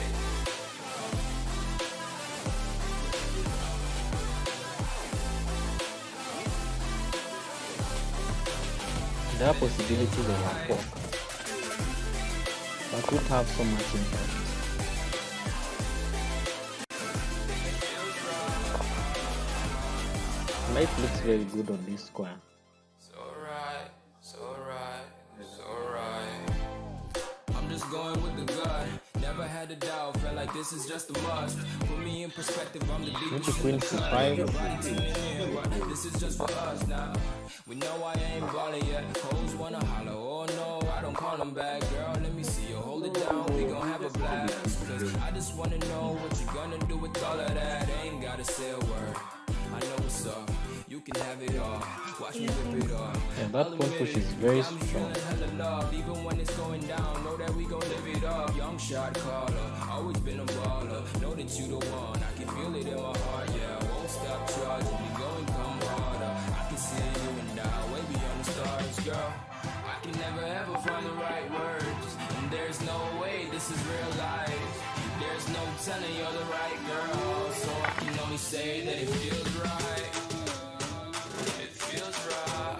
There are possibilities of a fork that would have so much impact. Life looks very good on this square. So right, so right, so right. I'm just going with the gut. Never had a doubt, felt like this is just a must. Put me in perspective, I'm the deepest Queen in the cut. C5. Everybody tuning in, but this is just for us now. We know I ain't ballin' yet. Hoes wanna holler, oh no, I don't call them back. Girl, let me see you hold it down, we gon' have a blast. Cause I just wanna know what you gonna do with all of that. Ain't gotta say a word, I know what's up. You can have it all, watch me rip it off. And that point push is very strong. Even when it's going down, know that we gon' live it up. Young shot caller, always been a baller. Know that you the one, I can feel it in my heart. Yeah, I won't stop charging, we going come harder. I can see you and I, way beyond the stars, girl. I can never ever find the right words, and there's no way this is real life. There's no telling you're the right girl, so I can only say that it feels right. It feels right.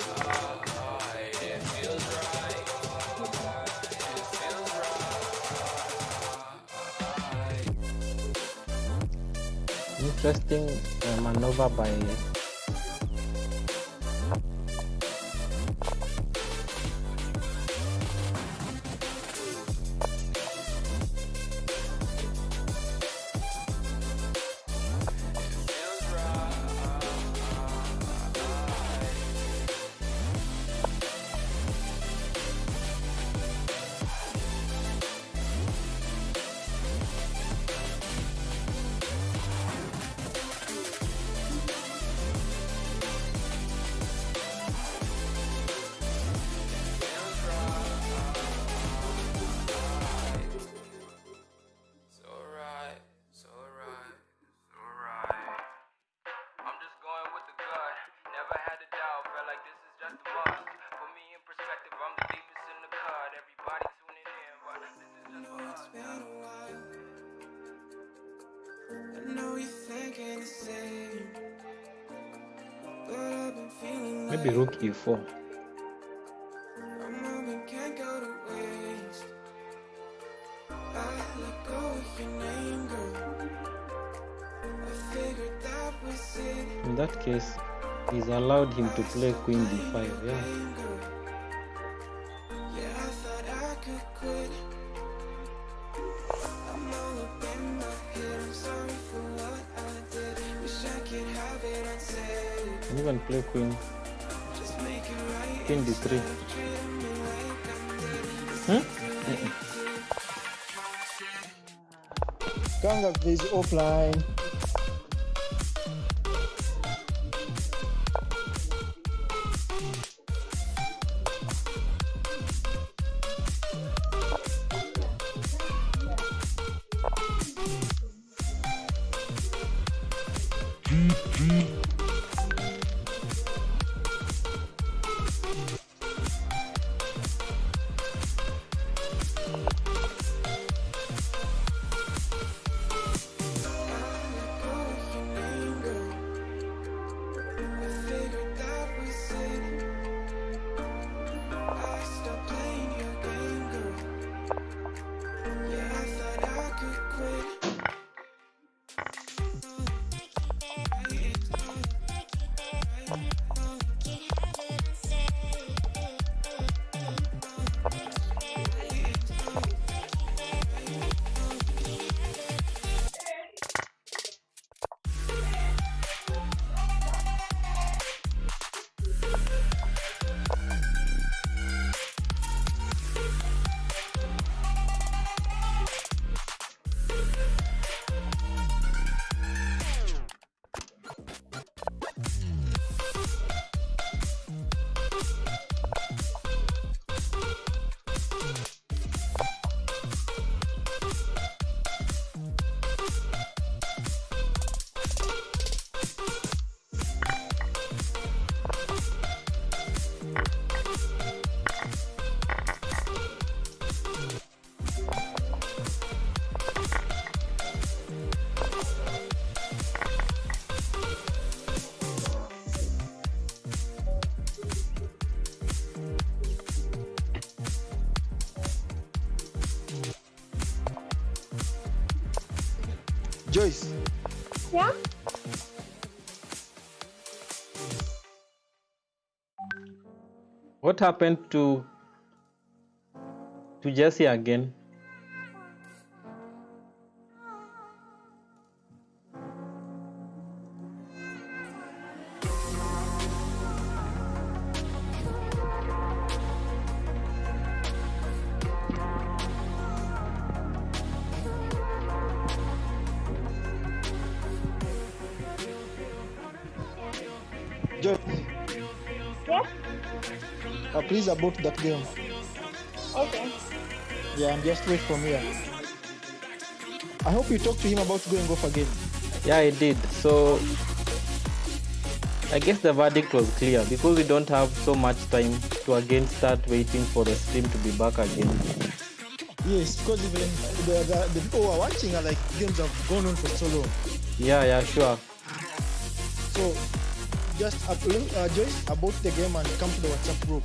It feels right. It feels right. Interesting maneuver by maybe rook e4. case, he's allowed him to play queen d5. Yeah. And even play queen d3. Kangave is offline. Joyce. Yeah? What happened to Jesse again? Joyce. Yeah? Please abort that game. Okay. Yeah, and just wait from here. I hope you talk to him about going off again. Yeah, I did. So I guess the verdict was clear because we don't have so much time to again start waiting for the stream to be back again. Yes, because even the people who are watching are like, games have gone on for so long. Yeah, sure. So just Joyce, abort the game and come to the WhatsApp group.